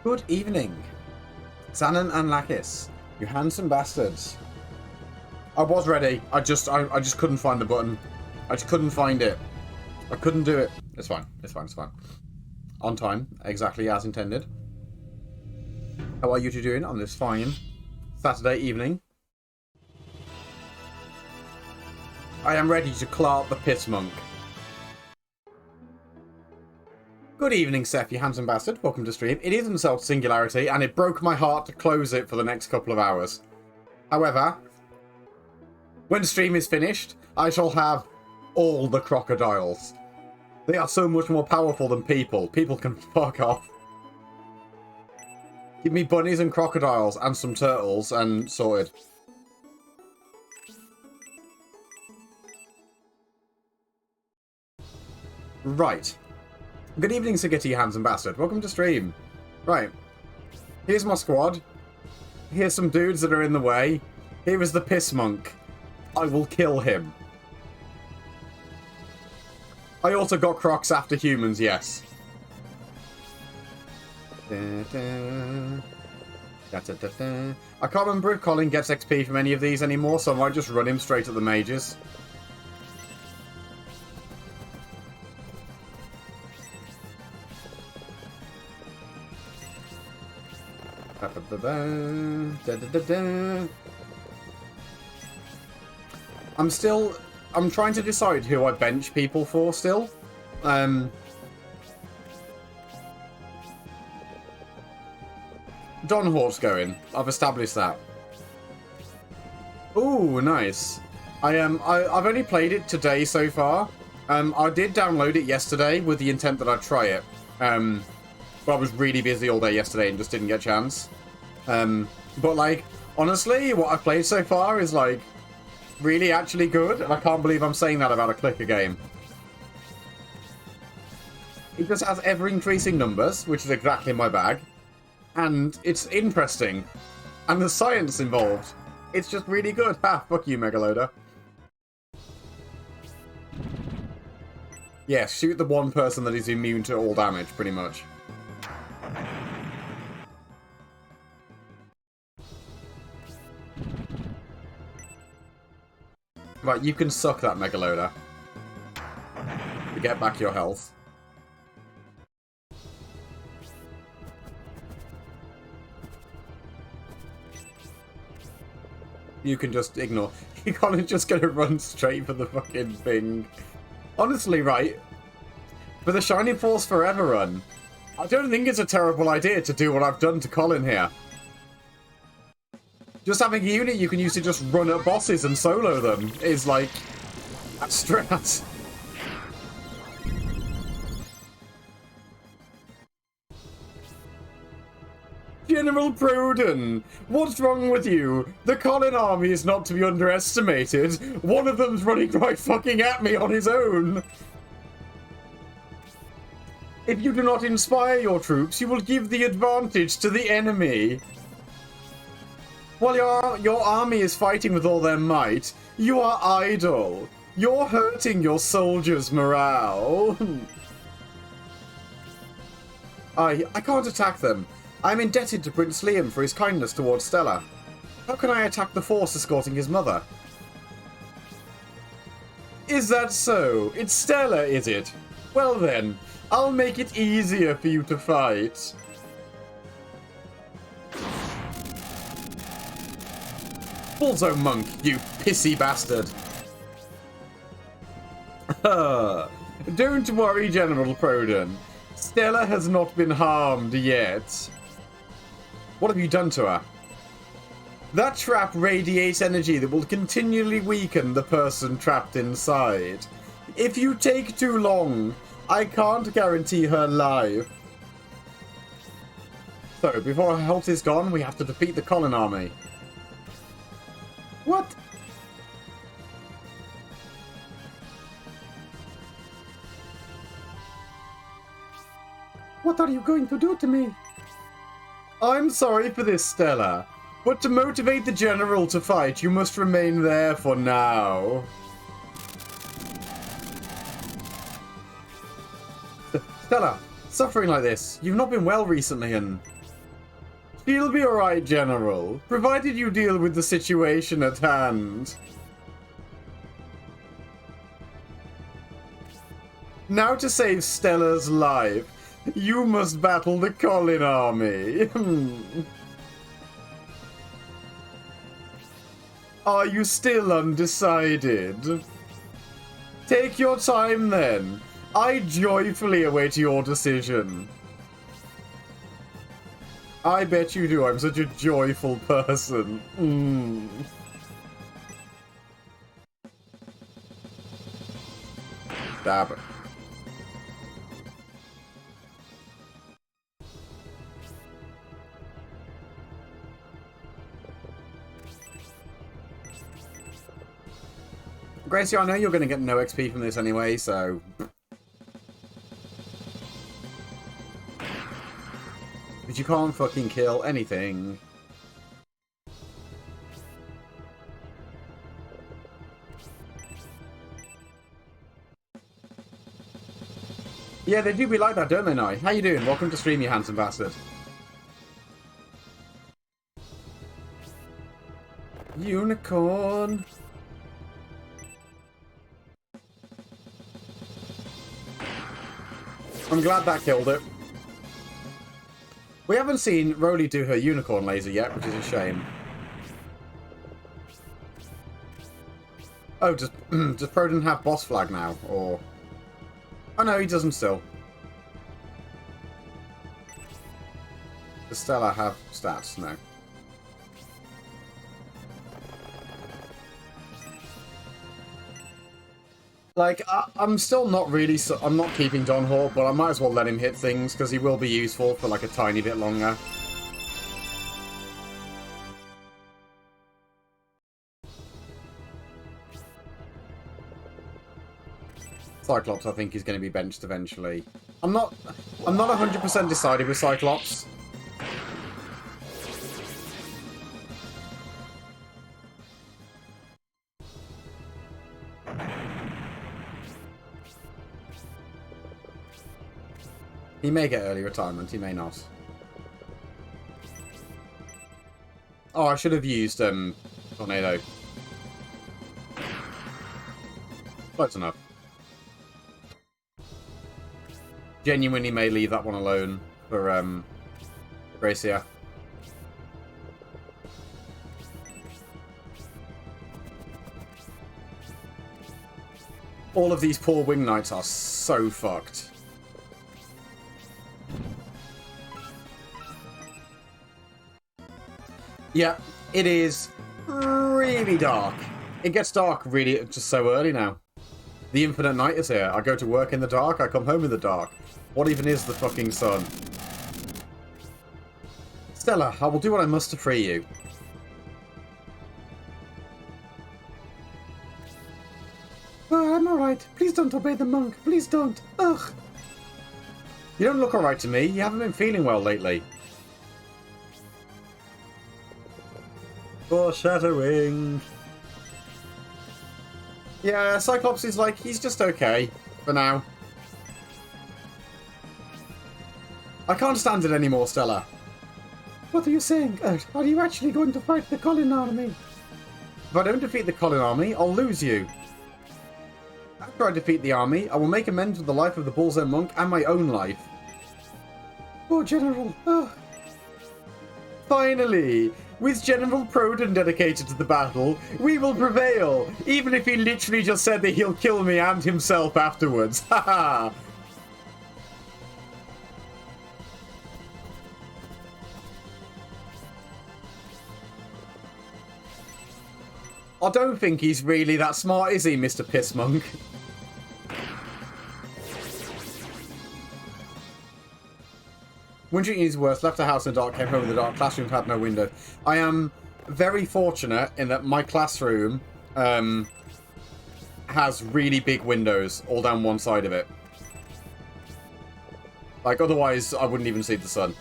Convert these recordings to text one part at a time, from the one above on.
Good evening, Xanon and Lakis, you handsome bastards. I was ready. I just couldn't find the button. I just couldn't find it. I couldn't do it. It's fine. It's fine. It's fine. On time, exactly as intended. How are you two doing on this fine Saturday evening? I am ready to clark the piss monk. Good evening, Seth, you handsome bastard. Welcome to stream. It is Insult Singularity, and it broke my heart to close it for the next couple of hours. However, when stream is finished, I shall have all the crocodiles. They are so much more powerful than people. People can fuck off. Give me bunnies and crocodiles and some turtles and sorted. Right. Good evening, Sigurd, you handsome bastard. Welcome to stream. Right. Here's my squad. Here's some dudes that are in the way. Here is the piss monk. I will kill him. I also got crocs after humans, yes. I can't remember if Colin gets XP from any of these anymore, so I might just run him straight at the mages. I'm trying to decide who I bench people for still. Donhort's going. I've established that. Ooh, nice. I've only played it today so far. I did download it yesterday with the intent that I'd try it. But I was really busy all day yesterday and just didn't get a chance. But like, honestly, what I've played so far is like really actually good, and I can't believe I'm saying that about a clicker game. It just has ever-increasing numbers, which is exactly my bag, and it's interesting, and the science involved. It's just really good. Ha! Fuck you, Megaloda. Yeah, shoot the one person that is immune to all damage, pretty much. Right, you can suck that, Megaloda. To get back your health. You can just ignore. Colin's just gonna run straight for the fucking thing. Honestly, right? For the Shining Force Forever run, I don't think it's a terrible idea to do what I've done to Colin here. Just having a unit you can use to just run at bosses and solo them is like a strat. General Proden, what's wrong with you? The Colin army is not to be underestimated. One of them's running right fucking at me on his own. If you do not inspire your troops, you will give the advantage to the enemy. While your army is fighting with all their might, you are idle. You're hurting your soldiers' morale. I can't attack them. I'm indebted to Prince Liam for his kindness towards Stella. How can I attack the force escorting his mother? Is that so? It's Stella, is it? Well then, I'll make it easier for you to fight. Bullzo monk, you pissy bastard. Don't worry, General Proden. Stella has not been harmed yet. What have you done to her? That trap radiates energy that will continually weaken the person trapped inside. If you take too long, I can't guarantee her life. So, before her health is gone, we have to defeat the Colin army. What? What are you going to do to me? I'm sorry for this, Stella, but to motivate the general to fight, you must remain there for now. Stella, suffering like this, you've not been well recently and... She'll be alright, General, provided you deal with the situation at hand. Now to save Stella's life, you must battle the Colin army. Are you still undecided? Take your time then. I joyfully await your decision. I bet you do. I'm such a joyful person. Damn it. Gracie, I know you're going to get no XP from this anyway, so... But you can't fucking kill anything. Yeah, they do be like that, don't they, Nye? How you doing? Welcome to stream, you handsome bastard. Unicorn. I'm glad that killed it. We haven't seen Rolly do her unicorn laser yet, which is a shame. Oh, does Proden have boss flag now? Or... Oh no, he doesn't still. Does Stella have stats? No. Like, I'm still not really... I'm not keeping Don Hawk, but I might as well let him hit things, because he will be useful for, like, a tiny bit longer. Cyclops, I think, is going to be benched eventually. I'm not 100% decided with Cyclops. He may get early retirement, he may not. Oh, I should have used Tornado. Close enough. Genuinely may leave that one alone for Gracia. All of these poor Wing Knights are so fucked. Yeah, it is really dark. It gets dark really just so early now. The Infinite Night is here. I go to work in the dark, I come home in the dark. What even is the fucking sun? Stella, I will do what I must to free you. Oh, I'm alright. Please don't obey the monk. Please don't. Ugh. You don't look alright to me. You haven't been feeling well lately. Foreshadowing. Yeah, Cyclops is like, he's just okay for now. I can't stand it anymore, Stella. What are you saying, Ert? Are you actually going to fight the Colin army? If I don't defeat the Colin army, I'll lose you. After I defeat the army, I will make amends with the life of the Bullseye monk and my own life. Oh, General. Oh. Finally! With General Proden dedicated to the battle, we will prevail, even if he literally just said that he'll kill me and himself afterwards. Haha! I don't think he's really that smart, is he, Mr. Pissmonk? Wintering is worse. Left the house in the dark, came home in the dark. Classroom had no window. I am very fortunate in that my classroom has really big windows all down one side of it. Like, otherwise, I wouldn't even see the sun.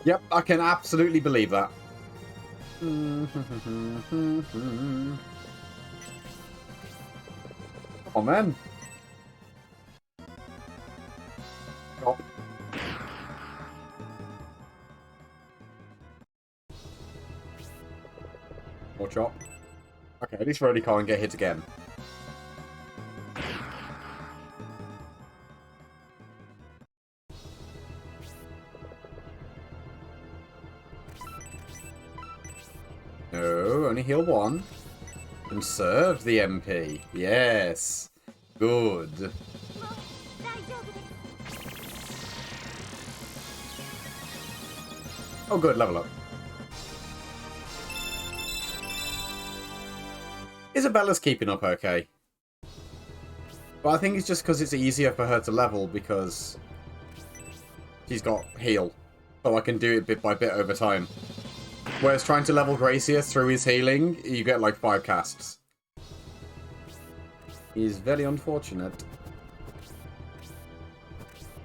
Yep, I can absolutely believe that. Oh, man. chop. Okay, at least Rody can't get hit again. No, only heal one. Conserve the MP. Yes. Good. Oh, good. Level up. Isabella's keeping up okay. But I think it's just because it's easier for her to level because she's got heal. So I can do it bit by bit over time. Whereas trying to level Gracia through his healing, you get like 5 casts. Is very unfortunate.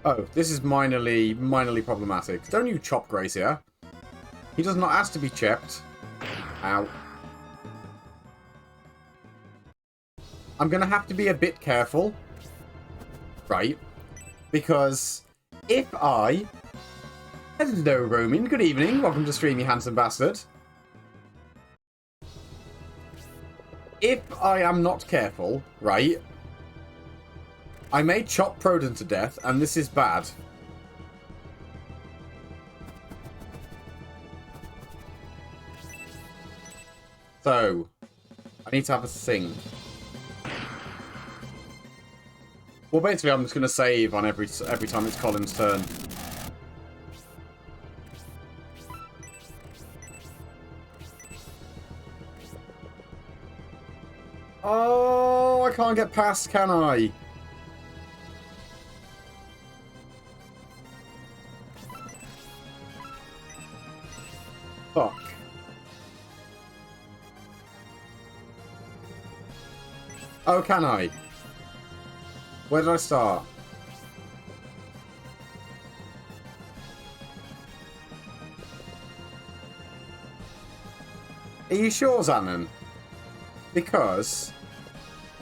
Oh, this is minorly problematic. Don't you chop Gracia. He does not ask to be chepped. Ow. I'm going to have to be a bit careful. Right. Because if I... Hello, Roman. Good evening. Welcome to stream, you handsome bastard. If I am not careful, right, I may chop Proden to death, and this is bad. So, I need to have a think. Well, basically, I'm just going to save on every time it's Colin's turn. Oh, I can't get past, can I? Fuck. Oh, can I? Where did I start? Are you sure, Zanon? Because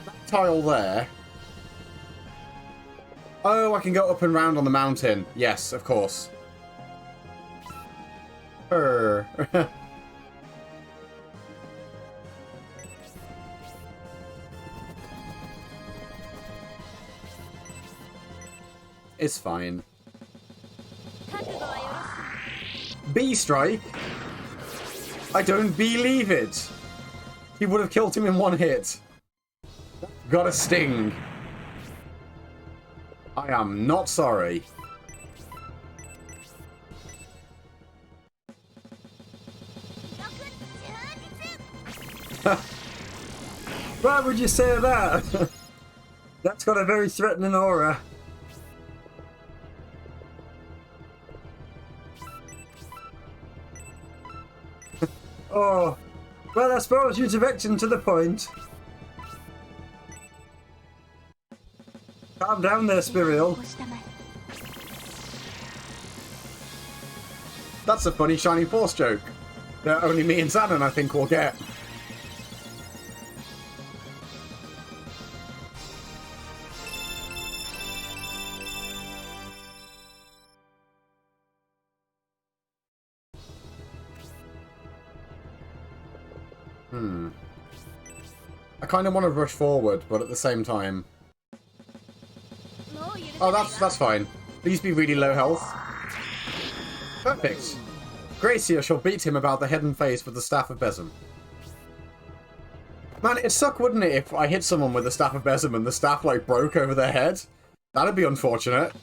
that tile there... Oh, I can go up and round on the mountain. Yes, of course. It's fine. B-strike? I don't believe it. He would have killed him in one hit. Got a sting. I am not sorry. Why would you say that? That's got a very threatening aura. Oh, well, I suppose you're directing to the point. Calm down there, Spiriel. That's a funny Shining Force joke that only me and Zanon, I think, will get. I kind of want to rush forward, but at the same time... Oh, that's fine. Please be really low health. Perfect. Gracia shall beat him about the head and face with the Staff of Besom. Man, it'd suck, wouldn't it, if I hit someone with the Staff of Besom and the staff, like, broke over their head? That'd be unfortunate.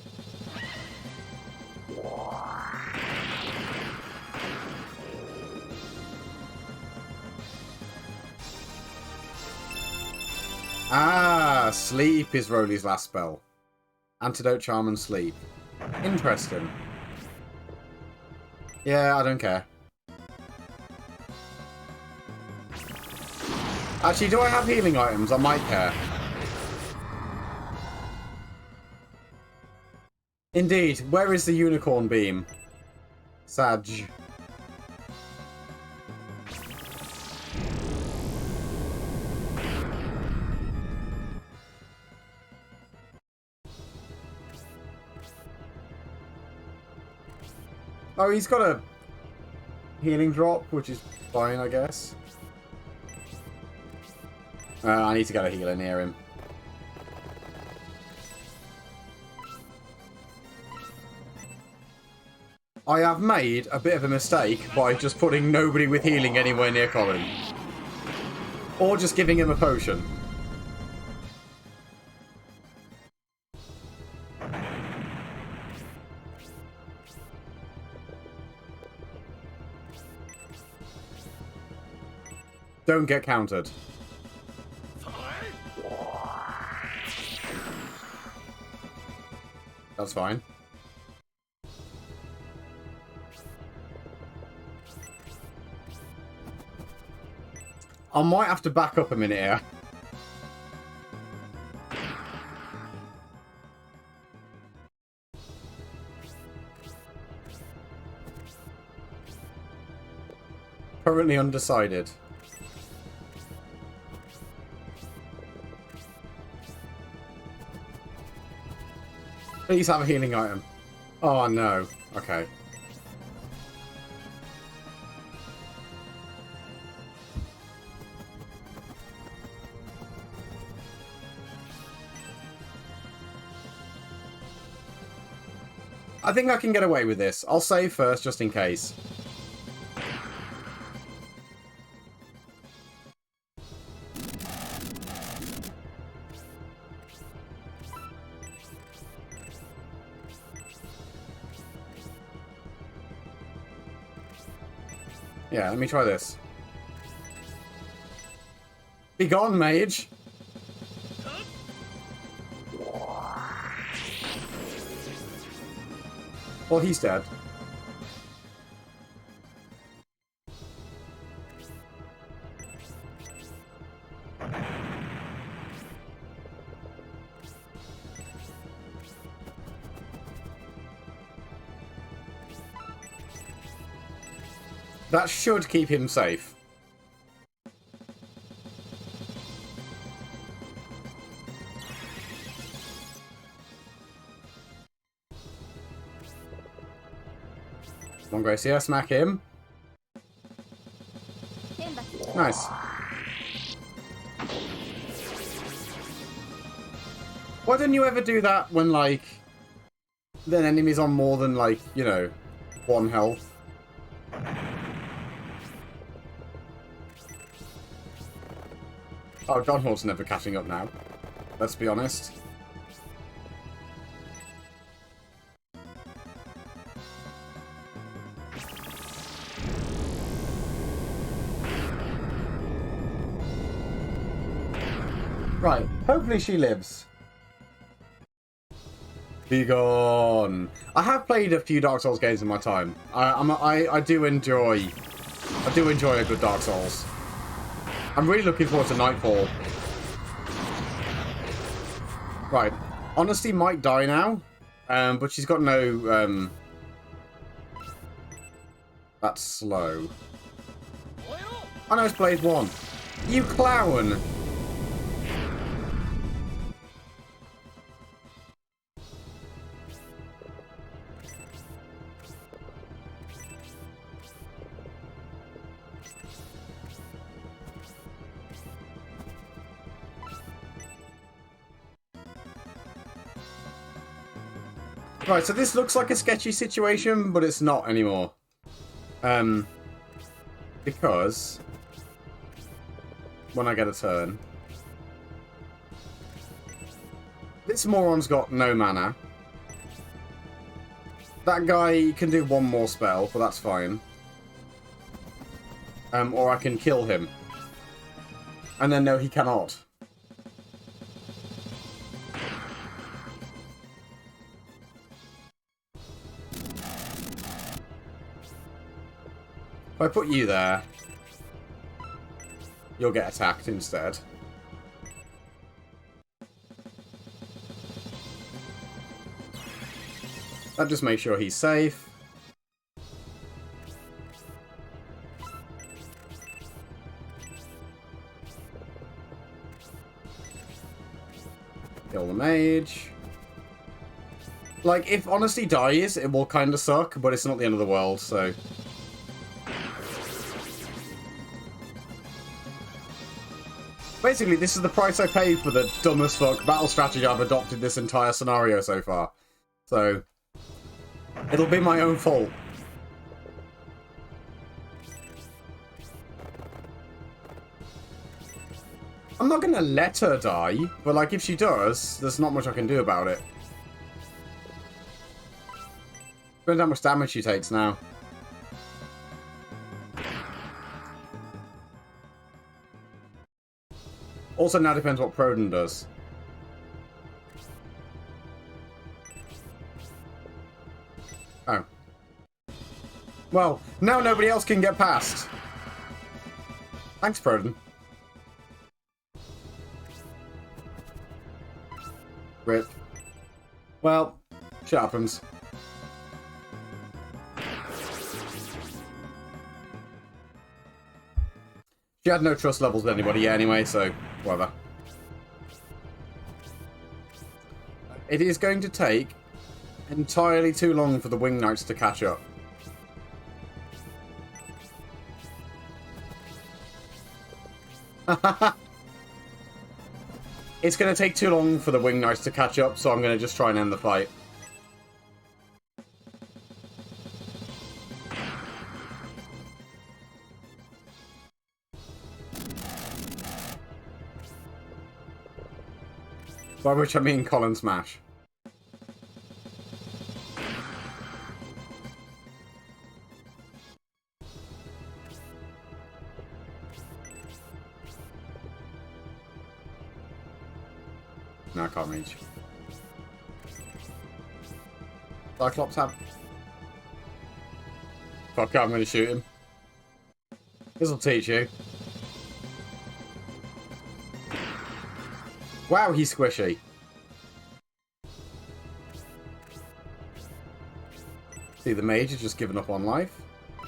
Ah, sleep is Rolly's last spell. Antidote, charm, and sleep. Interesting. Yeah, I don't care. Actually, do I have healing items? I might care. Indeed. Where is the unicorn beam? Sag. Oh, he's got a healing drop, which is fine, I guess. I need to get a healer near him. I have made a bit of a mistake by just putting nobody with healing anywhere near Colin. Or just giving him a potion. Don't get countered. That's fine. I might have to back up a minute here. Currently undecided. Please have a healing item. Oh no. Okay. I think I can get away with this. I'll save first just in case. Yeah, let me try this. Be gone, mage! Well, he's dead. That should keep him safe. Come on, Gracie, smack him. Nice. Why don't you ever do that when, like, the enemy's on more than, like, you know, 1 health? Oh, John Hall's never catching up now. Let's be honest. Right, hopefully she lives. Be gone. I have played a few Dark Souls games in my time. I do enjoy a good Dark Souls. I'm really looking forward to Nightfall. Right, Honesty might die now, but she's got no. That's slow. Oh no, it's Blade 1. You clown! Right, so this looks like a sketchy situation, but it's not anymore. Because when I get a turn, this moron's got no mana. That guy can do 1 more spell, but that's fine. Or I can kill him. And then no, he cannot. If I put you there, you'll get attacked instead. That just makes sure he's safe. Kill the mage. Like, if Honesty dies, it will kind of suck, but it's not the end of the world, so... Basically, this is the price I pay for the dumb as fuck battle strategy I've adopted this entire scenario so far. So, it'll be my own fault. I'm not gonna let her die, but like if she does, there's not much I can do about it. Depends how much damage she takes now. Also now depends what Proden does. Oh. Well, now nobody else can get past. Thanks, Proden. Rip. Well, shit happens. She had no trust levels with anybody anyway, so whatever. It is going to take entirely too long for the Wing Knights to catch up. It's going to take too long for the Wing Knights to catch up, so I'm going to just try and end the fight. By which I mean Colin Smash. No, I can't reach. Cyclops have... Fuck, I'm gonna shoot him. This'll teach you. Wow, he's squishy. See, the mage has just given up on life.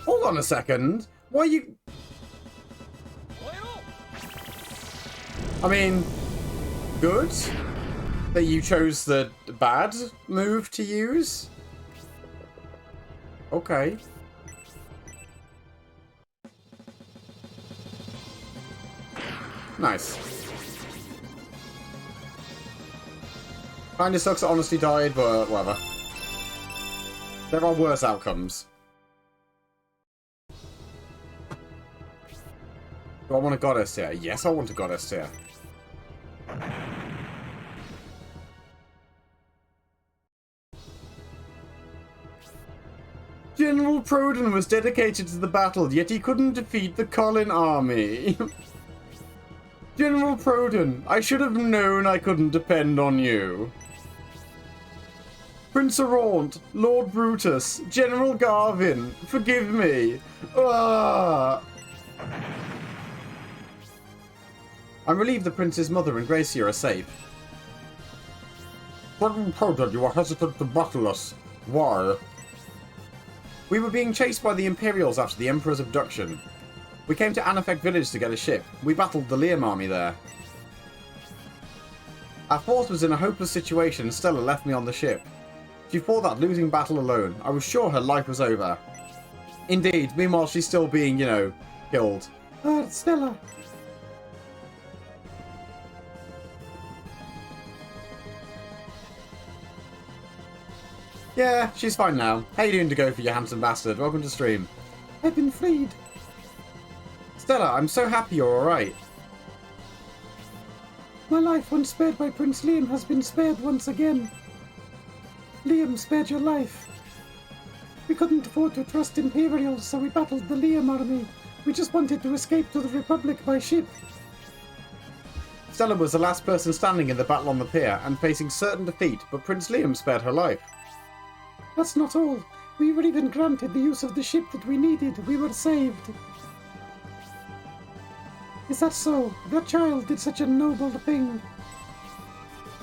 Hold on a second. Why are you... I mean, good that you chose the bad move to use. Okay. Nice. Kinda sucks that Honesty died, but whatever. There are worse outcomes. Do I want a goddess tier? Yes, I want a goddess tier. General Proden was dedicated to the battle, yet he couldn't defeat the Colin army. General Proden, I should have known I couldn't depend on you. Prince Araunt, Lord Brutus, General Garvin, forgive me. Ah. I'm relieved the Prince's mother and Gracia are safe. General Proden, you are hesitant to battle us. Why? We were being chased by the Imperials after the Emperor's abduction. We came to Anafek village to get a ship. We battled the Liam army there. Our force was in a hopeless situation and Stella left me on the ship. She fought that losing battle alone. I was sure her life was over. Indeed, meanwhile she's still being, you know, killed. Ah, Stella. Yeah, she's fine now. How you doing to go for you handsome bastard? Welcome to stream. I've been freed. Stella, I'm so happy you're alright. My life once spared by Prince Liam has been spared once again. Liam spared your life. We couldn't afford to trust Imperials, so we battled the Liam army. We just wanted to escape to the Republic by ship. Stella was the last person standing in the battle on the pier and facing certain defeat, but Prince Liam spared her life. That's not all. We were even granted the use of the ship that we needed. We were saved. Is that so? That child did such a noble thing.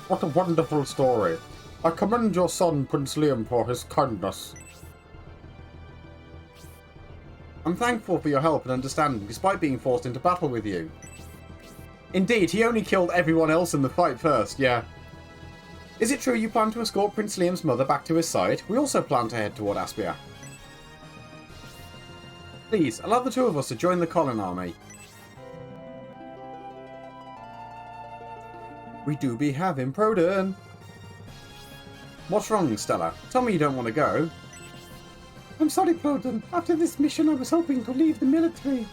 What a wonderful story. I commend your son, Prince Liam, for his kindness. I'm thankful for your help and understanding, despite being forced into battle with you. Indeed, he only killed everyone else in the fight first, yeah. Is it true you plan to escort Prince Liam's mother back to his side? We also plan to head toward Aspia. Please, allow the two of us to join the Colin army. We do be having Proton. What's wrong, Stella? Tell me you don't want to go. I'm sorry, Proton. After this mission, I was hoping to leave the military.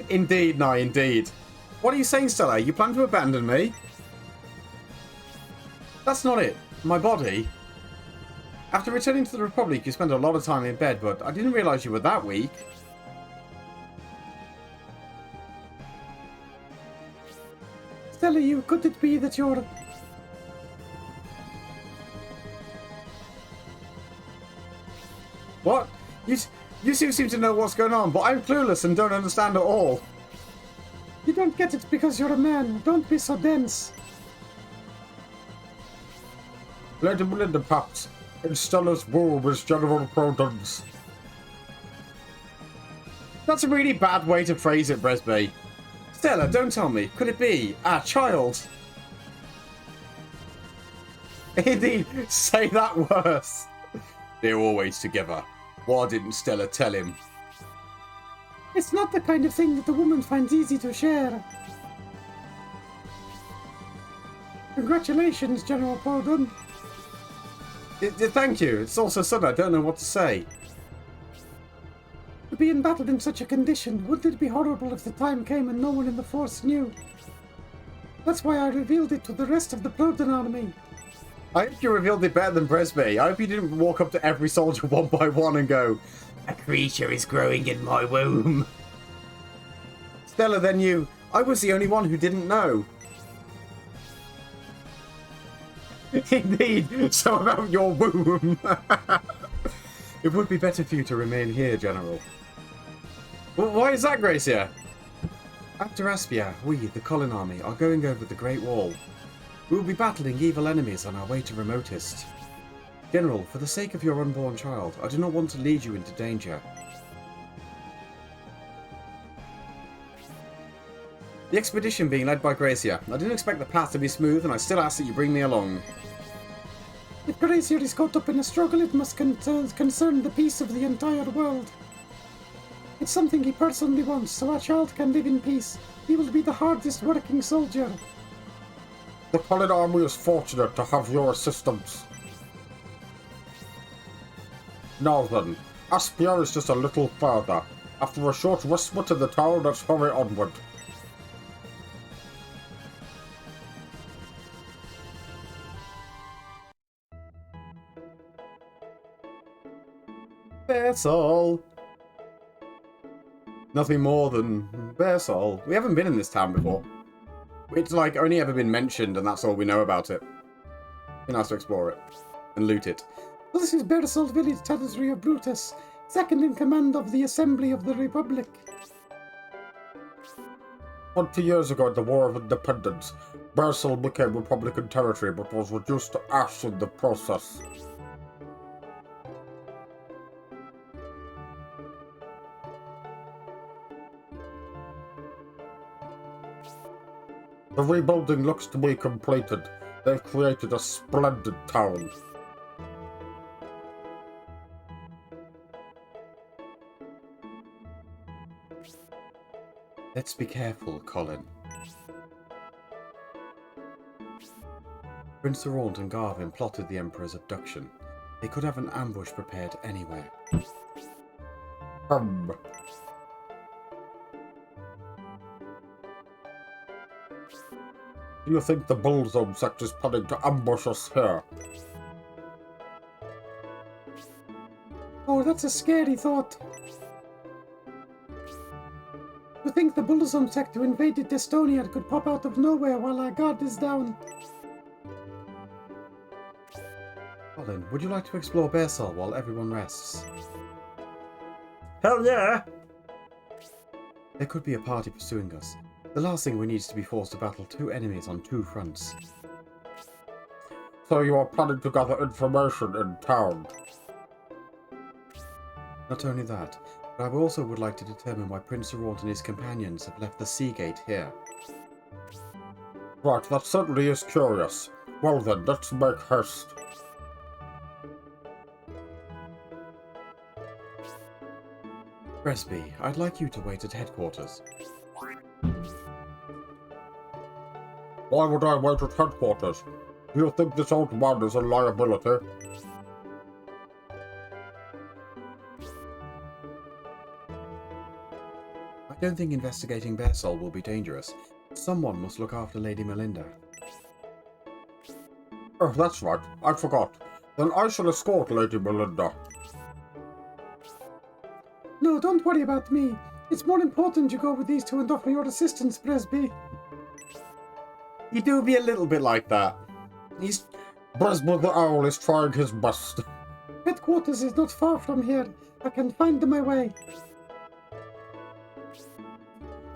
Indeed, Nye, indeed. What are you saying, Stella? You plan to abandon me? That's not it. My body. After returning to the Republic, you spent a lot of time in bed, but I didn't realize you were that weak. Stella, could it be that you're... What? You seem to know what's going on, but I'm clueless and don't understand at all. You don't get it because you're a man. Don't be so dense. Let him in the paps. In Stella's womb is General Proton's. That's a really bad way to phrase it, Bresby. Stella, don't tell me. Could it be our child? Indeed, say that worse. They're always together. Why didn't Stella tell him? It's not the kind of thing that the woman finds easy to share. Congratulations, General Proton. Thank you. It's also sudden. I don't know what to say. To be embattled in such a condition, wouldn't it be horrible if the time came and no one in the Force knew? That's why I revealed it to the rest of the Proton army. I hope you revealed it better than Bresby. I hope you didn't walk up to every soldier one by one and go, "A creature is growing in my womb." Stella, then you... I was the only one who didn't know. Indeed, so about your womb. It would be better for you to remain here, General. Well, why is that, Gracia? After Aspia, we, the Colin army, are going over the Great Wall. We will be battling evil enemies on our way to Remotest. General, for the sake of your unborn child, I do not want to lead you into danger. The expedition being led by Gracia. I didn't expect the path to be smooth, and I still ask that you bring me along. If Gracia is caught up in a struggle, it must concern the peace of the entire world. It's something he personally wants, so our child can live in peace. He will be the hardest working soldier. The Colin army is fortunate to have your assistance. Now then, Aspia is just a little further. After a short respite in the town, let's hurry onward. Bearsall. Nothing more than Bearsall. We haven't been in this town before. It's like only ever been mentioned, and that's all we know about it. Be nice to explore it and loot it. Well, this is Bearsall village territory of Brutus, second in command of the Assembly of the Republic. 20 years ago, in the War of Independence, Bearsall became Republican territory, but was reduced to ash in the process. The rebuilding looks to be completed. They've created a splendid town. Let's be careful, Colin. Prince Durant and Garvin plotted the Emperor's abduction. They could have an ambush prepared anywhere. Do you think the Bullzone sect is planning to ambush us here? Oh, that's a scary thought. To think the Bullzone sect who invaded Estonia could pop out of nowhere while our guard is down. Colin, would you like to explore Bearsall while everyone rests? Hell yeah! There could be a party pursuing us. The last thing we need is to be forced to battle two enemies on two fronts. So you are planning to gather information in town? Not only that, but I also would like to determine why Prince Durant and his companions have left the sea gate here. Right, that certainly is curious. Well then, let's make haste. Bresby, I'd like you to wait at headquarters. Why would I wait at headquarters? Do you think this old man is a liability? I don't think investigating Bearsol will be dangerous. Someone must look after Lady Melinda. Oh, that's right. I forgot. Then I shall escort Lady Melinda. No, don't worry about me. It's more important you go with these two and offer your assistance, Bresby. You do be a little bit like that. He's... Bresby the Owl is trying his best. Headquarters is not far from here. I can find my way.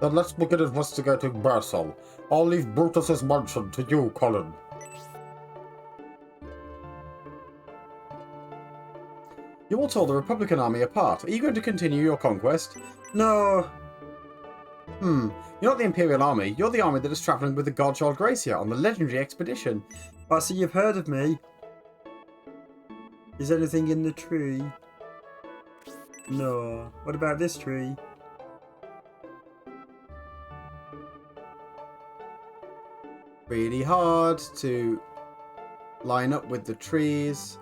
Then let's begin investigating Bearsol. I'll leave Brutus's mansion to you, Colin. You all tore the Republican army apart. Are you going to continue your conquest? No. You're not the Imperial Army. You're the army that is travelling with the Godchild Gracia on the legendary expedition. Oh, so you've heard of me? Is anything in the tree? No. What about this tree? Really hard to line up with the trees.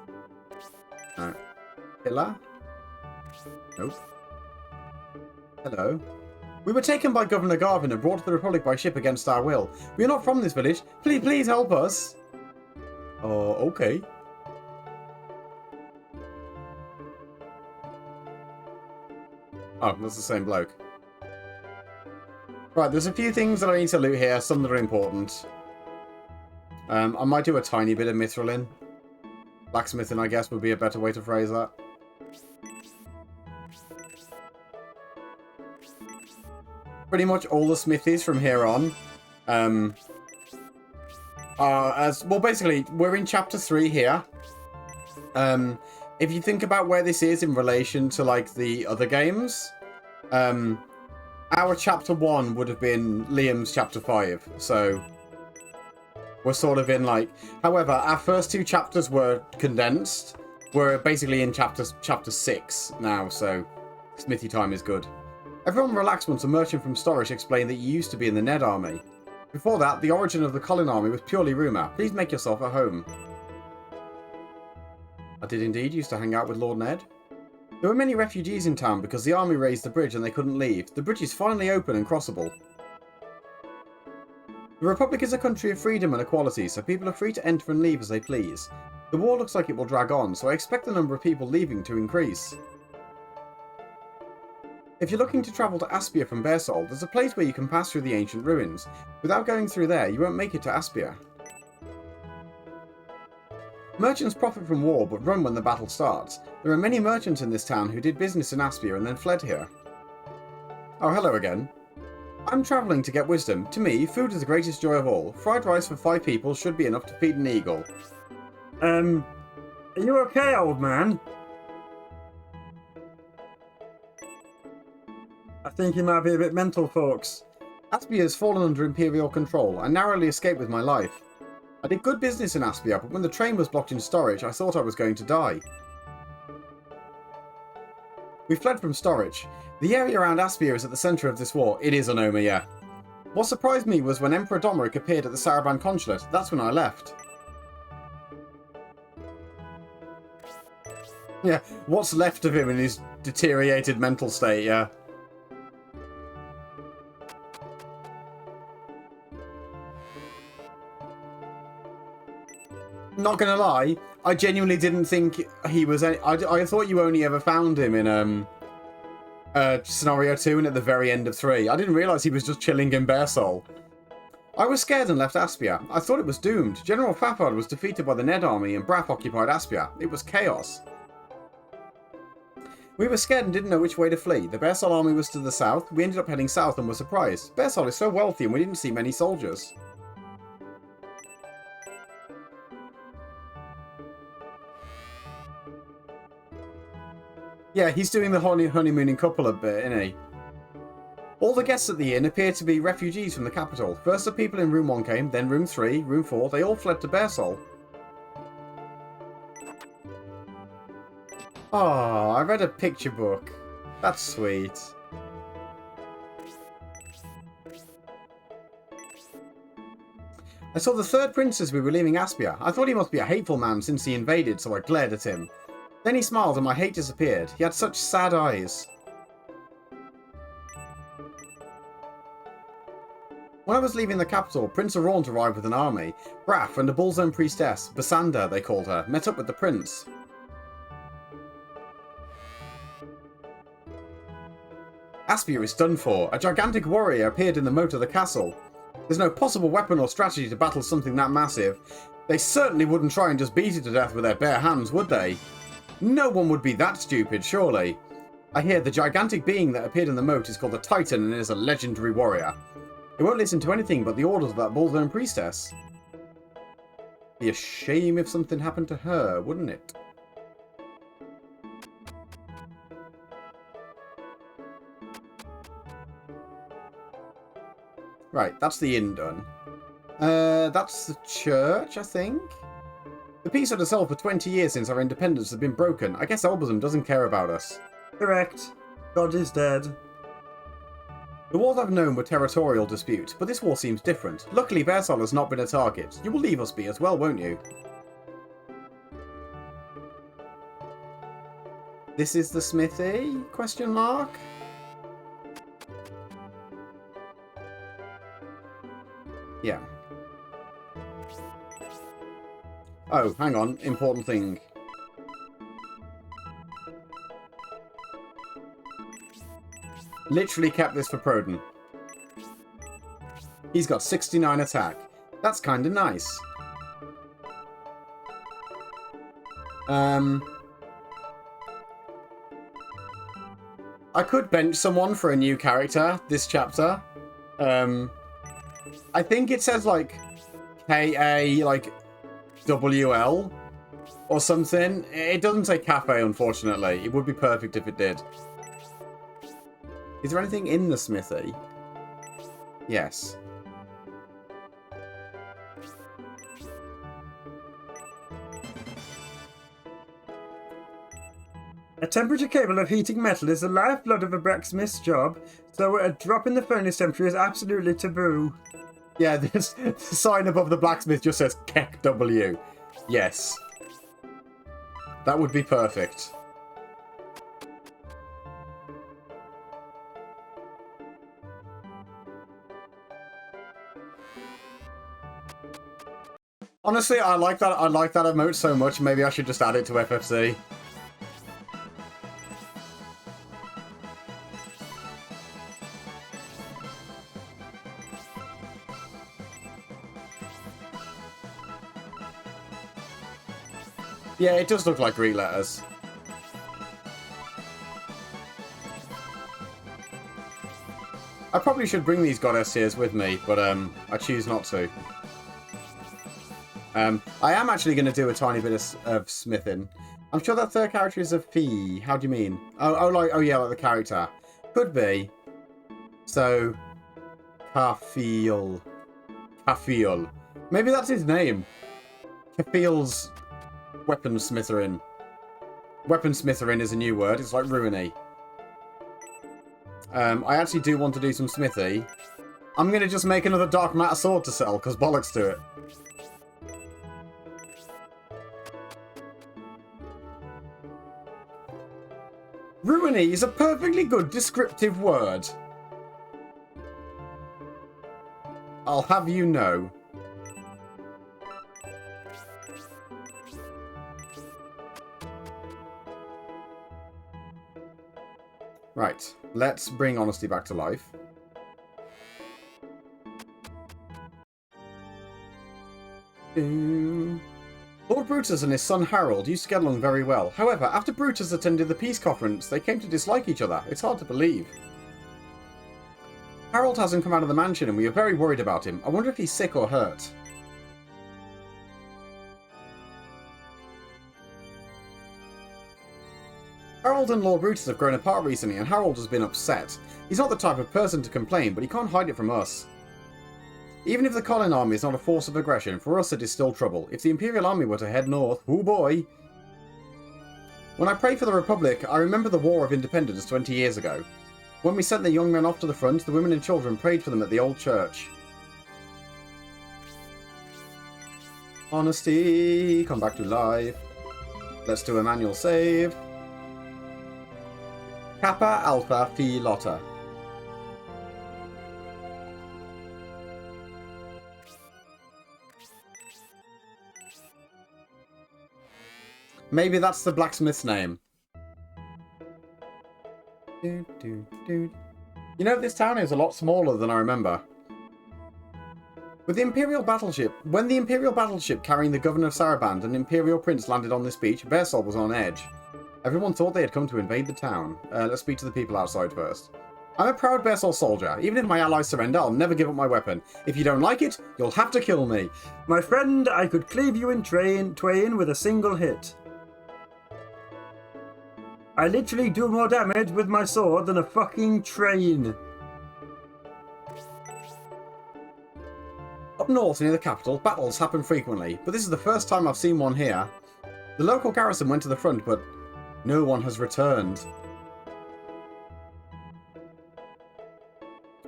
No. Pillar? Nope. Hello. We were taken by Governor Garvin and brought to the Republic by ship against our will. We are not from this village. Please help us. Oh, okay. Oh, that's the same bloke. Right, there's a few things that I need to loot here, some that are important. I might do a tiny bit of mithril. Blacksmithing, I guess, would be a better way to phrase that. Pretty much all the smithies from here on are as... Well, basically, we're in Chapter 3 here. If you think about where this is in relation to, like, the other games, our Chapter 1 would have been Liam's Chapter 5, so... We're sort of in, like... However, our first two chapters were condensed. We're basically in chapter 6 now, so... Smithy time is good. Everyone relax once a merchant from Storish explained that you used to be in the Ned army. Before that, the origin of the Colin army was purely rumour. Please make yourself at home. I did indeed used to hang out with Lord Ned. There were many refugees in town because the army raised the bridge and they couldn't leave. The bridge is finally open and crossable. The Republic is a country of freedom and equality, so people are free to enter and leave as they please. The war looks like it will drag on, so I expect the number of people leaving to increase. If you're looking to travel to Aspia from Bearsol, there's a place where you can pass through the ancient ruins. Without going through there, you won't make it to Aspia. Merchants profit from war, but run when the battle starts. There are many merchants in this town who did business in Aspia and then fled here. Oh, hello again. I'm travelling to get wisdom. To me, food is the greatest joy of all. Fried rice for 5 people should be enough to feed an eagle. Are you okay, old man? I think he might be a bit mental, folks. Aspia has fallen under Imperial control. I narrowly escaped with my life. I did good business in Aspia, but when the train was blocked in Storage, I thought I was going to die. We fled from Storage. The area around Aspia is at the centre of this war. It is Onoma, yeah. What surprised me was when Emperor Domeric appeared at the Saraban consulate. That's when I left. Yeah, what's left of him in his deteriorated mental state, yeah. Not gonna lie, I genuinely didn't think he was... I thought you only ever found him in Scenario 2 and at the very end of 3. I didn't realise he was just chilling in Bearsol. I was scared and left Aspia. I thought it was doomed. General Fafard was defeated by the Ned army and Braff occupied Aspia. It was chaos. We were scared and didn't know which way to flee. The Bearsol army was to the south. We ended up heading south and were surprised. Bearsol is so wealthy and we didn't see many soldiers. Yeah, he's doing the honeymooning couple a bit, isn't he? All the guests at the inn appear to be refugees from the capital. First the people in room 1 came, then room 3, room 4, they all fled to Bearsol. Oh, I read a picture book. That's sweet. I saw the third prince as we were leaving Aspia. I thought he must be a hateful man since he invaded, so I glared at him. Then he smiled and my hate disappeared. He had such sad eyes. When I was leaving the capital, Prince Araunt arrived with an army. Braff and a Bullzone priestess, Basanda they called her, met up with the prince. Aspia is done for. A gigantic warrior appeared in the moat of the castle. There's no possible weapon or strategy to battle something that massive. They certainly wouldn't try and just beat it to death with their bare hands, would they? No one would be that stupid, surely. I hear the gigantic being that appeared in the moat is called the Titan and is a legendary warrior. It won't listen to anything but the orders of that Bullzone priestess. Be a shame if something happened to her, wouldn't it? Right, that's the inn done. That's the church, I think? The peace had us all for 20 years since our independence has been broken. I guess Elbazum doesn't care about us. Correct. God is dead. The wars I've known were territorial disputes, but this war seems different. Luckily, Versal has not been a target. You will leave us be as well, won't you? This is the smithy? Question mark? Yeah. Oh, hang on. Important thing. Literally kept this for Proden. He's got 69 attack. That's kind of nice. I could bench someone for a new character this chapter. I think it says like KA like WL or something. It doesn't say cafe, unfortunately. It would be perfect if it did. Is there anything in the smithy? Yes. A temperature capable of heating metal is the lifeblood of a blacksmith's job, so a drop in the furnace temperature is absolutely taboo. Yeah, this the sign above the blacksmith just says Keck W. Yes. That would be perfect. Honestly, I like that emote so much, maybe I should just add it to FFC. Yeah, it does look like Greek letters. I probably should bring these goddess tears with me, but I choose not to. I am actually going to do a tiny bit of smithing. I'm sure that third character is a fee. How do you mean? Oh yeah, like the character. Could be. So, Kafiel. Maybe that's his name. Kafiel's weaponsmitherin. Weaponsmitherin is a new word. It's like ruiny. I actually do want to do some smithy. I'm going to just make another dark matter sword to sell, because bollocks to it. Ruiny is a perfectly good descriptive word. I'll have you know. Right, let's bring honesty back to life. Lord Brutus and his son Harold used to get along very well. However, after Brutus attended the peace conference, they came to dislike each other. It's hard to believe. Harold hasn't come out of the mansion and we are very worried about him. I wonder if he's sick or hurt. Harold and Lord Brutus have grown apart recently and Harold has been upset. He's not the type of person to complain, but he can't hide it from us. Even if the Colin army is not a force of aggression, for us it is still trouble. If the Imperial army were to head north, oh boy! When I pray for the Republic, I remember the War of Independence 20 years ago. When we sent the young men off to the front, the women and children prayed for them at the old church. Honesty, come back to life. Let's do a manual save. Kappa Alpha Phi Lotta. Maybe that's the blacksmith's name. You know, this town is a lot smaller than I remember. With the Imperial battleship, when the Imperial battleship carrying the governor of Saraband and Imperial Prince landed on this beach, Bearsol was on edge. Everyone thought they had come to invade the town. Let's speak to the people outside first. I'm a proud Bearsol soldier. Even if my allies surrender, I'll never give up my weapon. If you don't like it, you'll have to kill me. My friend, I could cleave you in twain with a single hit. I literally do more damage with my sword than a fucking train. Up north near the capital, battles happen frequently, but this is the first time I've seen one here. The local garrison went to the front, but no one has returned.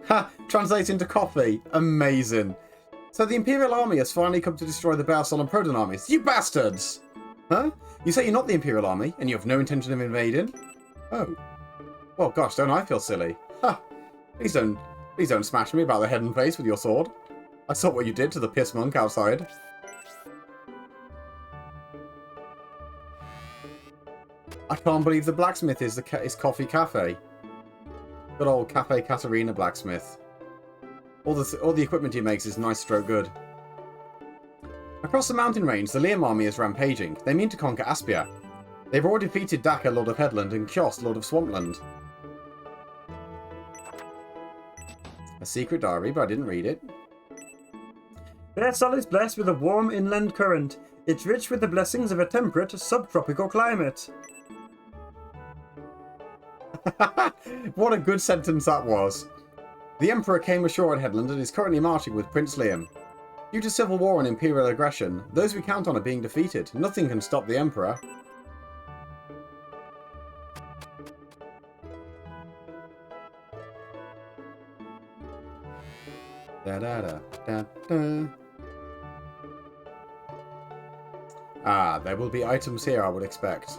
Ha! Translates into coffee. Amazing. So the Imperial army has finally come to destroy the Bearsol and Proton armies. You bastards! Huh? You say you're not the Imperial army, and you have no intention of invading? Oh. Well, gosh, don't I feel silly? Ha! Please don't smash me about the head and face with your sword. I saw what you did to the piss monk outside. I can't believe the blacksmith is Coffee Cafe. Good old Cafe Katerina blacksmith. All the equipment he makes is nice stroke good. Across the mountain range, the Liam army is rampaging. They mean to conquer Aspia. They've already defeated Daka, Lord of Headland, and Kjost, Lord of Swampland. A secret diary, but I didn't read it. Bearsol is blessed with a warm inland current. It's rich with the blessings of a temperate, subtropical climate. What a good sentence that was. The Emperor came ashore at Headland and is currently marching with Prince Liam. Due to civil war and imperial aggression, those we count on are being defeated. Nothing can stop the Emperor. Da da da da da. Ah, there will be items here, I would expect.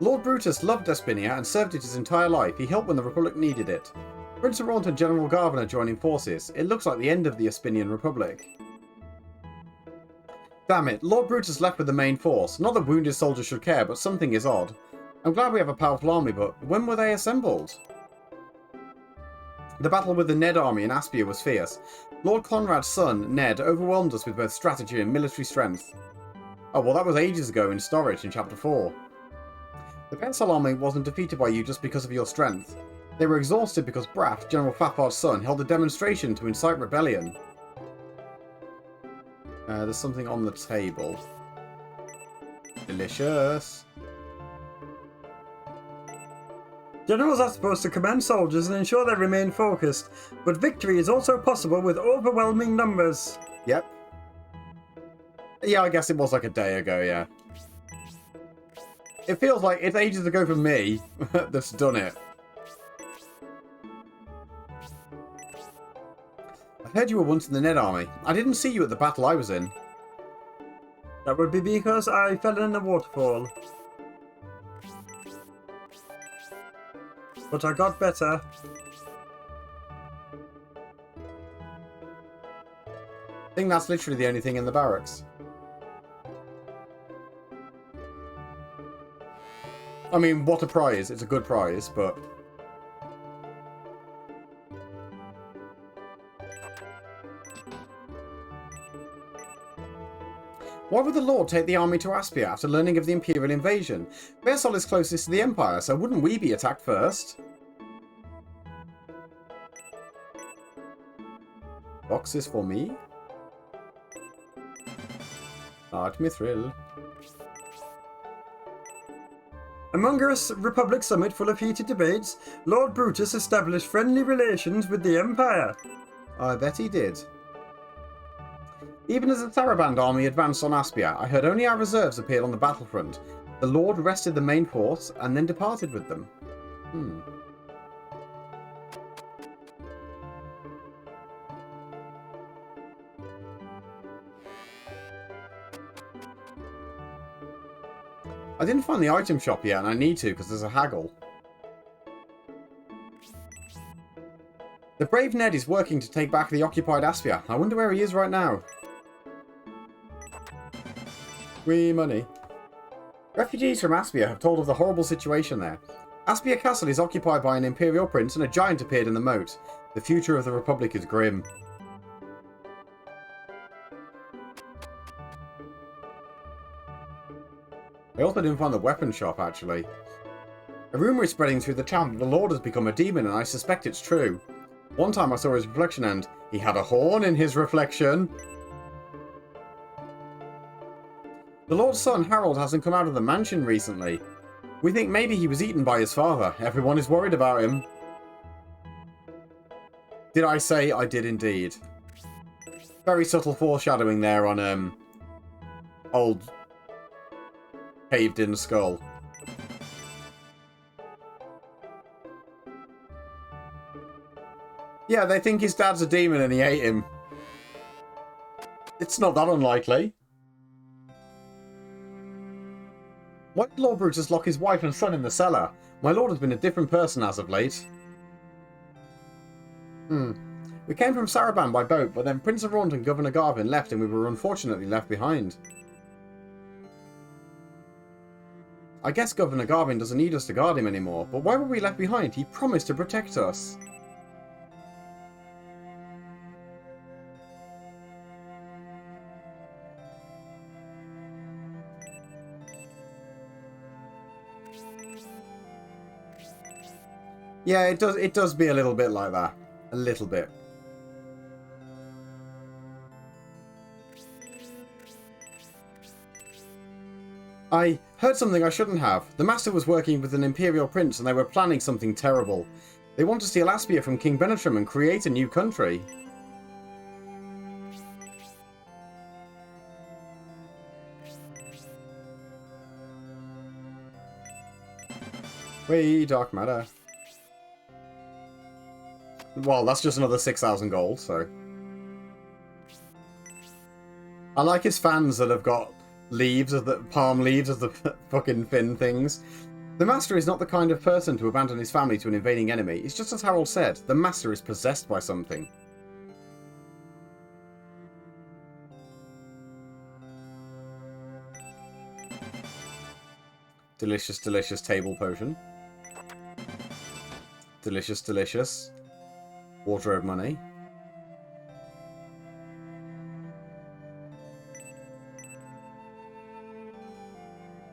Lord Brutus loved Espinia and served it his entire life. He helped when the Republic needed it. Prince Araunt and General Garvin are joining forces. It looks like the end of the Espinian Republic. Damn it, Lord Brutus left with the main force. Not that wounded soldiers should care, but something is odd. I'm glad we have a powerful army, but when were they assembled? The battle with the Ned army in Aspia was fierce. Lord Conrad's son, Ned, overwhelmed us with both strategy and military strength. Oh, well, that was ages ago in Storage in Chapter 4. The Bearsol army wasn't defeated by you just because of your strength. They were exhausted because Braff, General Fafard's son, held a demonstration to incite rebellion. There's something on the table. Delicious. Generals are supposed to command soldiers and ensure they remain focused, but victory is also possible with overwhelming numbers. Yep. Yeah, I guess it was like a day ago, yeah. It feels like it's ages ago for me that's done it. I heard you were once in the Ned army. I didn't see you at the battle I was in. That would be because I fell in a waterfall. But I got better. I think that's literally the only thing in the barracks. I mean, what a prize. It's a good prize, but... Why would the Lord take the army to Aspia after learning of the Imperial invasion? Bearsol is closest to the Empire, so wouldn't we be attacked first? Boxes for me? Art Mithril. Among a Republic summit full of heated debates, Lord Brutus established friendly relations with the Empire. I bet he did. Even as the Saraband army advanced on Aspia, I heard only our reserves appeared on the battlefront. The Lord rested the main force and then departed with them. I didn't find the item shop yet, and I need to because there's a haggle. The brave Ned is working to take back the occupied Aspia. I wonder where he is right now. Wee money. Refugees from Aspia have told of the horrible situation there. Aspia Castle is occupied by an Imperial Prince and a giant appeared in the moat. The future of the Republic is grim. I also didn't find the weapon shop, actually. A rumour is spreading through the town that the Lord has become a demon, and I suspect it's true. One time I saw his reflection and he had a horn in his reflection. The Lord's son, Harold, hasn't come out of the mansion recently. We think maybe he was eaten by his father. Everyone is worried about him. Did I say I did indeed? Very subtle foreshadowing there on, old caved-in skull. Yeah, they think his dad's a demon and he ate him. It's not that unlikely. Why did Lord Brutus lock his wife and son in the cellar? My lord has been a different person as of late. We came from Saraban by boat, but then Prince of Raunt and Governor Garvin left and we were unfortunately left behind. I guess Governor Garvin doesn't need us to guard him anymore, but why were we left behind? He promised to protect us. Yeah, it does be a little bit like that. A little bit. I heard something I shouldn't have. The Master was working with an Imperial Prince and they were planning something terrible. They want to steal Aspia from King Benetram and create a new country. Whee, dark matter. Well, that's just another 6,000 gold, so... I like his fans that have got leaves, of the palm leaves of the fucking fin things. The Master is not the kind of person to abandon his family to an invading enemy. It's just as Harold said, the Master is possessed by something. Delicious, delicious table potion. Delicious, delicious. Wardrobe money.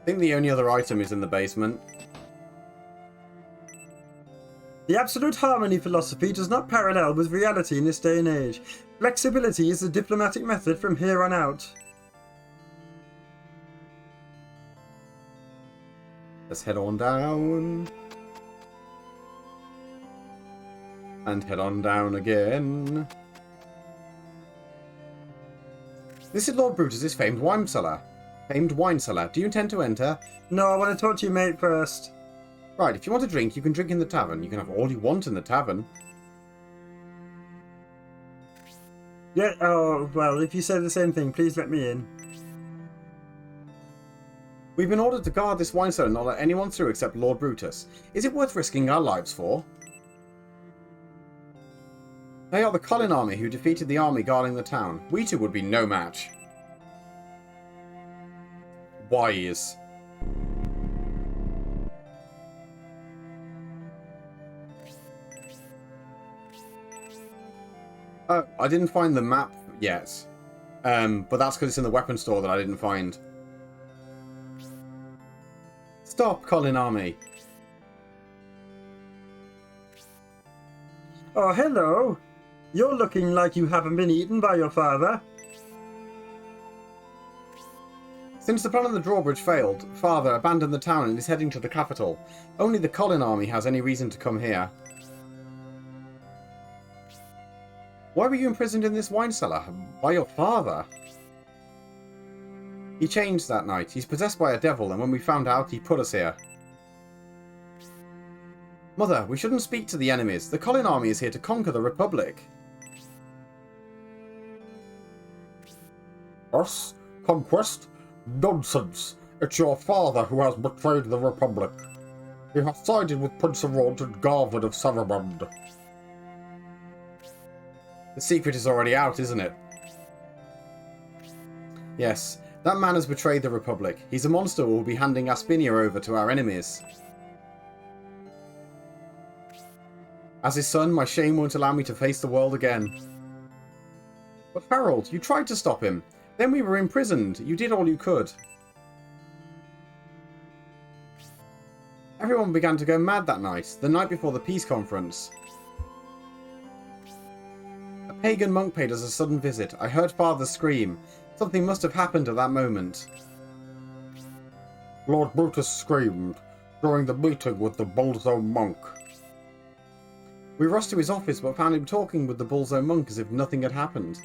I think the only other item is in the basement. The absolute harmony philosophy does not parallel with reality in this day and age. Flexibility is the diplomatic method from here on out. Let's head on down. And head on down again. This is Lord Brutus's famed wine cellar. Famed wine cellar. Do you intend to enter? No, I want to talk to your mate first. Right, if you want a drink, you can drink in the tavern. You can have all you want in the tavern. Yeah, oh, well, if you say the same thing, please let me in. We've been ordered to guard this wine cellar and not let anyone through except Lord Brutus. Is it worth risking our lives for? They are the Colin army who defeated the army guarding the town. We two would be no match. Wise. Oh, I didn't find the map yet. But that's because it's in the weapon store that I didn't find. Stop, Colin army. Oh, hello. You're looking like you haven't been eaten by your father. Since the plan of the drawbridge failed, Father abandoned the town and is heading to the capital. Only the Colin army has any reason to come here. Why were you imprisoned in this wine cellar? By your father? He changed that night. He's possessed by a devil, and when we found out, he put us here. Mother, we shouldn't speak to the enemies. The Colin army is here to conquer the Republic. Us? Conquest? Nonsense. It's your father who has betrayed the Republic. He has sided with Prince Arod and Garvin of Saramand. The secret is already out, isn't it? Yes, that man has betrayed the Republic. He's a monster who will be handing Aspinia over to our enemies. As his son, my shame won't allow me to face the world again. But Harold, you tried to stop him. Then we were imprisoned. You did all you could. Everyone began to go mad that night, the night before the peace conference. A pagan monk paid us a sudden visit. I heard Father scream. Something must have happened at that moment. Lord Brutus screamed during the meeting with the Bulzo monk. We rushed to his office but found him talking with the Bulzo monk as if nothing had happened.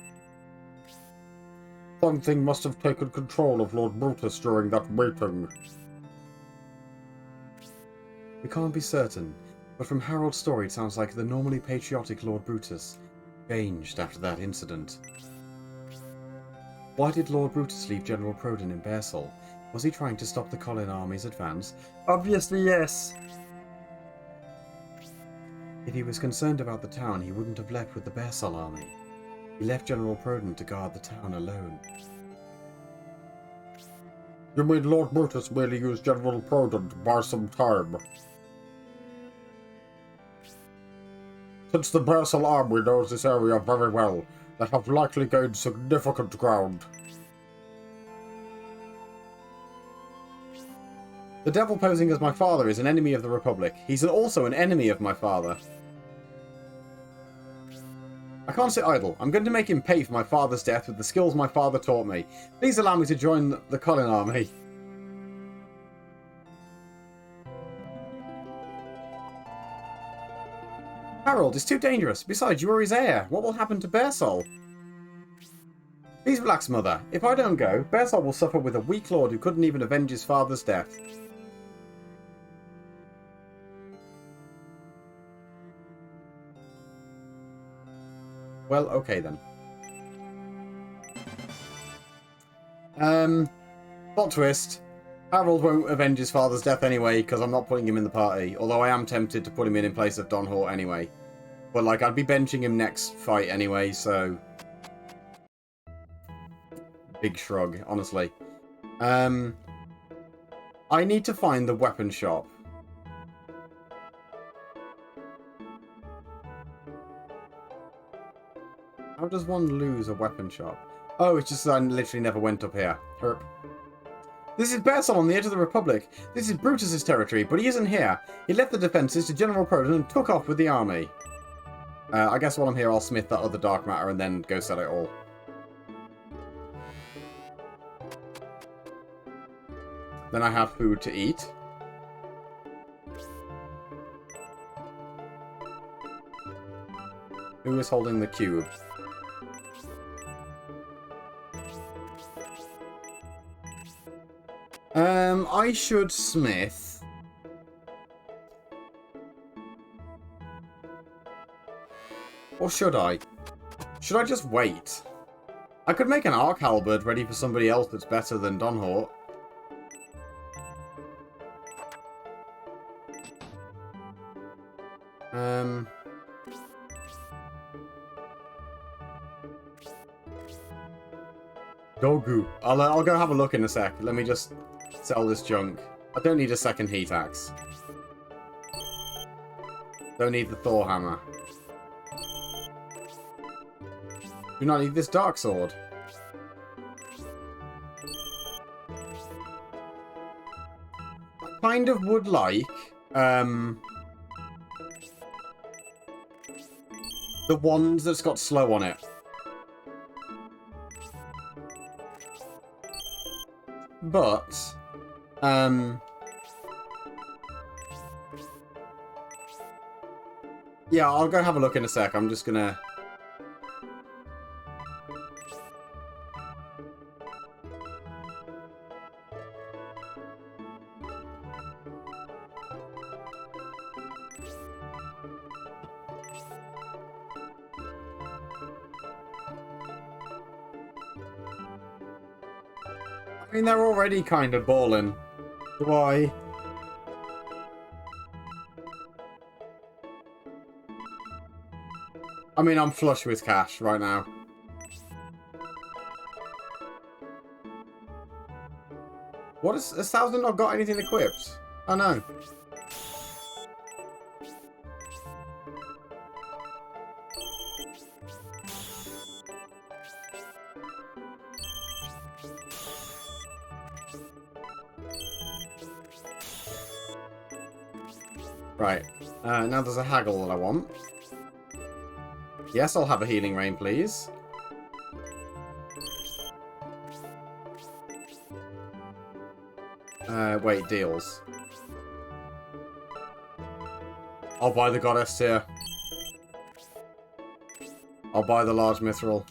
Something must have taken control of Lord Brutus during that meeting. We can't be certain, but from Harold's story it sounds like the normally patriotic Lord Brutus changed after that incident. Why did Lord Brutus leave General Proden in Bearsall? Was he trying to stop the Colin army's advance? Obviously, yes. If he was concerned about the town, he wouldn't have left with the Bearsall army. He left General Proden to guard the town alone. You mean Lord Brutus merely used General Proden to buy some time? Since the Bearsall army knows this area very well, they have likely gained significant ground. The devil posing as my father is an enemy of the Republic. He's also an enemy of my father. I can't sit idle. I'm going to make him pay for my father's death with the skills my father taught me. Please allow me to join the Colin army. Harold, it's too dangerous. Besides, you are his heir. What will happen to Bearsall? Please relax, Mother. If I don't go, Bearsall will suffer with a weak lord who couldn't even avenge his father's death. Well, okay then. Plot twist. Harold won't avenge his father's death anyway, because I'm not putting him in the party. Although I am tempted to put him in place of Don Hort anyway. But, like, I'd be benching him next fight anyway, so... Big shrug, honestly. I need to find the weapon shop. How does one lose a weapon shop? Oh, it's just that I literally never went up here. Herp. This is Bearsall on the edge of the Republic. This is Brutus's territory, but he isn't here. He left the defences to General Proden and took off with the army. I guess while I'm here, I'll smith that other dark matter and then go sell it all. Then I have food to eat. Who is holding the cube? I should smith. Or should I? Should I just wait? I could make an arc halberd ready for somebody else that's better than Don Hort. Dogu. I'll go have a look in a sec. Let me just sell this junk. I don't need a second heat axe. Don't need the Thor hammer. Do not need this dark sword. I kind of would like the wand that's got slow on it. But yeah, I'll go have a look in a sec. I'm just gonna... I mean, they're already kind of balling. Why? I mean, I'm flush with cash right now. What has 1,000 not got anything equipped? Oh no. Right. Now there's a haggle that I want. Yes, I'll have a healing rain, please. Wait, deals. I'll buy the goddess tier. I'll buy the large mithril.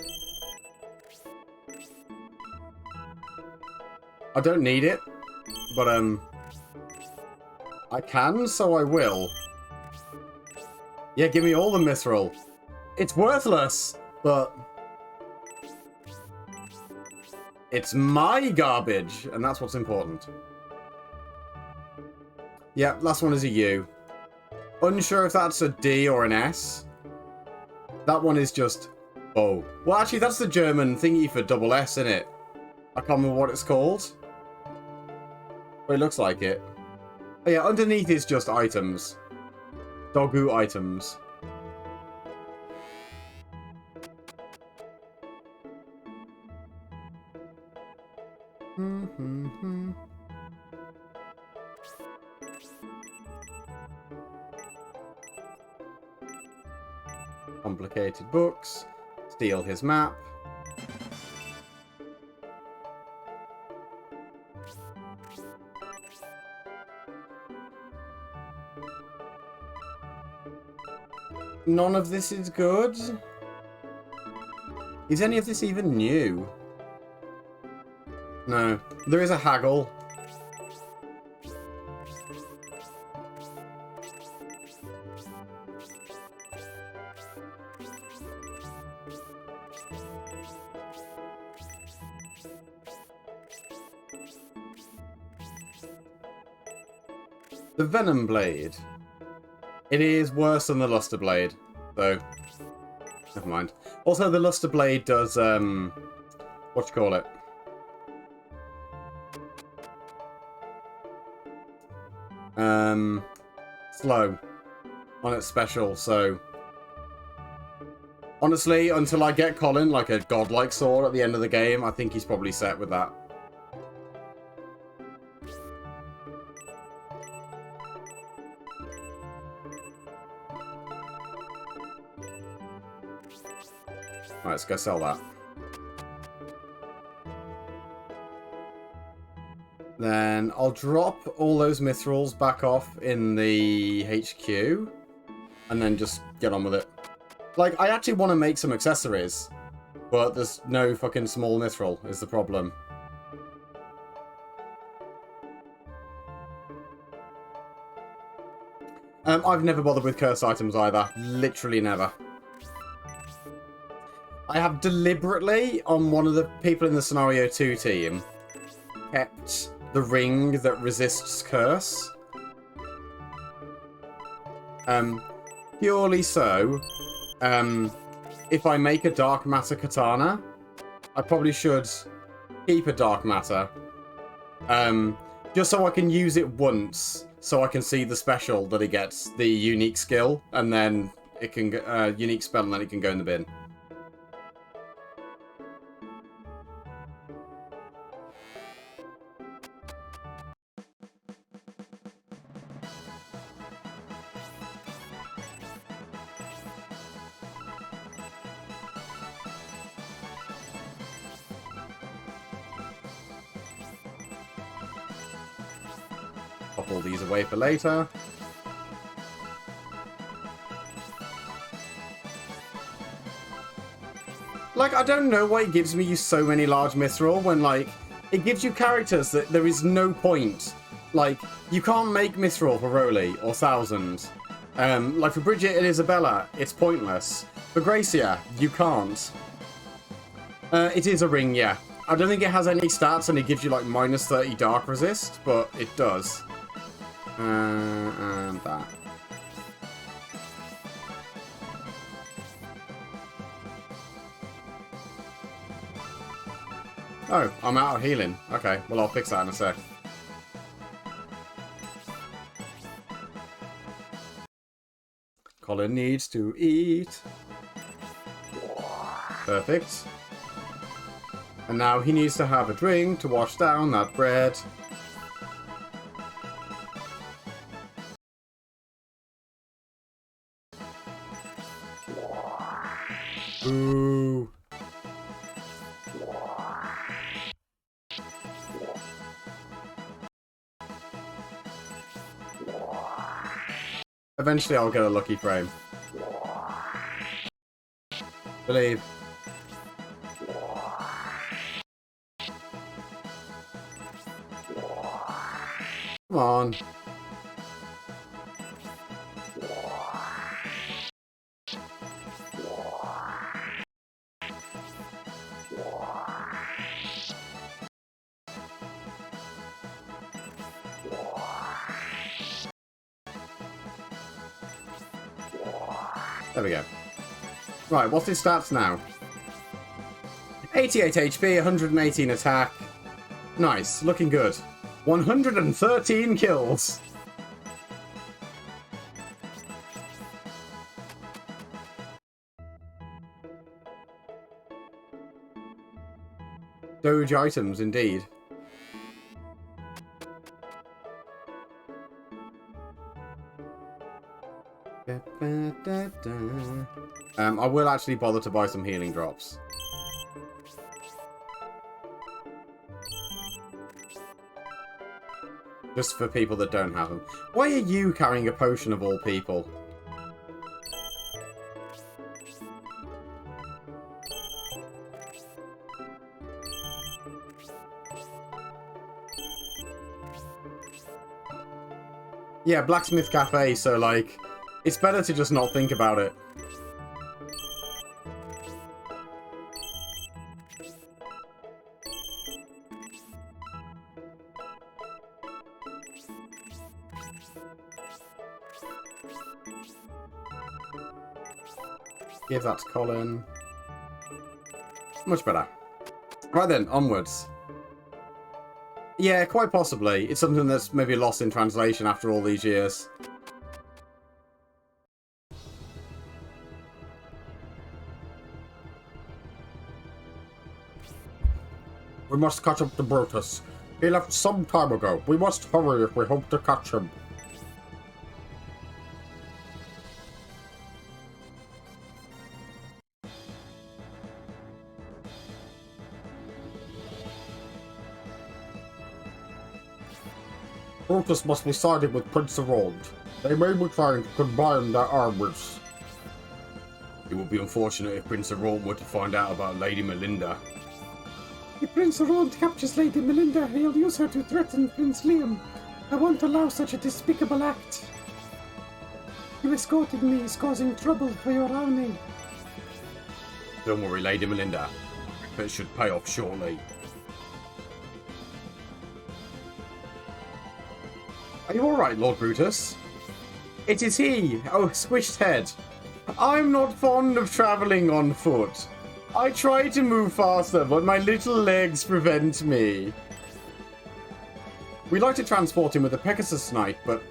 I don't need it, but I can, so I will. Yeah, give me all the mithril. It's worthless, but it's my garbage, and that's what's important. Yeah, last one is a U. Unsure if that's a D or an S. That one is just O. Well, actually, that's the German thingy for double S, isn't it? I can't remember what it's called. But it looks like it. Oh, yeah, underneath is just items. Dogu items. Complicated books. Steal his map. None of this is good. Is any of this even new? No. There is a haggle. The Venom Blade. It is worse than the Luster Blade, though. Never mind. Also, the Luster Blade does, what you call it? Slow on its special, so honestly, until I get Colin like a godlike sword at the end of the game, I think he's probably set with that. Right, let's go sell that. Then I'll drop all those mithrils back off in the HQ, and then just get on with it. Like, I actually want to make some accessories, but there's no fucking small mithril is the problem. I've never bothered with curse items either. Literally never. I have deliberately, on one of the people in the Scenario 2 team, kept the ring that resists curse. Purely so, if I make a dark matter katana, I probably should keep a dark matter. Just so I can use it once, so I can see the special that it gets, the unique skill, and then it can unique spell, and then it can go in the bin. Pop all these away for later. Like, I don't know why it gives me so many large mithril when, like, it gives you characters that there is no point. Like, you can't make mithril for Roly or 1,000. Like, for Bridget and Isabella, it's pointless. For Gracia, you can't. It is a ring, yeah. I don't think it has any stats and it gives you like minus 30 dark resist, but it does. And that. Oh, I'm out of healing. Okay, well I'll fix that in a sec. Colin needs to eat. Perfect. And now he needs to have a drink to wash down that bread. Ooh. Eventually I'll get a lucky frame. Believe. Come on. There we go. Right, what's his stats now? 88 HP, 118 attack. Nice, looking good. 113 kills. Doge items, indeed. I will actually bother to buy some healing drops. Just for people that don't have them. Why are you carrying a potion of all people? Yeah, Blacksmith Cafe, so like, it's better to just not think about it. Give that to Colin. Much better. Right then, onwards. Yeah, quite possibly. It's something that's maybe lost in translation after all these years. We must catch up to Brutus. He left some time ago. We must hurry if we hope to catch him. Brutus must be siding with Prince Erond. They may be trying to combine their armies. It would be unfortunate if Prince Erond were to find out about Lady Melinda. If Prince Erond captures Lady Melinda, he'll use her to threaten Prince Liam. I won't allow such a despicable act. You escorting me is causing trouble for your army. Don't worry, Lady Melinda. It should pay off shortly. Are you alright, Lord Brutus? It is he! Oh, squished head. I'm not fond of travelling on foot. I try to move faster, but my little legs prevent me. We'd like to transport him with a Pegasus Knight, but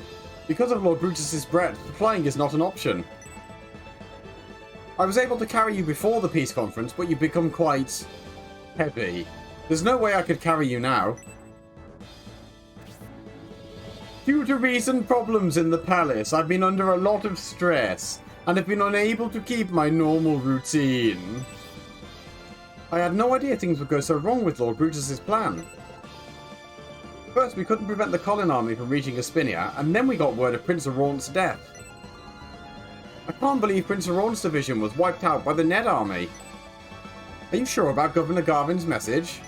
because of Lord Brutus's breadth, flying is not an option. I was able to carry you before the peace conference, but you've become quite heavy. There's no way I could carry you now. Due to recent problems in the palace, I've been under a lot of stress and have been unable to keep my normal routine. I had no idea things would go so wrong with Lord Brutus's plan. First, we couldn't prevent the Colin army from reaching Aspinia, and then we got word of Prince Erond's death. I can't believe Prince Erond's division was wiped out by the Ned army. Are you sure about Governor Garvin's message?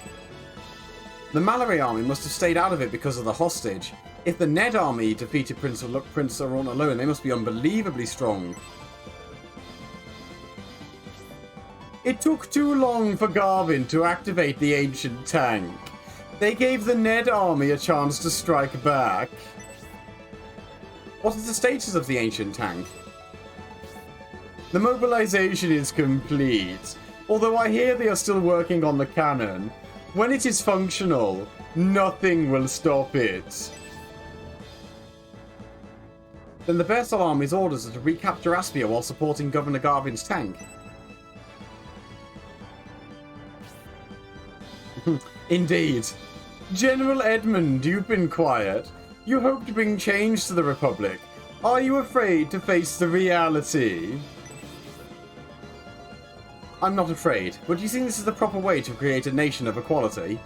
The Mallory army must have stayed out of it because of the hostage. If the Ned army defeated Prince Erond alone, they must be unbelievably strong. It took too long for Garvin to activate the ancient tank. They gave the Ned army a chance to strike back. What is the status of the ancient tank? The mobilization is complete, although I hear they are still working on the cannon. When it is functional, nothing will stop it. Then the Bersal army's orders are to recapture Aspia while supporting Governor Garvin's tank. Indeed. General Edmund, you've been quiet. You hope to bring change to the Republic. Are you afraid to face the reality? I'm not afraid, but do you think this is the proper way to create a nation of equality?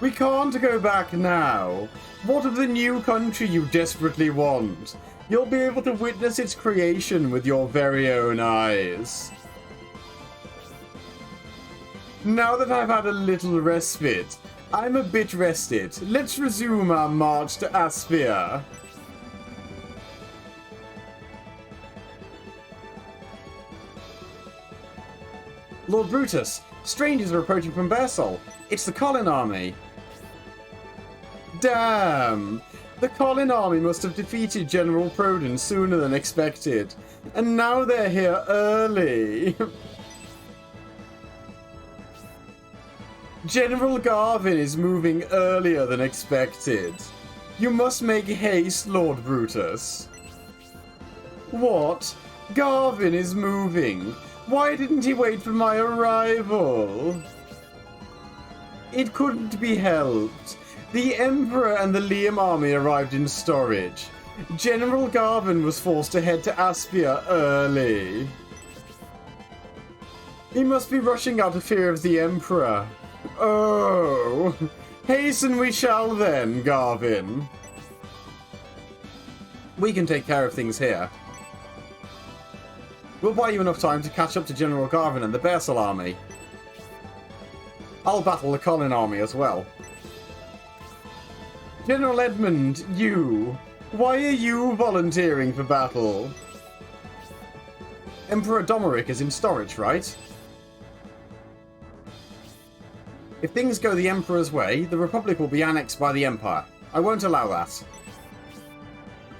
We can't go back now. What of the new country you desperately want? You'll be able to witness its creation with your very own eyes. Now that I've had a little respite, I'm a bit rested. Let's resume our march to Aspia. Lord Brutus, strangers are approaching from Bersal. It's the Colin army. Damn! The Colin army must have defeated General Proden sooner than expected. And now they're here early. General Garvin is moving earlier than expected. You must make haste, Lord Brutus. What? Garvin is moving. Why didn't he wait for my arrival? It couldn't be helped. The Emperor and the Liam army arrived in storage. General Garvin was forced to head to Aspia early. He must be rushing out of fear of the Emperor. Oh, hasten we shall then, Garvin. We can take care of things here. We'll buy you enough time to catch up to General Garvin and the Bersal army. I'll battle the Colin army as well. General Edmund, why are you volunteering for battle? Emperor Domeric is in storage, right? If things go the Emperor's way, the Republic will be annexed by the Empire. I won't allow that.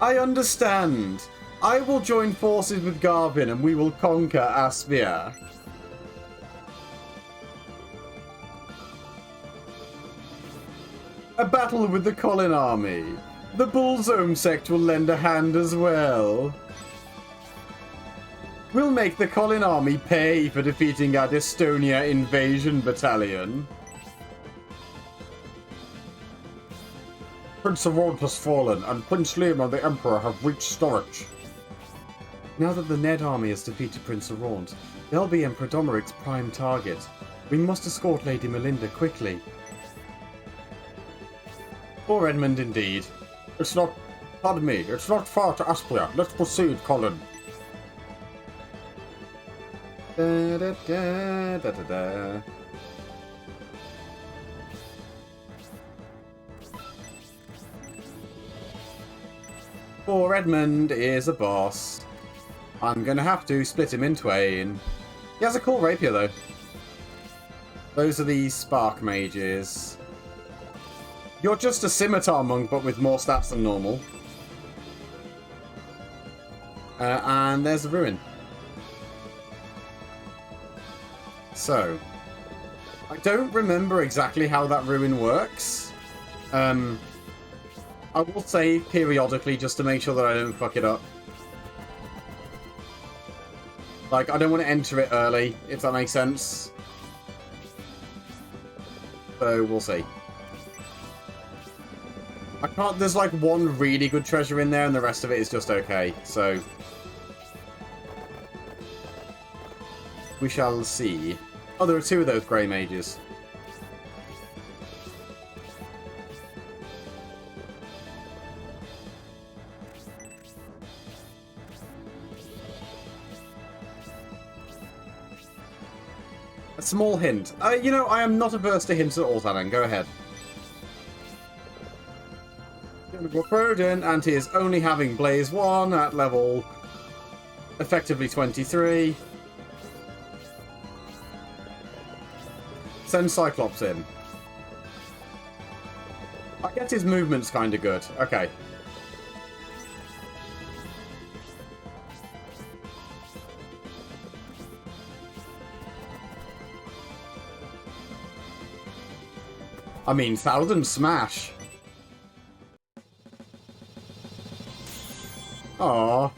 I understand. I will join forces with Garvin and we will conquer Aspia. A battle with the Colin army. The Bullzome sect will lend a hand as well. We'll make the Colin army pay for defeating our Estonia invasion battalion. Prince Arond has fallen, and Prince Liam and the Emperor have reached storage. Now that the Ned army has defeated Prince Arond, they'll be Emperor Domeric's prime target. We must escort Lady Melinda quickly. Poor Edmund indeed. It's not far to Aspia. Let's proceed, Colin. Da, da, da, da, da, da. Poor Edmund is a boss. I'm gonna have to split him in twain. He has a cool rapier though. Those are the spark mages. You're just a scimitar monk but with more stats than normal. And there's a ruin. So, I don't remember exactly how that ruin works. I will save periodically just to make sure that I don't fuck it up. Like, I don't want to enter it early, if that makes sense. So, we'll see. I can't... There's like one really good treasure in there and the rest of it is just okay, so... we shall see. Oh, there are two of those grey mages. A small hint. You know, I am not averse to hints at all, Talan. Go ahead. Proden, and he is only having Blaze 1 at level effectively 23. Send Cyclops in. I guess his movement's kind of good. Okay. I mean, Thousand Smash. Aww.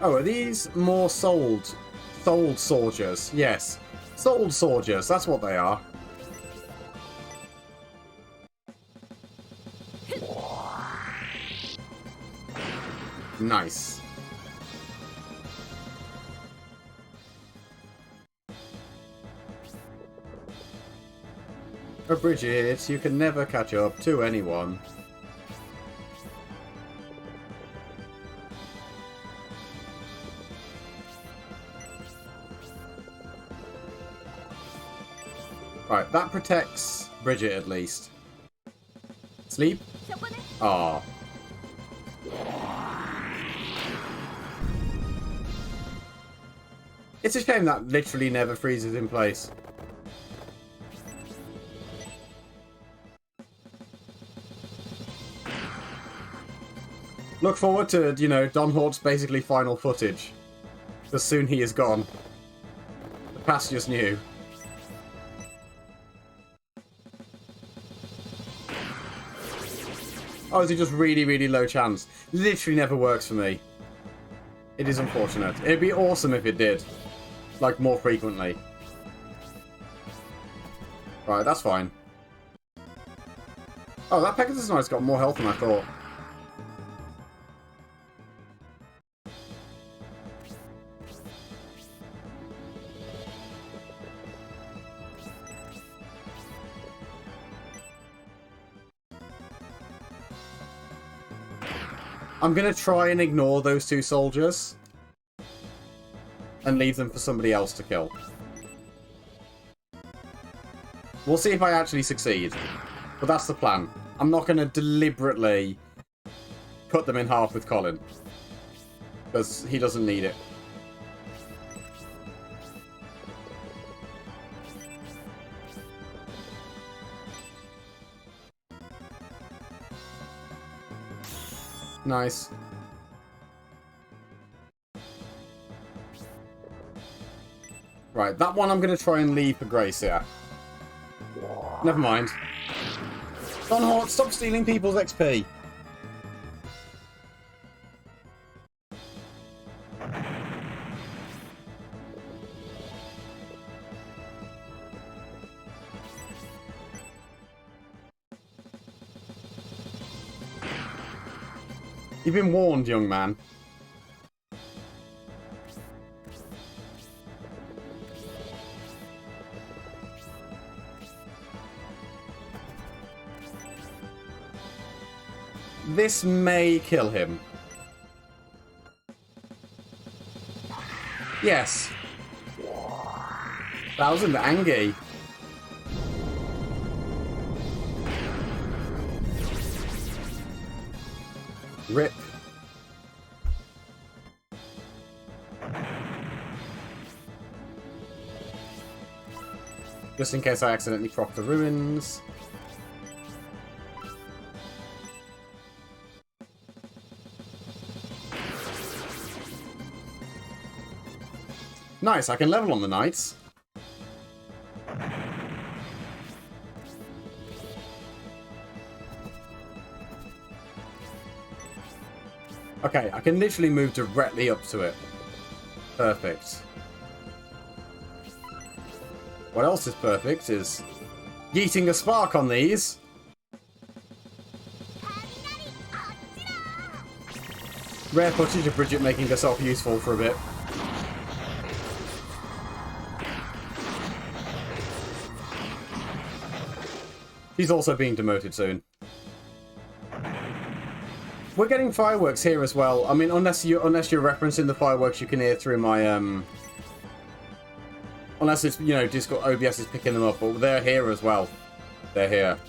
Oh, are these more sold soldiers? Yes. Sold soldiers, that's what they are. Nice. Oh, Bridget, you can never catch up to anyone. Right, that protects Bridget at least. Sleep? Aw. It's a shame that literally never freezes in place. Look forward to, you know, Don Hort's basically final footage. Because soon he is gone. The past just knew. Oh, is it just really, really low chance? Literally never works for me. It is unfortunate. It'd be awesome if it did. Like, more frequently. Right, that's fine. Oh, that Pegasus Knight's got more health than I thought. I'm going to try and ignore those two soldiers. And leave them for somebody else to kill. We'll see if I actually succeed. But that's the plan. I'm not going to deliberately cut them in half with Colin. Because he doesn't need it. Nice. Right, that one I'm going to try and leave for Grace here. Never mind. Don Hort, stop stealing people's XP. You've been warned, young man. This may kill him. Yes. 1000 Angie. Rip. Just in case I accidentally proc the ruins. Nice, I can level on the knights. Okay, I can literally move directly up to it. Perfect. What else is perfect is yeeting a spark on these. Rare footage of Bridget making herself useful for a bit. She's also being demoted soon. We're getting fireworks here as well. I mean, unless you're referencing the fireworks you can hear through my unless it's, you know, Discord OBS is picking them up, but they're here as well. They're here.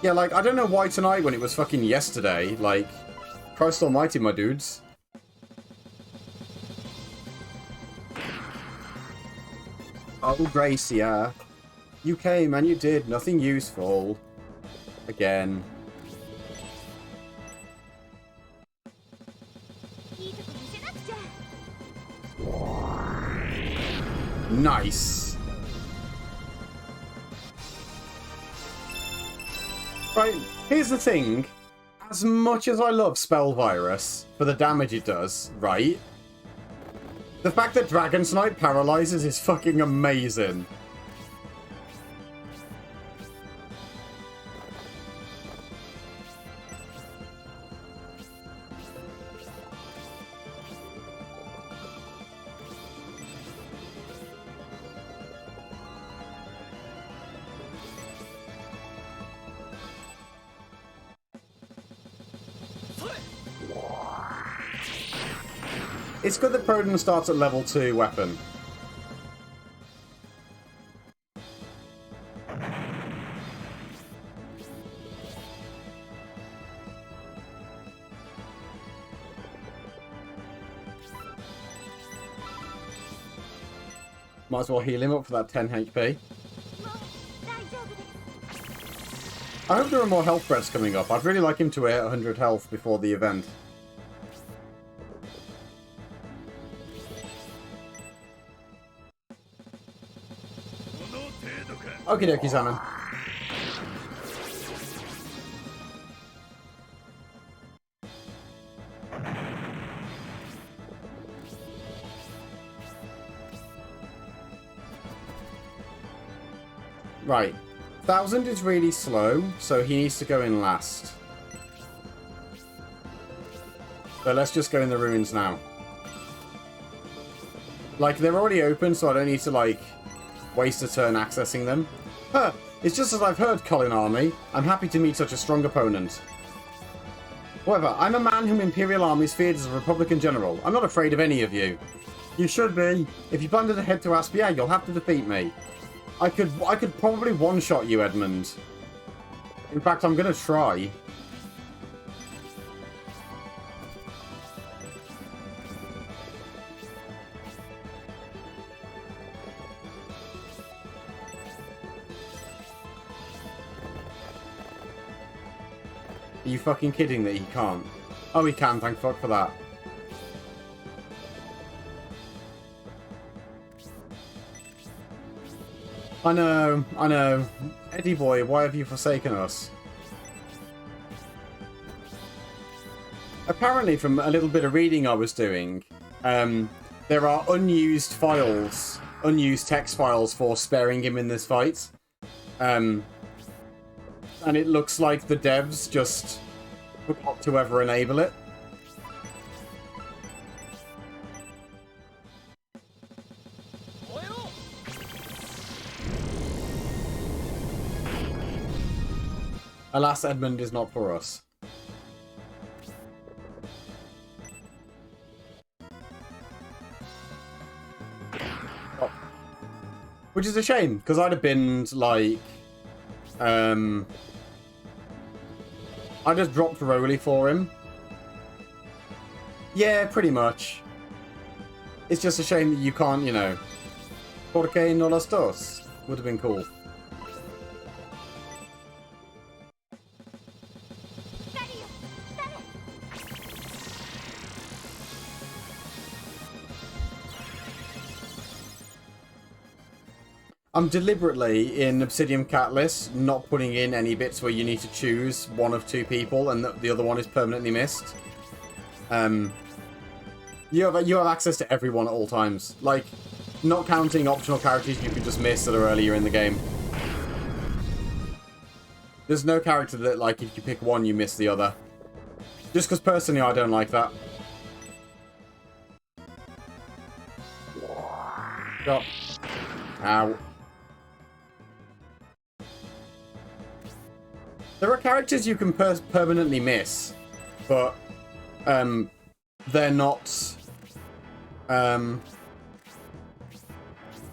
Yeah, like, I don't know why tonight when it was fucking yesterday. Like, Christ almighty, my dudes. Oh, Gracia. You came and you did nothing useful. Again. Nice. Right, here's the thing. As much as I love Spell Virus for the damage it does, right? The fact that Dragon Snipe paralyzes is fucking amazing. It's good that Proden starts at level 2 weapon. Might as well heal him up for that 10 HP. I hope there are more health breaths coming up. I'd really like him to hit 100 health before the event. Okie dokie, Salmon. Right. 1000 is really slow, so he needs to go in last. But let's just go in the ruins now. Like, they're already open, so I don't need to, like, waste a turn accessing them. Huh, it's just as I've heard, Colin Army. I'm happy to meet such a strong opponent. However, I'm a man whom Imperial armies feared as a Republican general. I'm not afraid of any of you. You should be. If you plan to head to Aspia, you'll have to defeat me. I could probably one-shot you, Edmund. In fact, I'm gonna try. Are you fucking kidding that he can't? Oh, he can, thank fuck for that. I know, I know. Eddie boy, why have you forsaken us? Apparently, from a little bit of reading I was doing, there are unused files, unused text files for sparing him in this fight. And it looks like the devs just forgot to ever enable it. Alas, Edmund is not for us. Oh. Which is a shame, because I'd have been, like... I just dropped Rolly for him. Yeah, pretty much. It's just a shame that you can't, you know... ¿Por qué no las dos? Would have been cool. I'm deliberately, in Obsidian Catalyst, not putting in any bits where you need to choose one of two people and the other one is permanently missed. You have access to everyone at all times. Like, not counting optional characters you can just miss that are earlier in the game. There's no character that, like, if you pick one, you miss the other. Just because, personally, I don't like that. Stop. Ow. There are characters you can permanently miss, but they're not.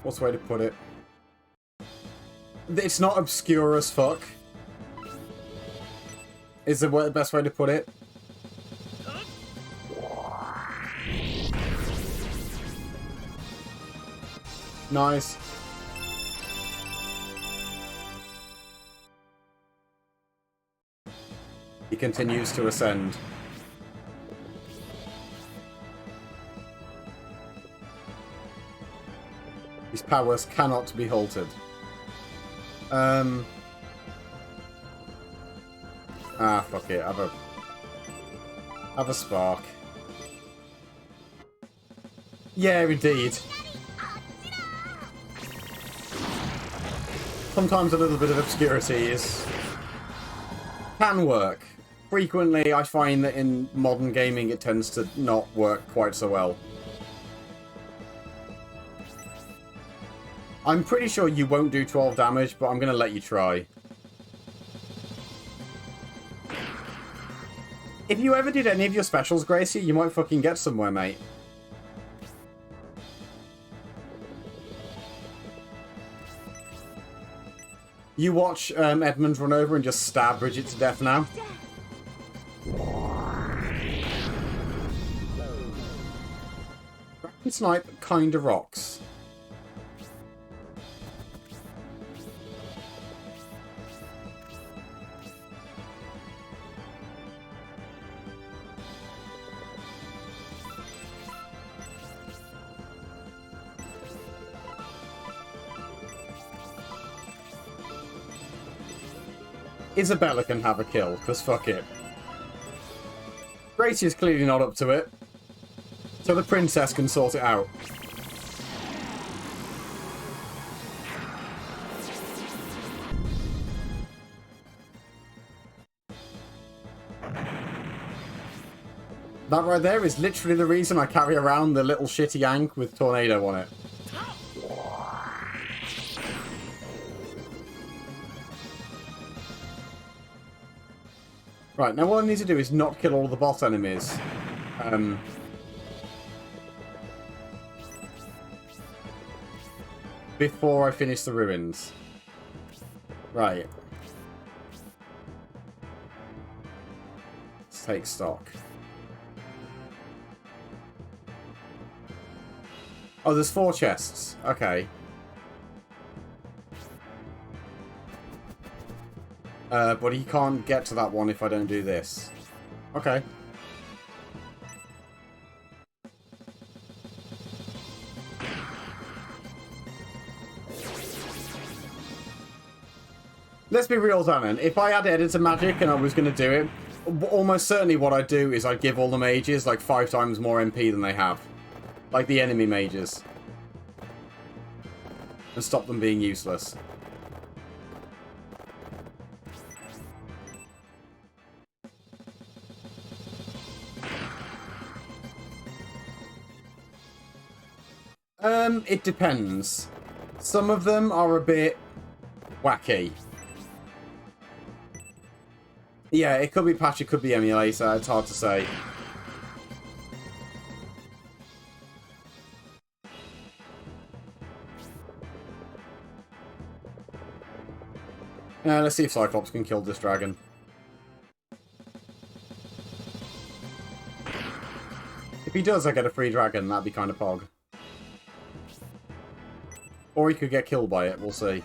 What's the way to put it? It's not obscure as fuck. Is the best way to put it? Nice. He continues to ascend. His powers cannot be halted. Ah, fuck it. Have a spark. Yeah, indeed. Sometimes a little bit of obscurity can work. Frequently, I find that in modern gaming it tends to not work quite so well. I'm pretty sure you won't do 12 damage, but I'm going to let you try. If you ever did any of your specials, Gracie, you might fucking get somewhere, mate. You watch Edmund run over and just stab Bridget to death now. Dragon Snipe kinda rocks. Isabella can have a kill, because fuck it. Gracie is clearly not up to it, so the princess can sort it out. That right there is literally the reason I carry around the little shitty Ankh with Tornado on it. Right, now what I need to do is not kill all the boss enemies. Before I finish the ruins. Right. Let's take stock. Oh, there's 4 chests. Okay. But he can't get to that one if I don't do this. Okay. Let's be real, Zanon. If I had editor magic and I was going to do it, almost certainly what I'd do is I'd give all the mages like 5 times more MP than they have. Like the enemy mages. And stop them being useless. It depends. Some of them are a bit wacky. Yeah, it could be patch, it could be emulator, it's hard to say. Let's see if Cyclops can kill this dragon. If he does, I get a free dragon, that'd be kind of pog. Or he could get killed by it, we'll see.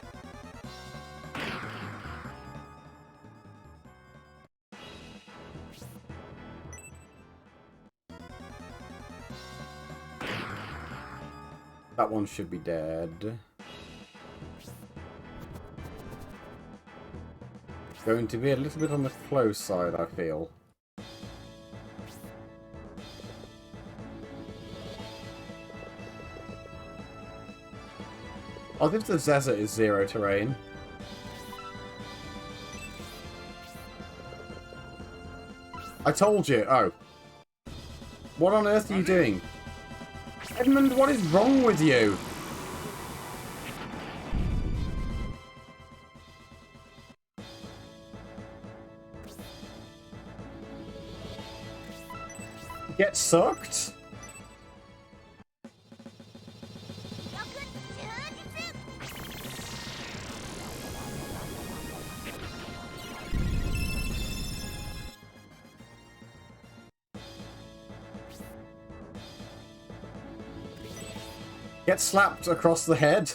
That one should be dead. Going to be a little bit on the close side, I feel. I'll give the desert is 0 terrain. I told you. Oh. What on earth are you doing? Edmund, what is wrong with you? Get sucked? Get slapped across the head.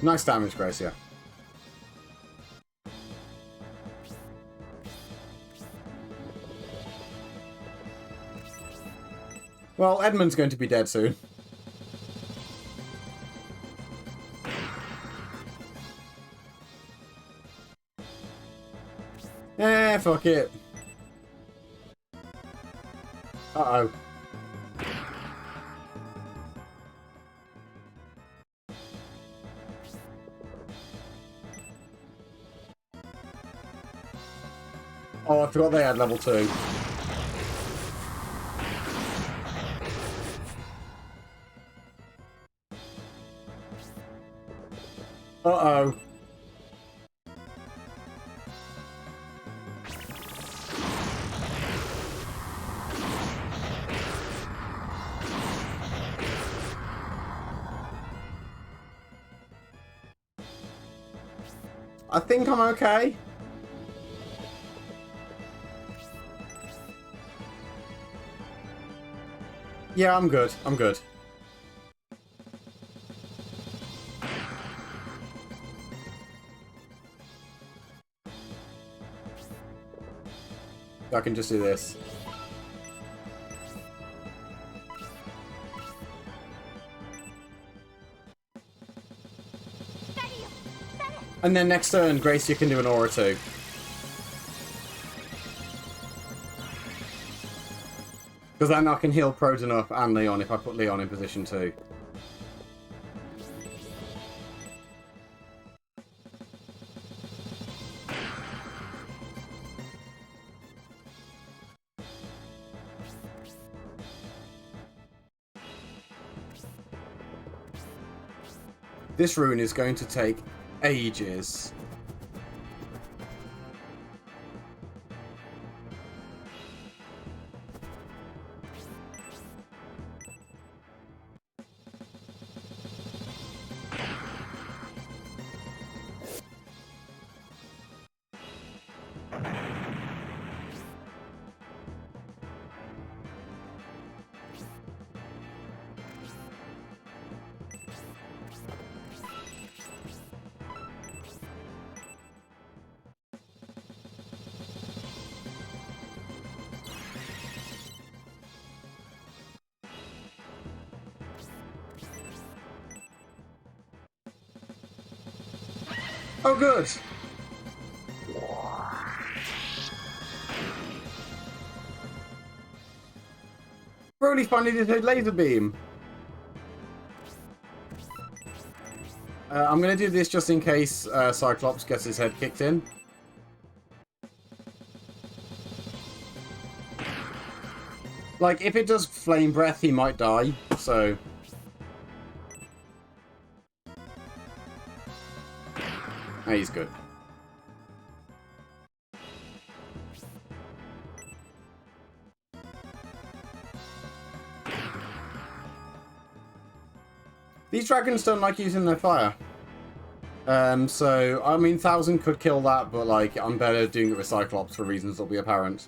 Nice damage, Gracia. Well, Edmund's going to be dead soon. Eh, fuck it. Uh-oh. Oh, I forgot they had level 2. Uh-oh. I think I'm okay. Yeah, I'm good. I'm good. I can just do this. And then next turn, Grace, you can do an aura too. Because then I can heal Proton up and Leon if I put Leon in position 2. This rune is going to take ages. Oh, good. Broly finally did a laser beam. I'm going to do this just in case Cyclops gets his head kicked in. Like, if it does flame breath, he might die, so... Hey, he's good. These dragons don't like using their fire. So, I mean, 1000 could kill that, but, like, I'm better doing it with Cyclops for reasons that'll be apparent.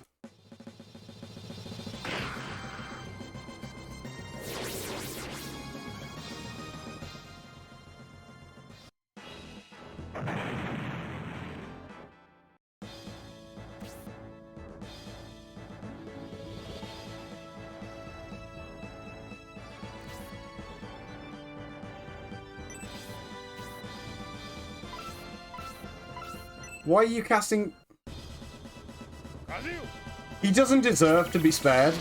Why are you casting... He doesn't deserve to be spared.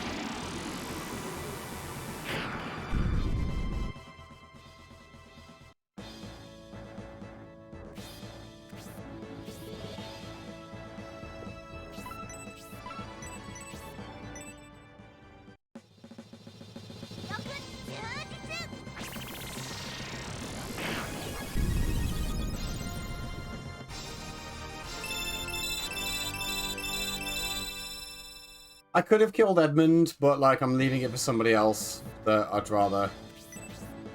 I could have killed Edmund, but like I'm leaving it for somebody else that I'd rather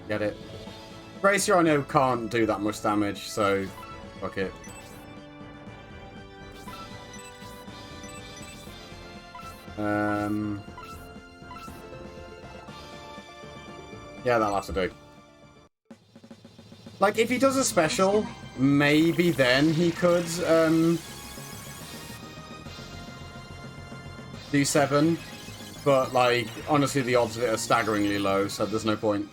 get it. Gracia, I know, can't do that much damage, so fuck it. Yeah, that'll have to do. Like, if he does a special, maybe then he could do 7. But, like, honestly, the odds of it are staggeringly low, so there's no point.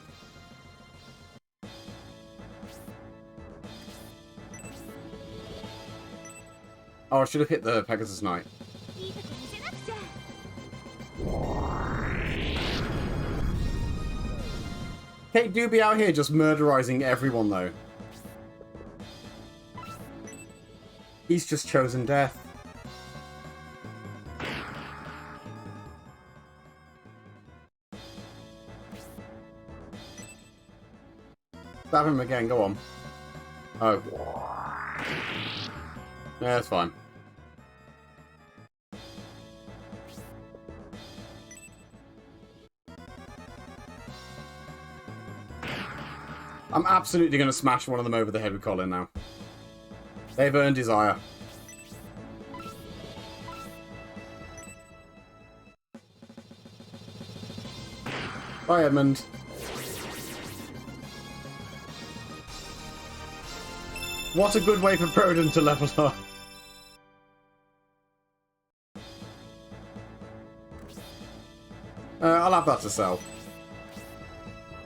Oh, I should have hit the Pegasus Knight. Kate do be out here just murderizing everyone, though. He's just chosen death. Stab him again, go on. Oh. Yeah, that's fine. I'm absolutely going to smash one of them over the head with Colin now. They've earned his ire. Bye, Edmund. What a good way for Proden to level up. I'll have that to sell.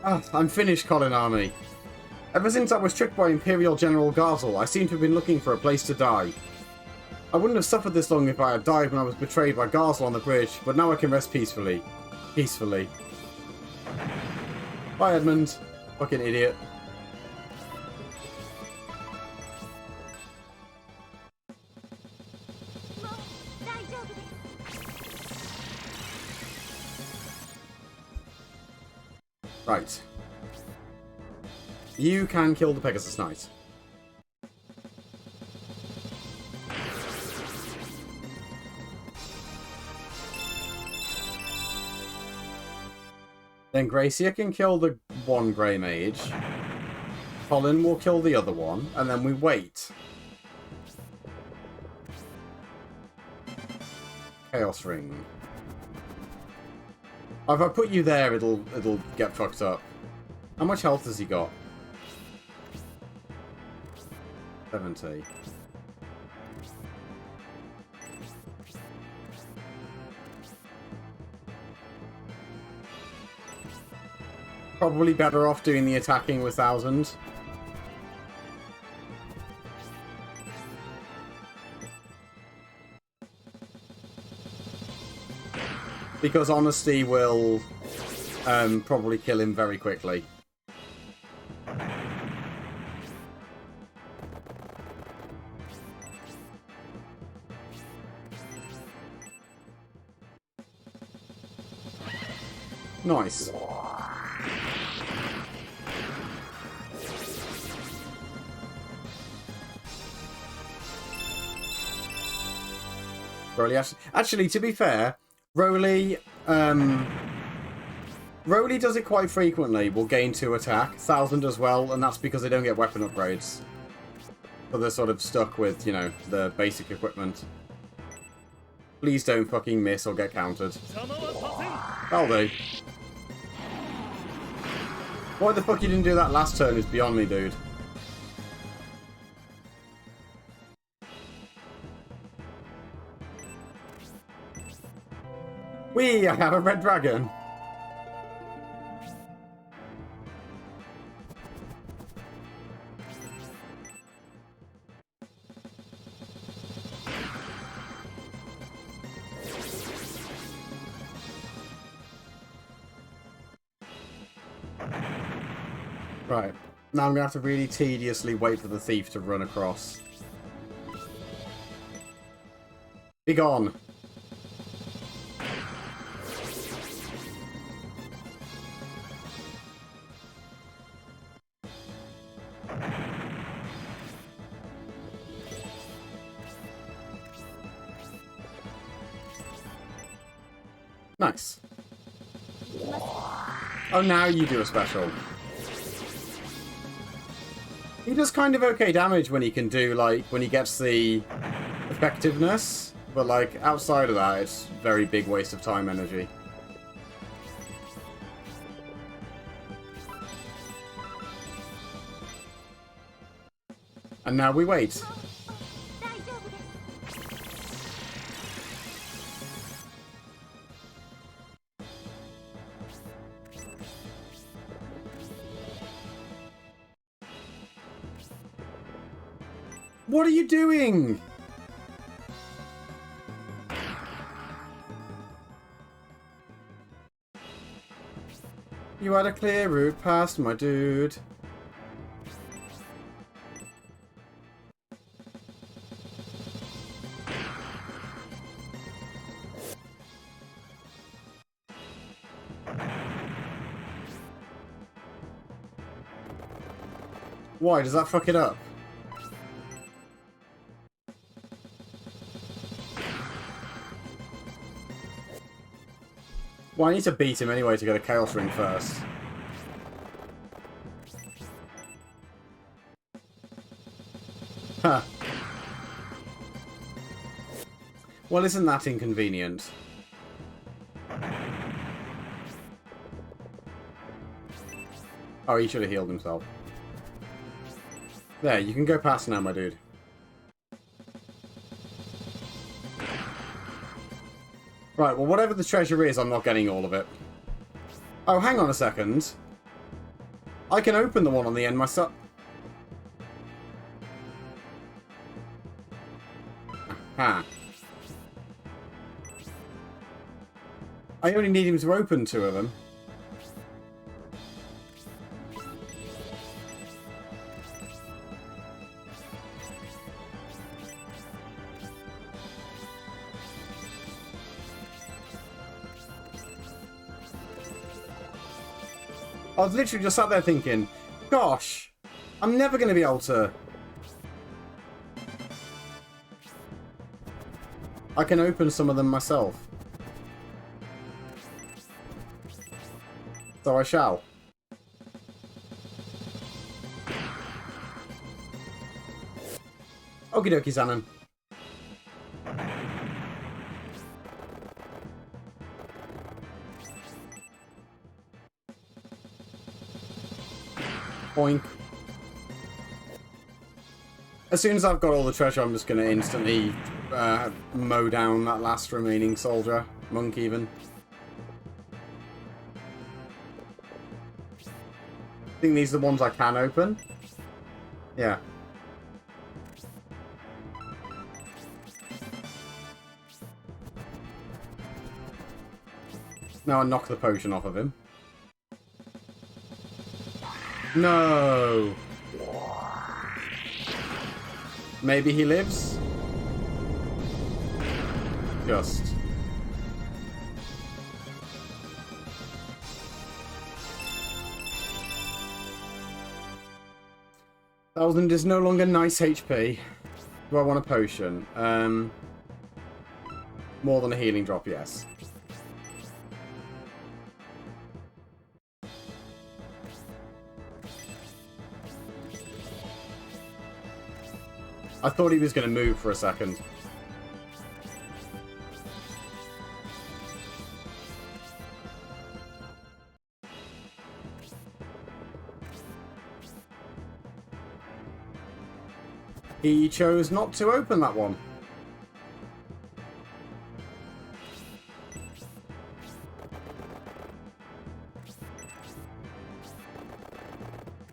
Ah, I'm finished, Colin Army. Ever since I was tricked by Imperial General Garzel, I seem to have been looking for a place to die. I wouldn't have suffered this long if I had died when I was betrayed by Garzel on the bridge, but now I can rest peacefully. Peacefully. Bye, Edmund. Fucking idiot. Right. You can kill the Pegasus Knight. Then Gracia can kill the one Grey Mage. Colin will kill the other one, and then we wait. Chaos Ring. If I put you there, it'll get fucked up. How much health has he got? 70. Probably better off doing the attacking with 1000. Because Honesty will probably kill him very quickly. Nice. Broly, actually, to be fair, Broly does it quite frequently. Will gain 2 attack, 1000 as well, and that's because they don't get weapon upgrades. So they're sort of stuck with, you know, the basic equipment. Please don't fucking miss or get countered. That'll do. Why the fuck you didn't do that last turn is beyond me, dude. Whee! I have a red dragon! Right. Now I'm going to have to really tediously wait for the thief to run across. Be gone! Nice. Oh, now you do a special. He does kind of okay damage when he can do, like, when he gets the effectiveness, but, like, outside of that, it's a very big waste of time energy. And now we wait. What are you doing? You had a clear route past, my dude. Why? Does that fuck it up? Well, I need to beat him anyway to get a Chaos Ring first. Huh. Well, isn't that inconvenient? Oh, he should have healed himself. There, you can go past now, my dude. Right, well, whatever the treasure is, I'm not getting all of it. Oh, hang on a second. I can open the one on the end myself. Aha. I only need him to open 2 of them. I was literally just sat there thinking, gosh, I'm never going to be able to... I can open some of them myself. So I shall. Okie dokie, Zanon. Boink. As soon as I've got all the treasure, I'm just going to instantly mow down that last remaining soldier. Monk, even. I think these are the ones I can open. Yeah. Now I knock the potion off of him. No. Maybe he lives? Just. Thousand is no longer nice HP. Do I want a potion? More than a healing drop, yes. I thought he was going to move for a second. He chose not to open that one.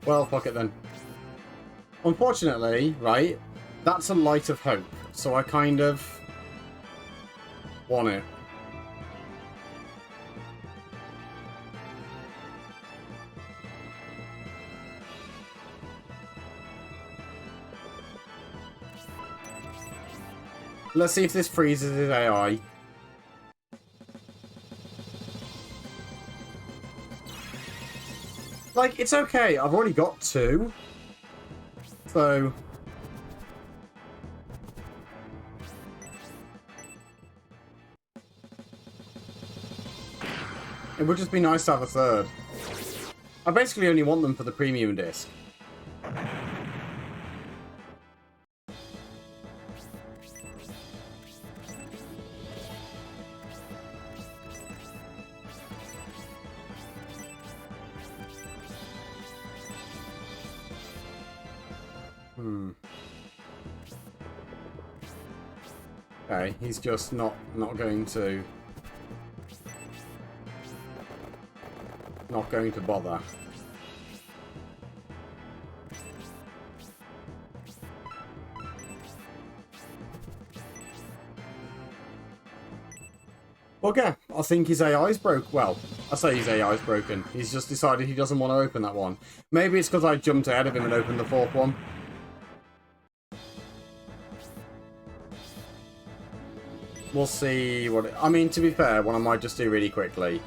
Well, fuck it then. Unfortunately, right, that's a light of hope, so I kind of want it. Let's see if this freezes his AI. Like, it's okay. I've already got 2. So... it would just be nice to have a 3rd. I basically only want them for the premium disc. Okay, he's just not going to... Not going to bother. Okay, I think his AI's broke. Well, I say his AI's broken. He's just decided he doesn't want to open that one. Maybe it's because I jumped ahead of him and opened the fourth one. We'll see what... I mean, to be fair, what I might just do really quickly...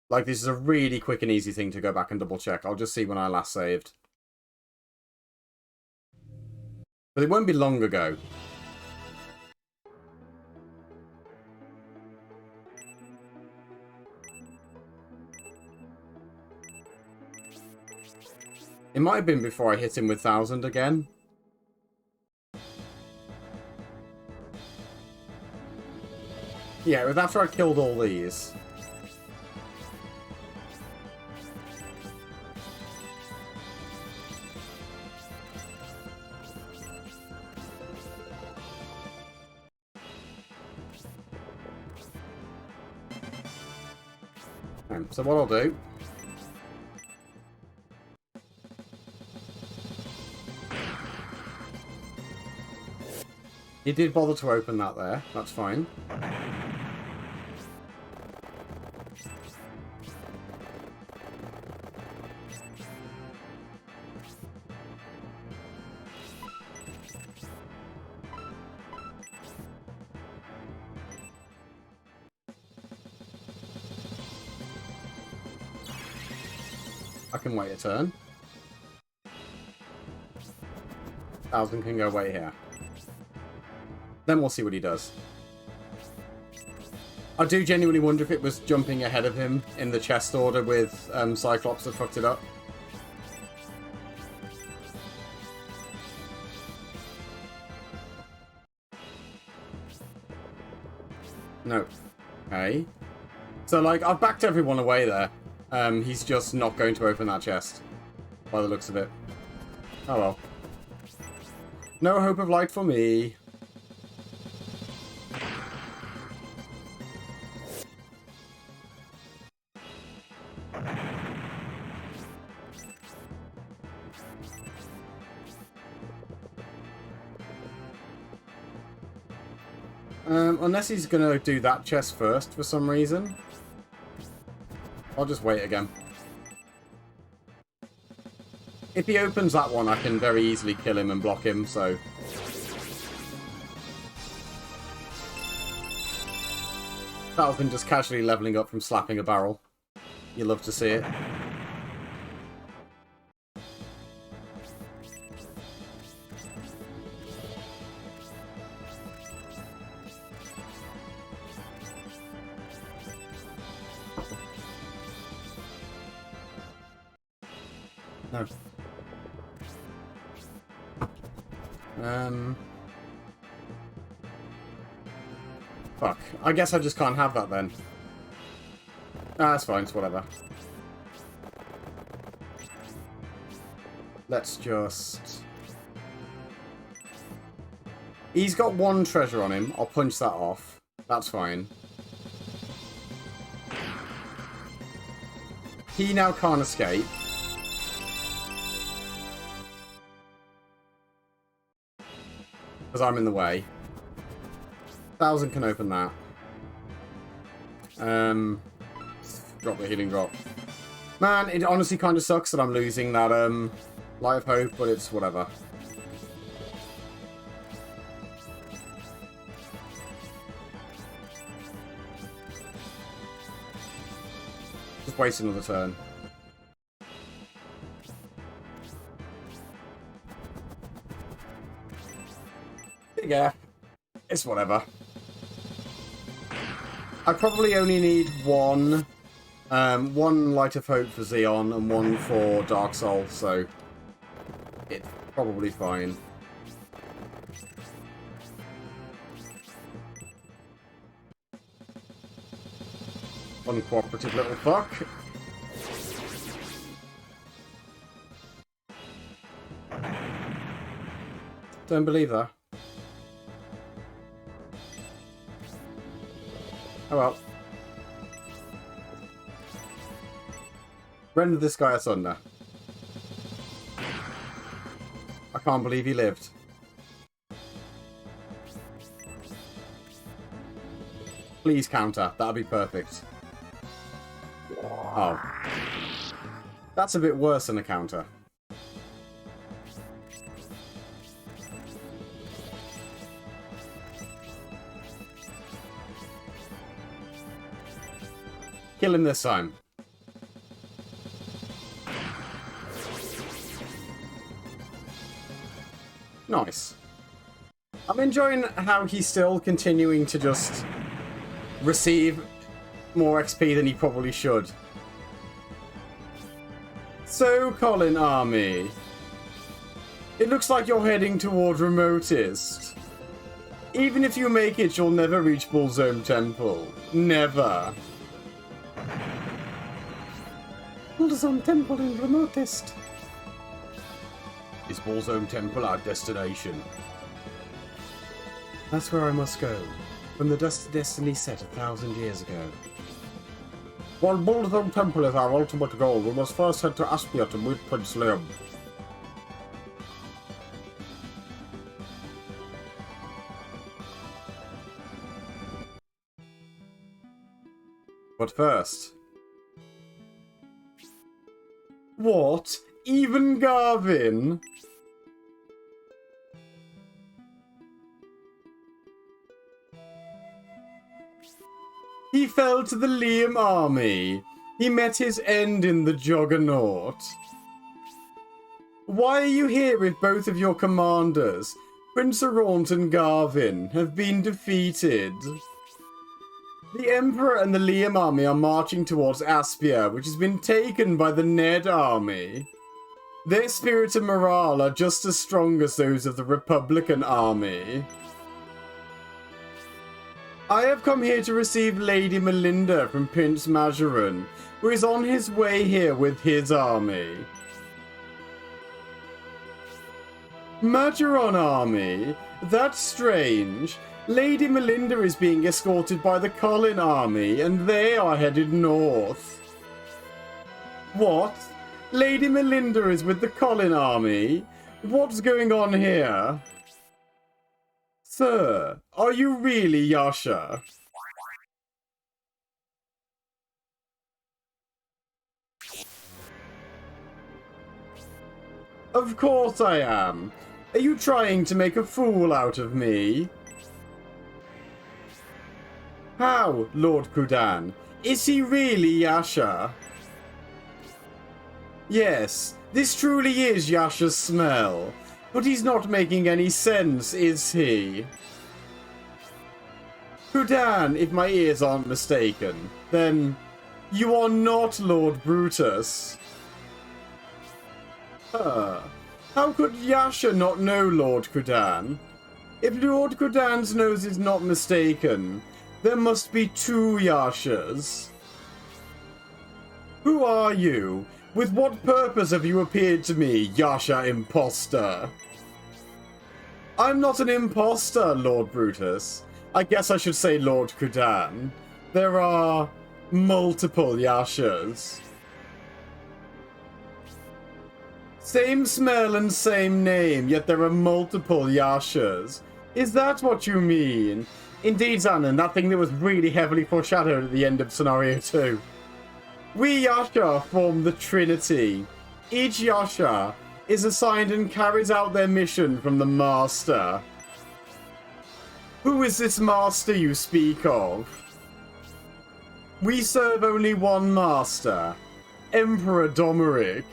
Like, this is a really quick and easy thing to go back and double check. I'll just see when I last saved. But it won't be long ago. It might have been before I hit him with 1,000 again. Yeah, it was after I killed all these. So what I'll do... He did bother to open that there. That's fine. I can wait a turn. 1,000 can go wait here. Then we'll see what he does. I do genuinely wonder if it was jumping ahead of him in the chest order with Cyclops that fucked it up. No. Okay. So, like, I've backed everyone away there. He's just not going to open that chest. By the looks of it. Oh well. No hope of light for me. Unless he's gonna do that chest first for some reason. I'll just wait again. If he opens that one, I can very easily kill him and block him, so... 1,000 just casually leveling up from slapping a barrel. You love to see it. No. Fuck. I guess I just can't have that then. Ah, that's fine, it's whatever. Let's just... He's got one treasure on him. I'll punch that off. That's fine. He now can't escape. Because I'm in the way. 1,000 can open that. Drop the healing drop. Man, it honestly kind of sucks that I'm losing that Light of Hope, but it's whatever. Just waste another turn. Yeah, it's whatever. I probably only need one Light of Hope for Xeon and one for Dark Soul, so it's probably fine. Uncooperative little fuck. Don't believe that. Oh well. Render this guy asunder. I can't believe he lived. Please counter. That'll be perfect. Oh. That's a bit worse than a counter. Kill him this time. Nice. I'm enjoying how he's still continuing to just receive more XP than he probably should. So, Colin Army, it looks like you're heading toward Remotest. Even if you make it, you'll never reach Bullzome Temple. Never. Bullzome Temple in Remotest. Is Bullzome Temple our destination? That's where I must go. From the dust of destiny set 1,000 years ago. While Bullzome Temple is our ultimate goal, we must first head to Aspia to meet Prince Liam. But first... What? Even Garvin? He fell to the Liam army. He met his end in the Juggernaut. Why are you here if both of your commanders, Prince Araunt and Garvin, have been defeated? The Emperor and the Liam army are marching towards Aspia, which has been taken by the Ned army. Their spirit and morale are just as strong as those of the Republican army. I have come here to receive Lady Melinda from Prince Majoran, who is on his way here with his army. Majoran army? That's strange. Lady Melinda is being escorted by the Colin army, and they are headed north. What? Lady Melinda is with the Colin army? What's going on here? Sir, are you really Yasha? Of course I am. Are you trying to make a fool out of me? How, Lord Kudan? Is he really Yasha? Yes, this truly is Yasha's smell. But he's not making any sense, is he? Kudan, if my ears aren't mistaken, then you are not Lord Brutus. How could Yasha not know Lord Kudan? If Lord Kudan's nose is not mistaken, there must be two Yashas. Who are you? With what purpose have you appeared to me, Yasha imposter? I'm not an imposter, Lord Brutus. I guess I should say Lord Kudan. There are multiple Yashas. Same smell and same name, yet there are multiple Yashas. Is that what you mean? Indeed, Zanon, that thing that was really heavily foreshadowed at the end of Scenario 2. We Yasha form the Trinity. Each Yasha is assigned and carries out their mission from the Master. Who is this Master you speak of? We serve only one Master, Emperor Domeric.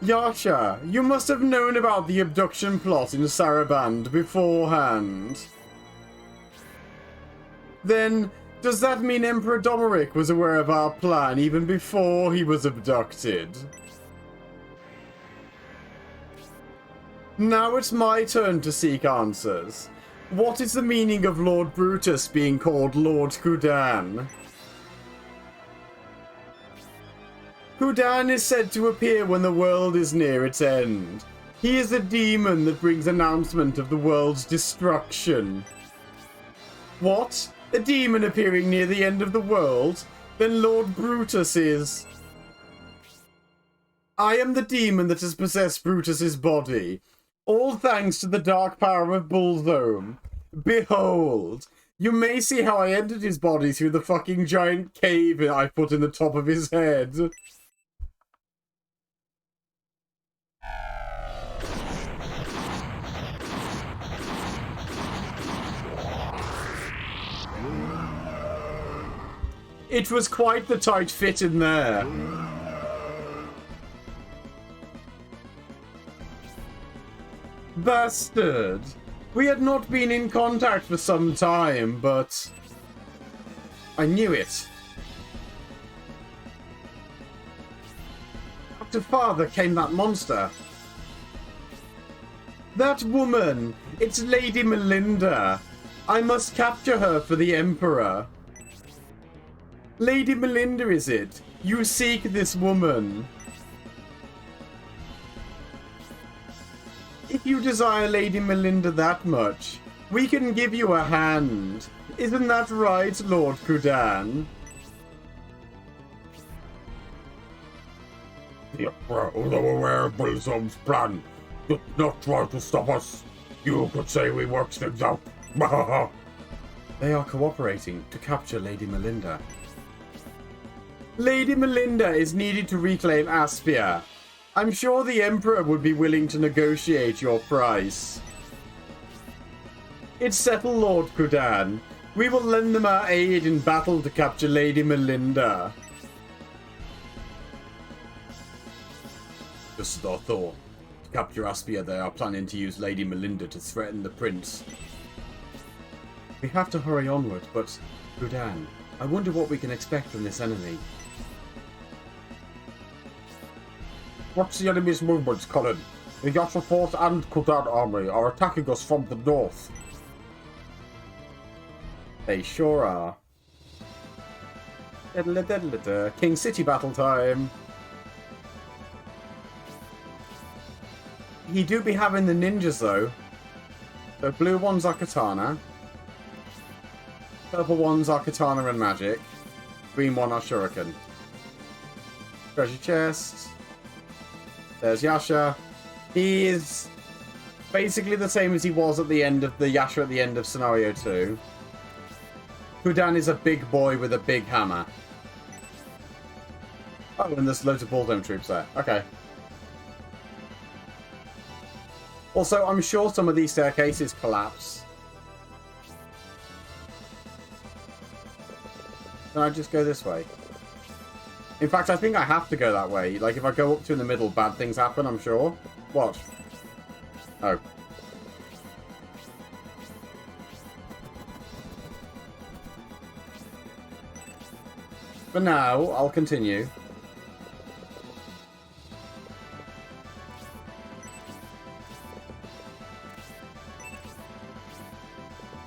Yasha, you must have known about the abduction plot in Saraband beforehand. Then, does that mean Emperor Domeric was aware of our plan even before he was abducted? Now it's my turn to seek answers. What is the meaning of Lord Brutus being called Lord Kudan? Kudan is said to appear when the world is near its end. He is a demon that brings announcement of the world's destruction. What? A demon appearing near the end of the world? Then Lord Brutus is... I am the demon that has possessed Brutus's body. All thanks to the dark power of Bullzome. Behold! You may see how I entered his body through the fucking giant cave I put in the top of his head. It was quite the tight fit in there. Bastard! We had not been in contact for some time, but... I knew it. After father came that monster. That woman! It's Lady Melinda! I must capture her for the Emperor. Lady Melinda, is it? You seek this woman. If you desire Lady Melinda that much, we can give you a hand. Isn't that right, Lord Kudan? The Emperor, although aware of Bullzome's plan, did not try to stop us. You could say we worked things out. They are cooperating to capture Lady Melinda. Lady Melinda is needed to reclaim Aspia. I'm sure the Emperor would be willing to negotiate your price. It's settled, Lord Kudan. We will lend them our aid in battle to capture Lady Melinda. Just as I thought. To capture Aspia, they are planning to use Lady Melinda to threaten the prince. We have to hurry onward, but... Kudan, I wonder what we can expect from this enemy. What's the enemy's movements, Colin? The Yasha Force and Kudan army are attacking us from the north. They sure are. King City battle time. He do be having the ninjas though. The blue ones are katana. Purple ones are katana and magic. Green one are shuriken. Treasure chest. There's Yasha. He is basically the same as he was at the end of the Yasha at the end of Scenario 2. Kudan is a big boy with a big hammer. Oh, and there's loads of Bullzome troops there. Okay. Also, I'm sure some of these staircases collapse. Can I just go this way? In fact, I think I have to go that way. Like, if I go up to in the middle, bad things happen, I'm sure. What? Oh. For now, I'll continue.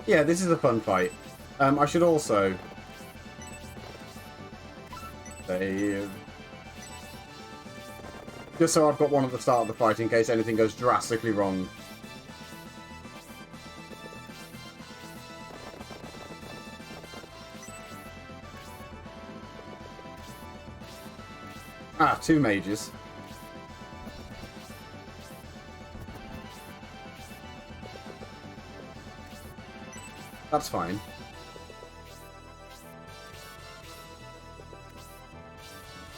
Yeah, this is a fun fight. I should also... save. Just so I've got one at the start of the fight in case anything goes drastically wrong. Ah, 2 mages. That's fine.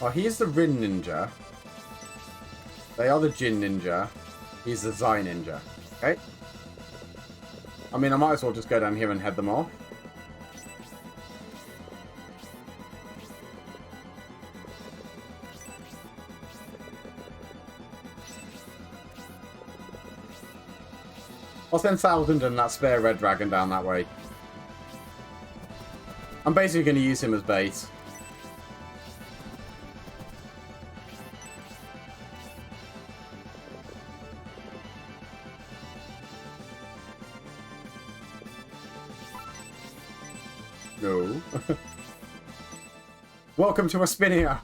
Oh, he's the Rin ninja. They are the Jin ninja. He's the Zai ninja. Okay. I mean, I might as well just go down here and head them off. I'll send Thousand and that spare red dragon down that way. I'm basically going to use him as bait. No. Welcome to Aspinia.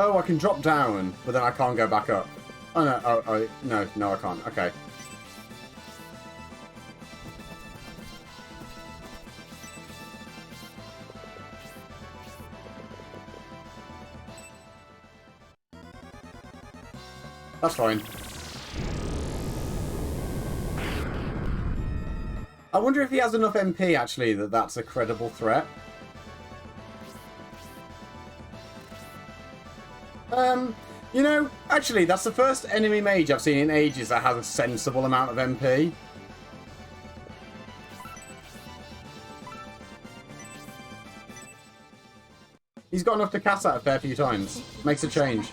Oh, I can drop down, but then I can't go back up. Oh, no. Oh, no, I can't. Okay. That's fine. I wonder if he has enough MP, actually, that that's a credible threat. You know, actually, that's the first enemy mage I've seen in ages that has a sensible amount of MP. He's got enough to cast that a fair few times. Makes a change.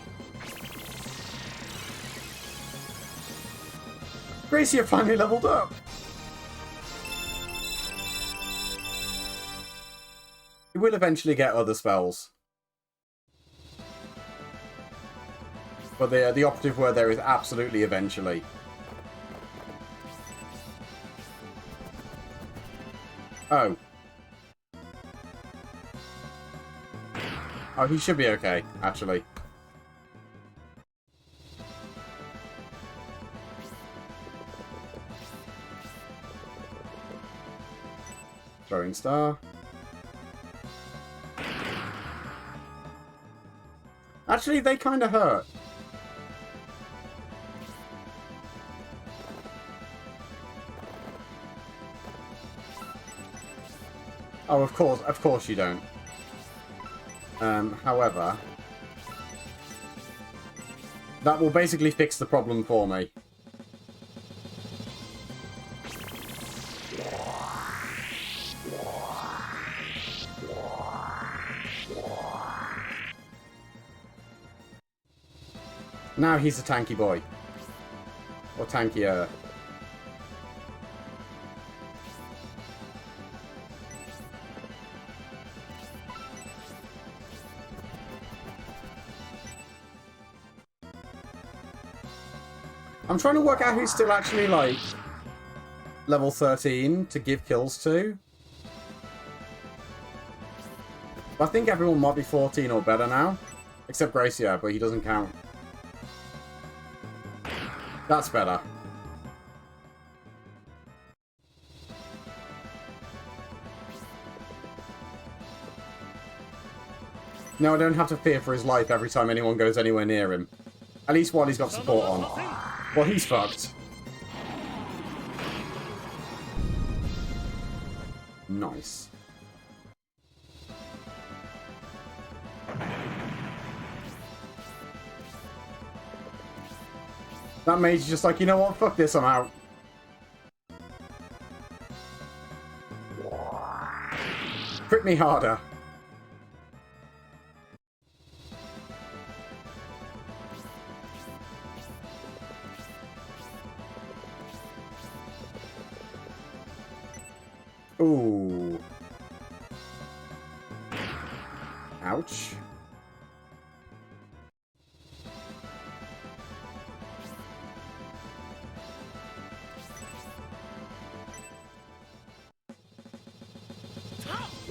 Gracie, you're finally leveled up. He will eventually get other spells. But the operative word there is absolutely eventually. Oh. Oh, he should be okay, actually. Throwing star. Actually, they kind of hurt. Oh, of course you don't. However, that will basically fix the problem for me. Now he's a tanky boy. Or tankier. I'm trying to work out who's still actually, like, level 13 to give kills to. I think everyone might be 14 or better now. Except Gracia, but he doesn't count. That's better. Now I don't have to fear for his life every time anyone goes anywhere near him. At least while he's got support on. Well, he's fucked. Nice. That mage is just like, you know what? Fuck this, I'm out. Crit me harder. Ooh. Ouch.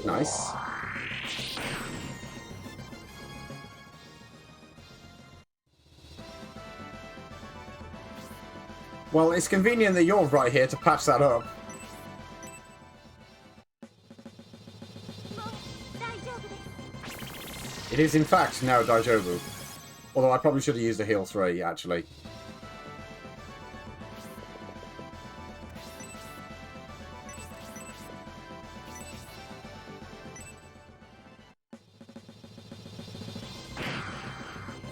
Nice. Well, it's convenient that you're right here to patch that up. It is, in fact, now Daijobu. Although I probably should have used a heal 3, actually.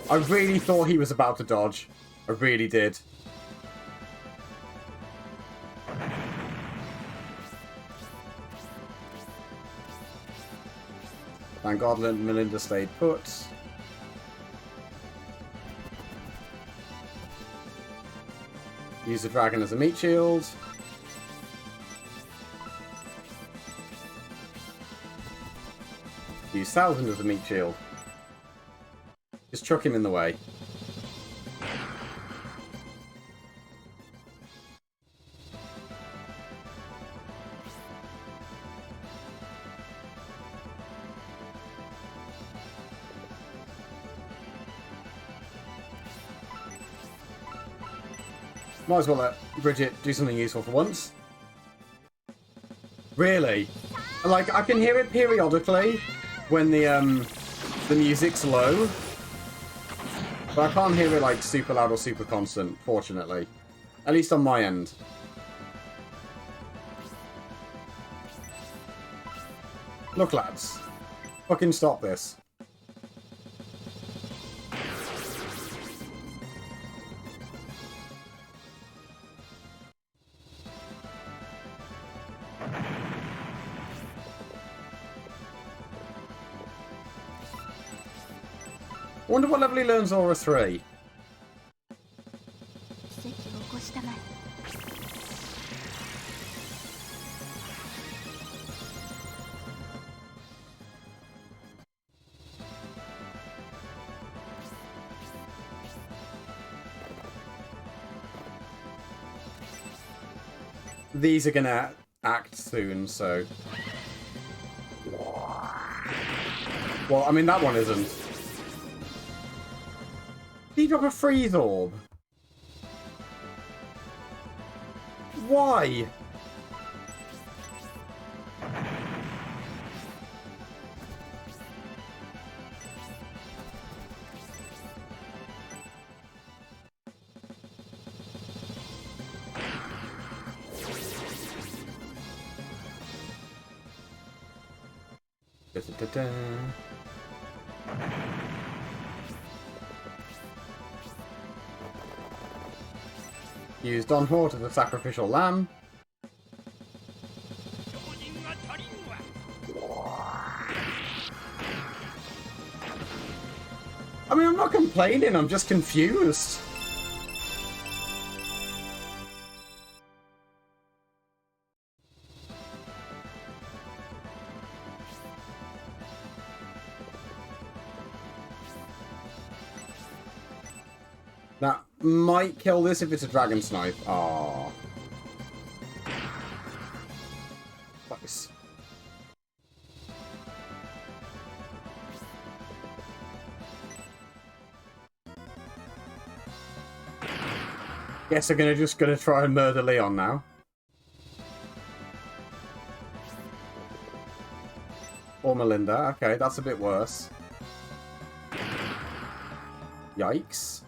I really thought he was about to dodge. I really did. Thank God Melinda stayed put. Use the dragon as a meat shield. Use Thousand as a meat shield. Just chuck him in the way. Might as well let Bridget do something useful for once. Really? Like, I can hear it periodically when the music's low. But I can't hear it, like, super loud or super constant, fortunately. At least on my end. Look, lads. Fucking stop this. Wonder what level he learns Aura 3. These are gonna act soon, so... Well, I mean, that one isn't. Did he drop a freeze orb? Why? Da-da-da-da. Use Don Hort as a sacrificial lamb. I mean, I'm not complaining, I'm just confused. That might kill this if it's a dragon snipe. Aww. Close. Guess they're just gonna try and murder Leon now. Or Melinda. Okay, that's a bit worse. Yikes.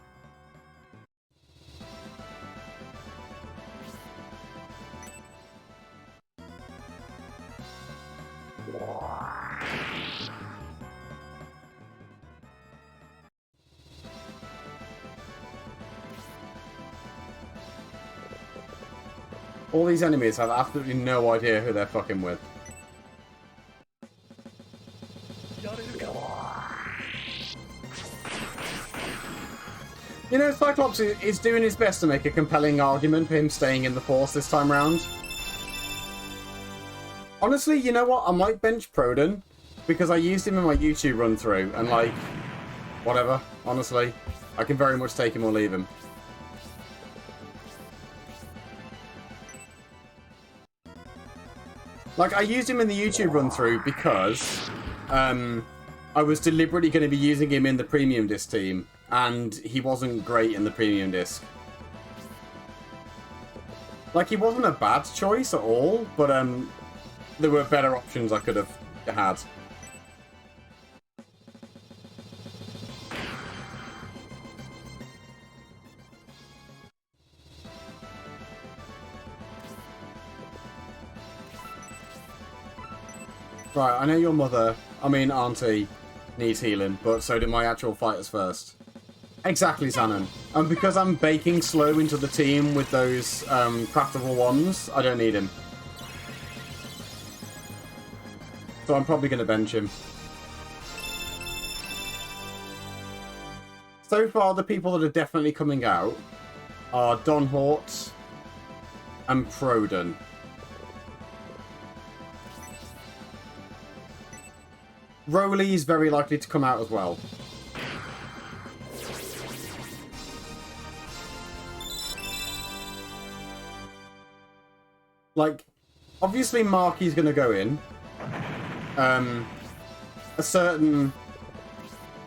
All these enemies have absolutely no idea who they're fucking with. You know, Cyclops is doing his best to make a compelling argument for him staying in the Force this time round. Honestly, you know what? I might bench Proden because I used him in my YouTube run-through and, like, whatever, honestly. I can very much take him or leave him. Like, I used him in the YouTube run-through because I was deliberately going to be using him in the Premium Disc team, and he wasn't great in the Premium Disc. Like, he wasn't a bad choice at all, but there were better options I could have had. Right, I know your mother, I mean auntie, needs healing, but so do my actual fighters first. Exactly, Zanon. And because I'm baking slow into the team with those craftable wands, I don't need him. So I'm probably going to bench him. So far, the people that are definitely coming out are Don Hort and Proden. Rowley's very likely to come out as well. Like, obviously Marky's going to go in. A certain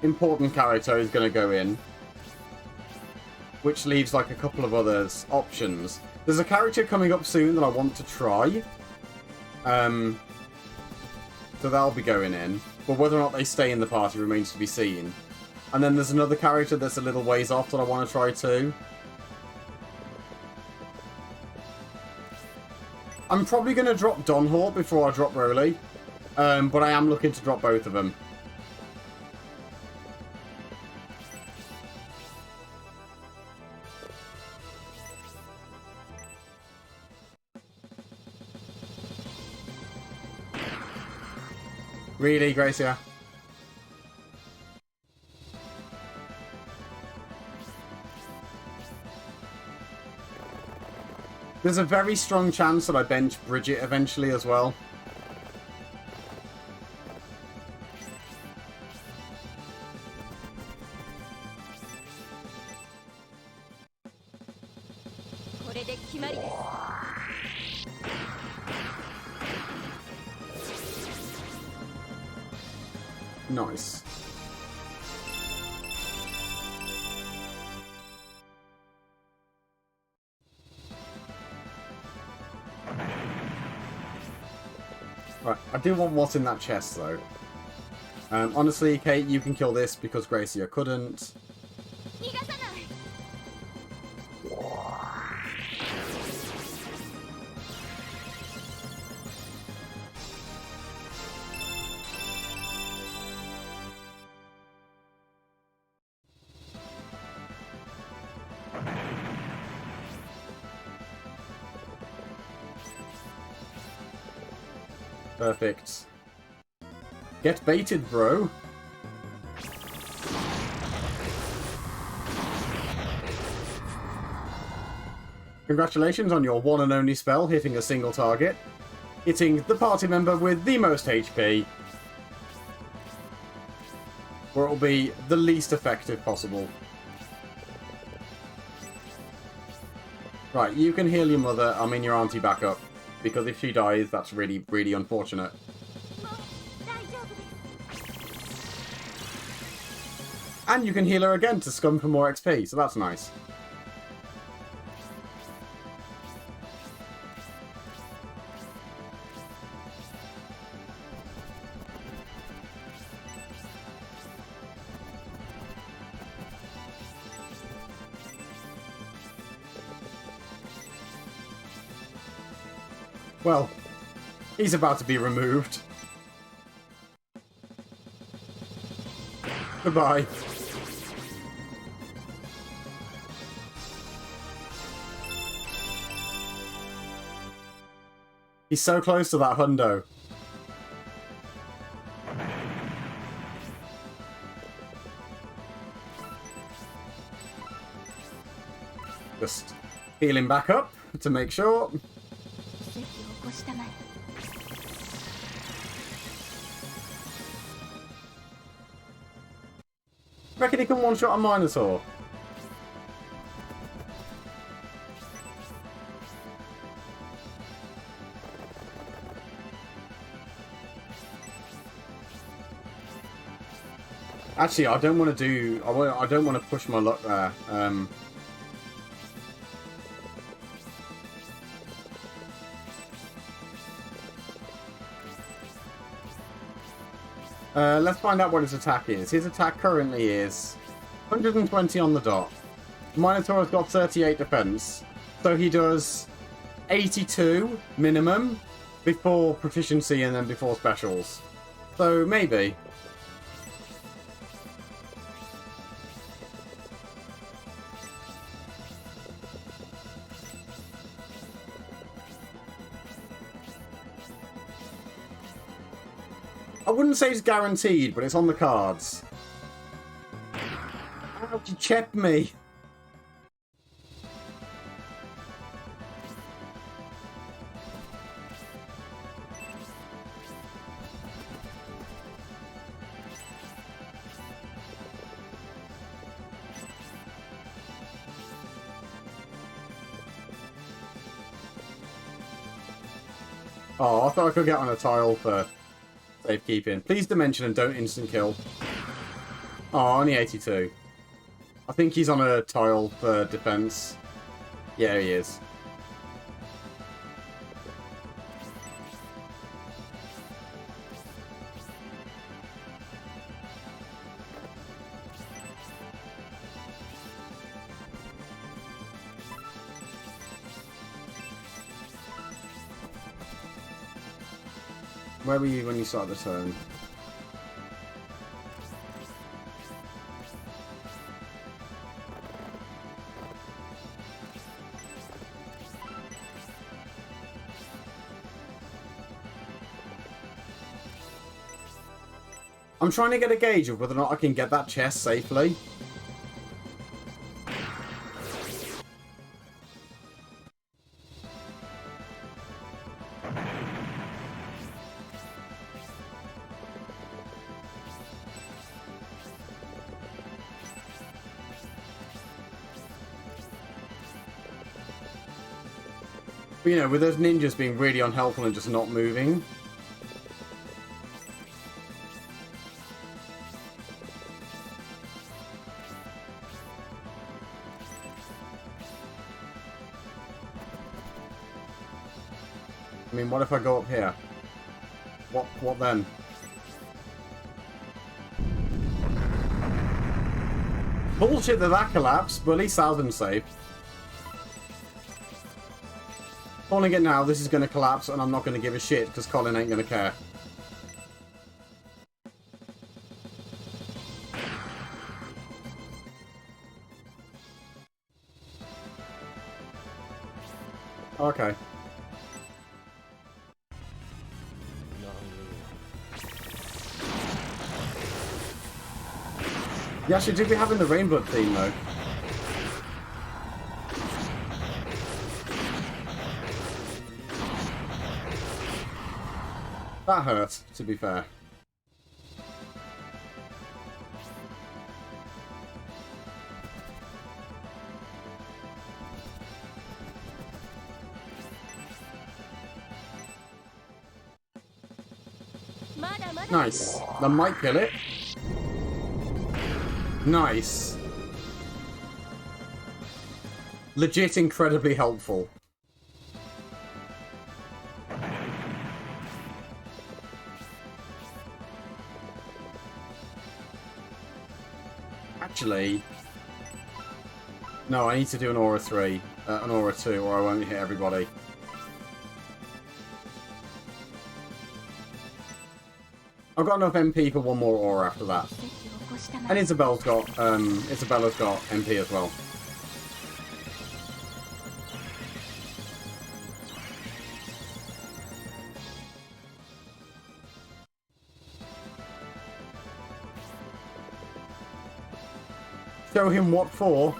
important character is going to go in. which leaves like a couple of others options. There's a character coming up soon that I want to try. So that'll be going in. But whether or not they stay in the party remains to be seen. And then there's another character that's a little ways off that I want to try too. I'm probably going to drop Donhort before I drop Roly. But I am looking to drop both of them. Really, Gracia? There's a very strong chance that I bench Bridget eventually as well. Nice. Right, I do want what's in that chest though. Honestly, Kate, you can kill this because Gracia couldn't. Perfect. Get baited, bro. Congratulations on your one and only spell hitting a single target. Hitting the party member with the most HP. Where it will be the least effective possible. Right, you can heal your mother, I mean your auntie back up. Because if she dies, that's really, really unfortunate. And you can heal her again to scum for more XP, so that's nice. Well, he's about to be removed. Goodbye. He's so close to that hundo. Just heal him back up to make sure. Reckon he can one-shot a Minotaur. Actually, I don't want to do. I don't want to push my luck there. Let's find out what his attack is. His attack currently is 120 on the dot. Minotaur has got 38 defense, so he does 82 minimum before proficiency and then before specials. So maybe. I wouldn't say it's guaranteed, but it's on the cards. Ow, you checked me. Oh, I thought I could get on a tile for safekeeping. Please dimension and don't instant kill. Oh, only 82. I think he's on a tile for defense. Yeah, he is. Where were you when you started the turn? I'm trying to get a gauge of whether or not I can get that chest safely. But, you know, with those ninjas being really unhelpful and just not moving. I mean, what if I go up here? What then? Bullshit that collapsed, but at least Salvin's safe. Calling it now, this is going to collapse, and I'm not going to give a shit, because Colin ain't going to care. Okay. Yeah, actually, did we have in the Rainblood theme, though? That hurt, to be fair. Nice. That might kill it. Nice. Legit incredibly helpful. Actually, no, I need to do an Aura 3, an Aura 2, or I won't hit everybody. I've got enough MP for one more Aura after that. And Isabella's got MP as well. Show him what for?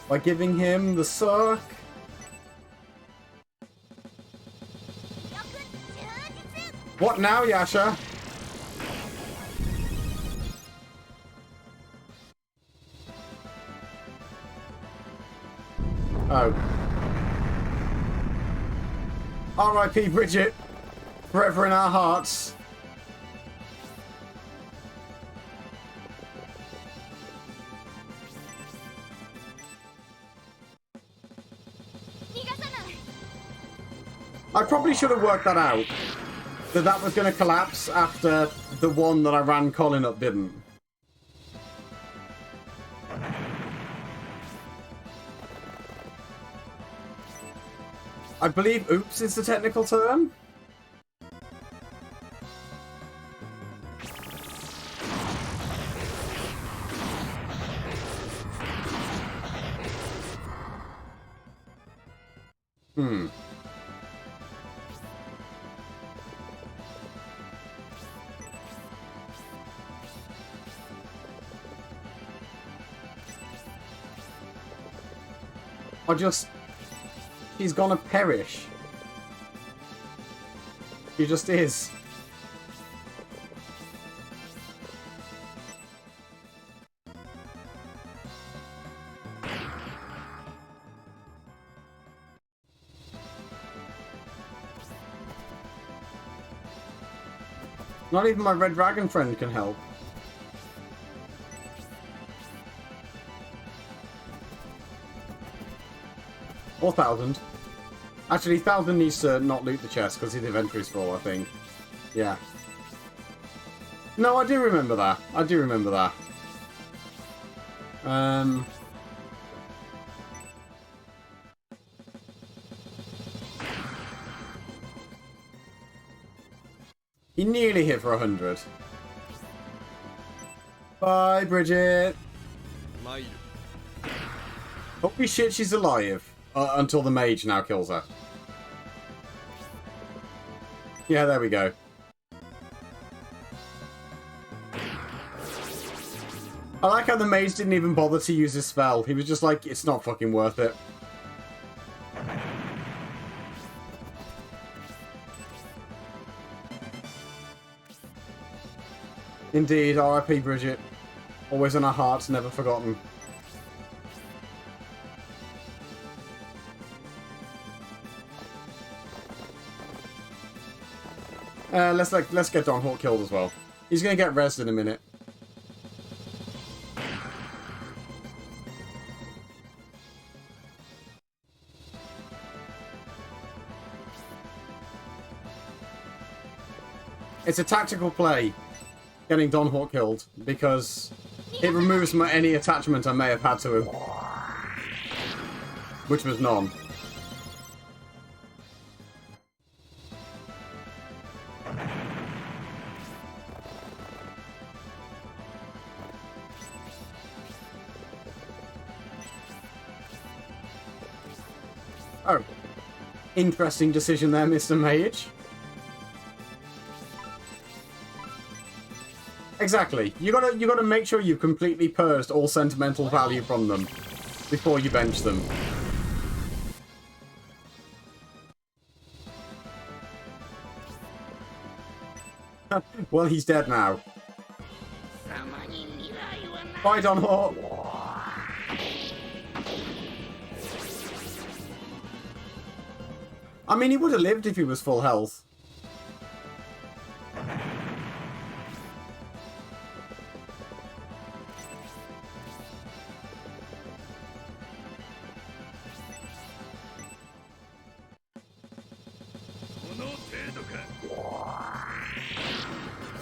By giving him the Cirque. What now, Yasha? Oh. R.I.P. Bridget. Forever in our hearts. I probably should have worked that out. That was going to collapse after the one that I ran Colin up didn't. I believe oops is the technical term. He's gonna perish. He just is. Not even my red dragon friend can help. Or 1,000. Actually, 1,000 needs to not loot the chest because his inventory's full, I think. Yeah. No, I do remember that. I do remember that. He nearly hit for 100. Bye, Bridget. Holy shit, she's alive. Until the mage now kills her. Yeah, there we go. I like how the mage didn't even bother to use his spell. He was just like, it's not fucking worth it. Indeed, R.I.P. Bridget. Always in our hearts, never forgotten. Let's get Don Hawk killed as well. He's gonna get rezzed in a minute. It's a tactical play, getting Don Hawk killed, because it removes any attachment I may have had to him. Which was none. Oh. Interesting decision there, Mr. Mage. Exactly. You gotta make sure you've completely purged all sentimental value from them before you bench them. Well, he's dead now. Bye, Don Hawk. I mean, he would have lived if he was full health.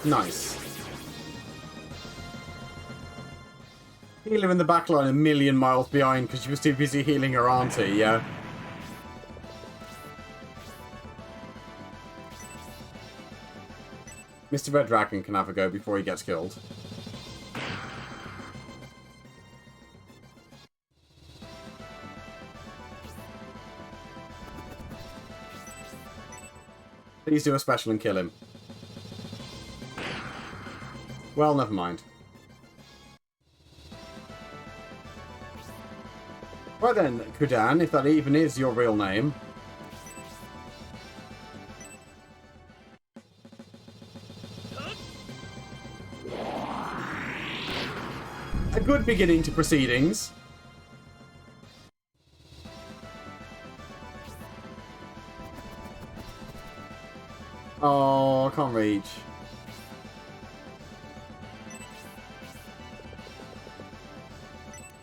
Nice. Healer in the backline a million miles behind because she was too busy healing her auntie, yeah. Mr. Red Dragon can have a go before he gets killed. Please do a special and kill him. Well, never mind. Right then, Kudan, if that even is your real name. A good beginning to proceedings. Oh, I can't reach.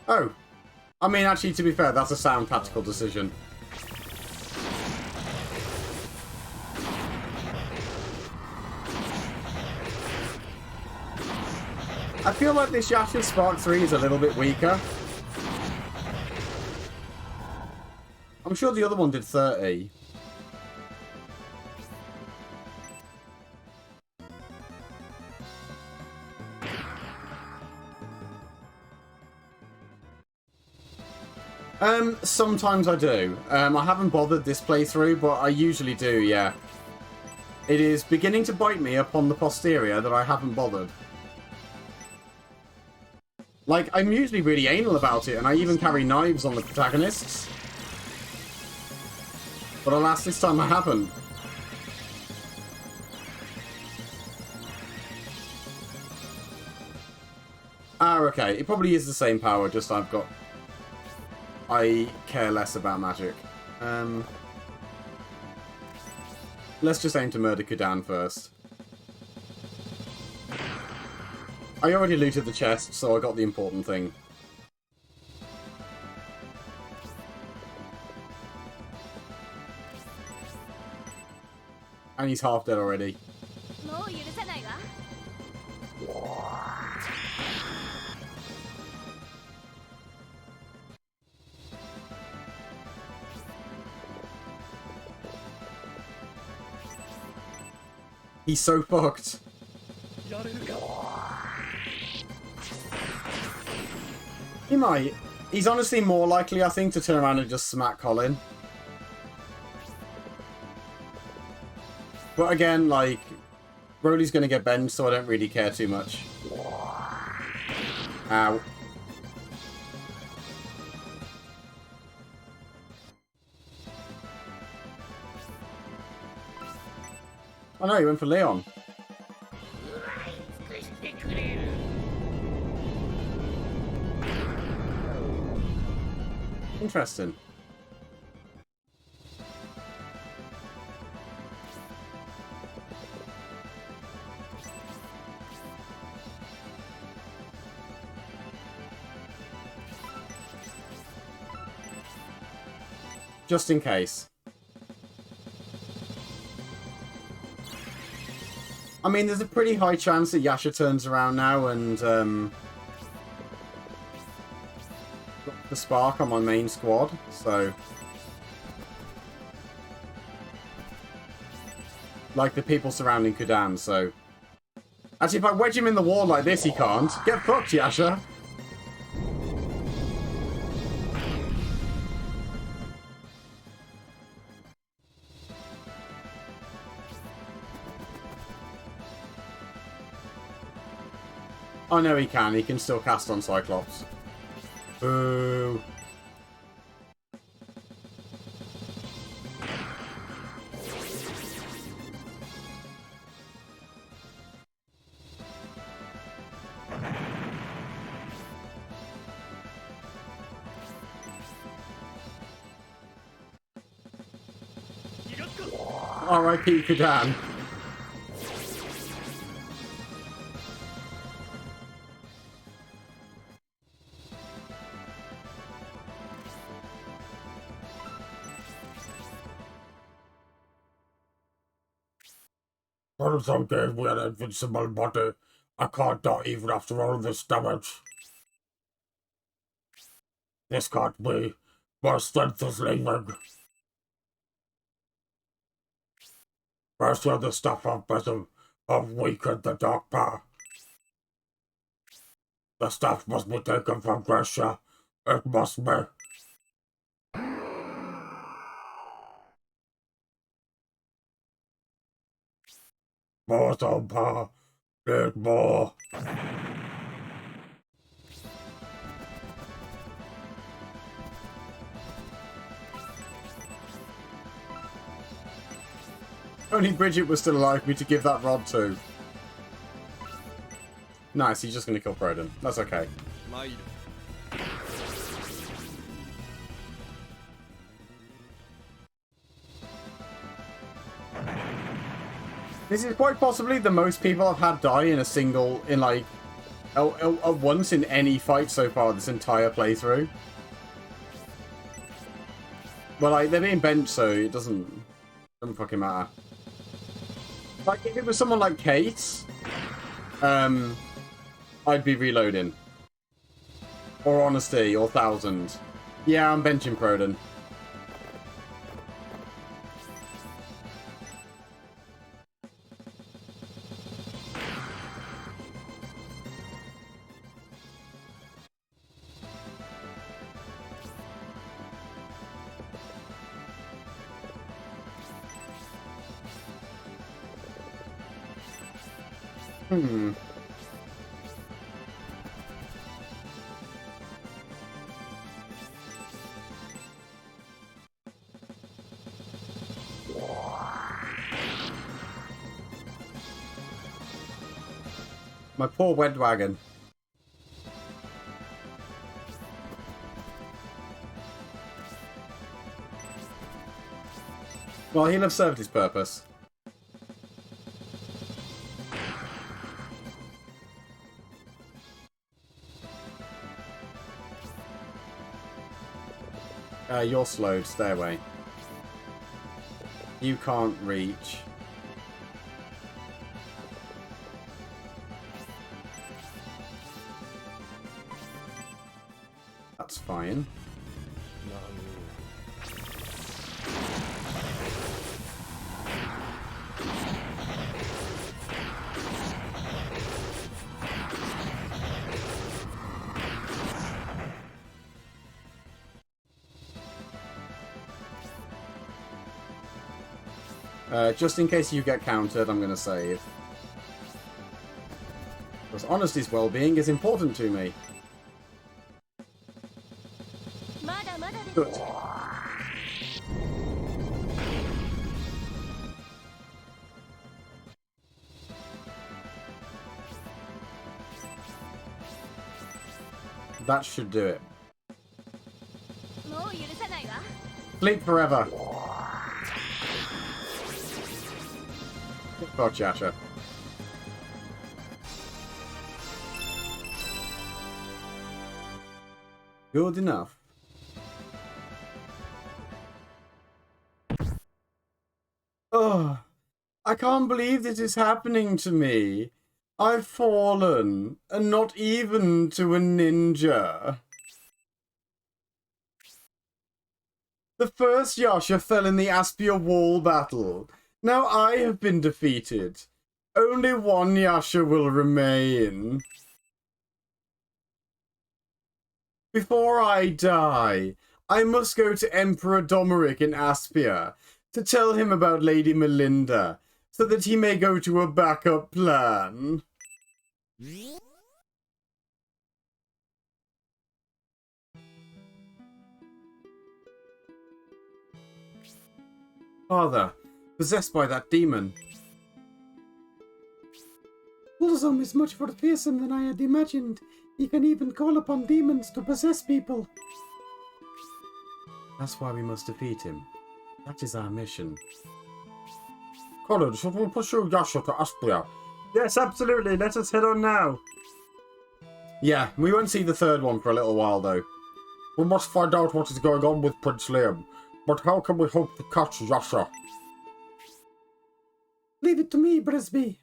Oh. I mean, actually, to be fair, that's a sound tactical decision. I feel like this Yasha Sc3 is a little bit weaker. I'm sure the other one did 30. Sometimes I do. I haven't bothered this playthrough, but I usually do, yeah. It is beginning to bite me upon the posterior that I haven't bothered. Like, I'm usually really anal about it, and I even carry knives on the protagonists. But alas, this time I haven't. Ah, okay. It probably is the same power, just I care less about magic. Let's just aim to murder Kudan first. I already looted the chest, so I got the important thing. And he's half dead already. もう許さないわ。 He's so fucked. He might. He's honestly more likely, I think, to turn around and just smack Colin. But again, like, Broly's gonna get benched, so I don't really care too much. Ow. Oh no, he went for Leon. Interesting. Just in case. I mean, there's a pretty high chance that Yasha turns around now and drops the spark on my main squad, so... Like the people surrounding Kudan, so... Actually, if I wedge him in the wall like this, he can't. Get fucked, Yasha! Oh no, he can. He can still cast on Cyclops. Boo. R.I.P. Kudan. Some gave me an invincible body. I can't die even after all this damage. This can't be. My strength is leaving. First the stuff of Prism have weakened the dark power. The stuff must be taken from Gracia. It must be. More soul power. Need more. Only Bridget was still alive for me to give that rod to. Nice, he's just gonna kill Proden. That's okay. This is quite possibly the most people I've had die in a single, in like, at once in any fight so far this entire playthrough. But like, they're being benched, so it doesn't fucking matter. Like, if it was someone like Kate, I'd be reloading. Or Honesty, or Thousand. Yeah, I'm benching Proden. My poor Wedwagon. Well, he'll have served his purpose. You're slowed. Stay away. You can't reach. That's fine. Just in case you get countered, I'm going to save. Because Honesty's well-being is important to me. Good. That should do it. もう許さないわ Sleep forever. Oh, Chasha. Good enough. Oh, I can't believe this is happening to me. I've fallen, and not even to a ninja. The first Yasha fell in the Aspia wall battle. Now I have been defeated. Only one Yasha will remain. Before I die, I must go to Emperor Domeric in Aspia to tell him about Lady Melinda, so that he may go to a backup plan. Father, possessed by that demon. Bullsum is much more fearsome than I had imagined. He can even call upon demons to possess people. That's why we must defeat him. That is our mission. Colin, should we pursue Yasha to Aspia? Yes, absolutely. Let us head on now. Yeah, we won't see the third one for a little while, though. We must find out what is going on with Prince Liam. But how can we hope to catch Yasha? Leave it to me, Brisby.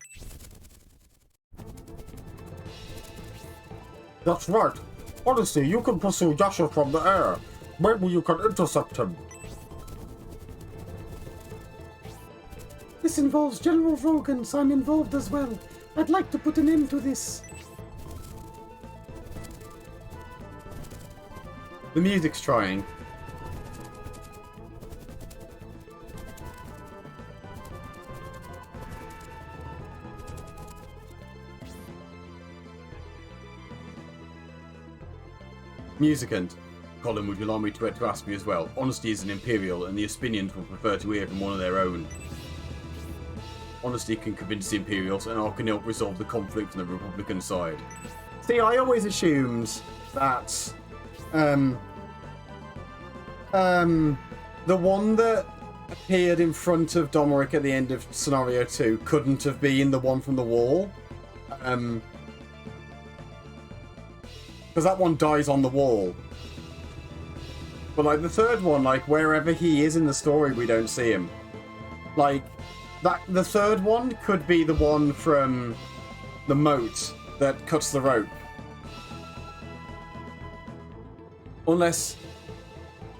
That's right. Honestly, you can pursue Yasha from the air. Maybe you can intercept him. This involves General Rogan, so I'm involved as well. I'd like to put an end to this. The music's trying. Musicant. Colin, would you allow me to head to Aspia as well? Honesty is an Imperial, and the Aspinians would prefer to hear from one of their own. Honesty can convince the Imperials, and I can help resolve the conflict on the Republican side. See, I always assumed that the one that appeared in front of Domeric at the end of Scenario 2 couldn't have been the one from the wall. Because that one dies on the wall. But, like, the third one, like, wherever he is in the story, we don't see him. Like, the third one could be the one from the moat that cuts the rope. Unless...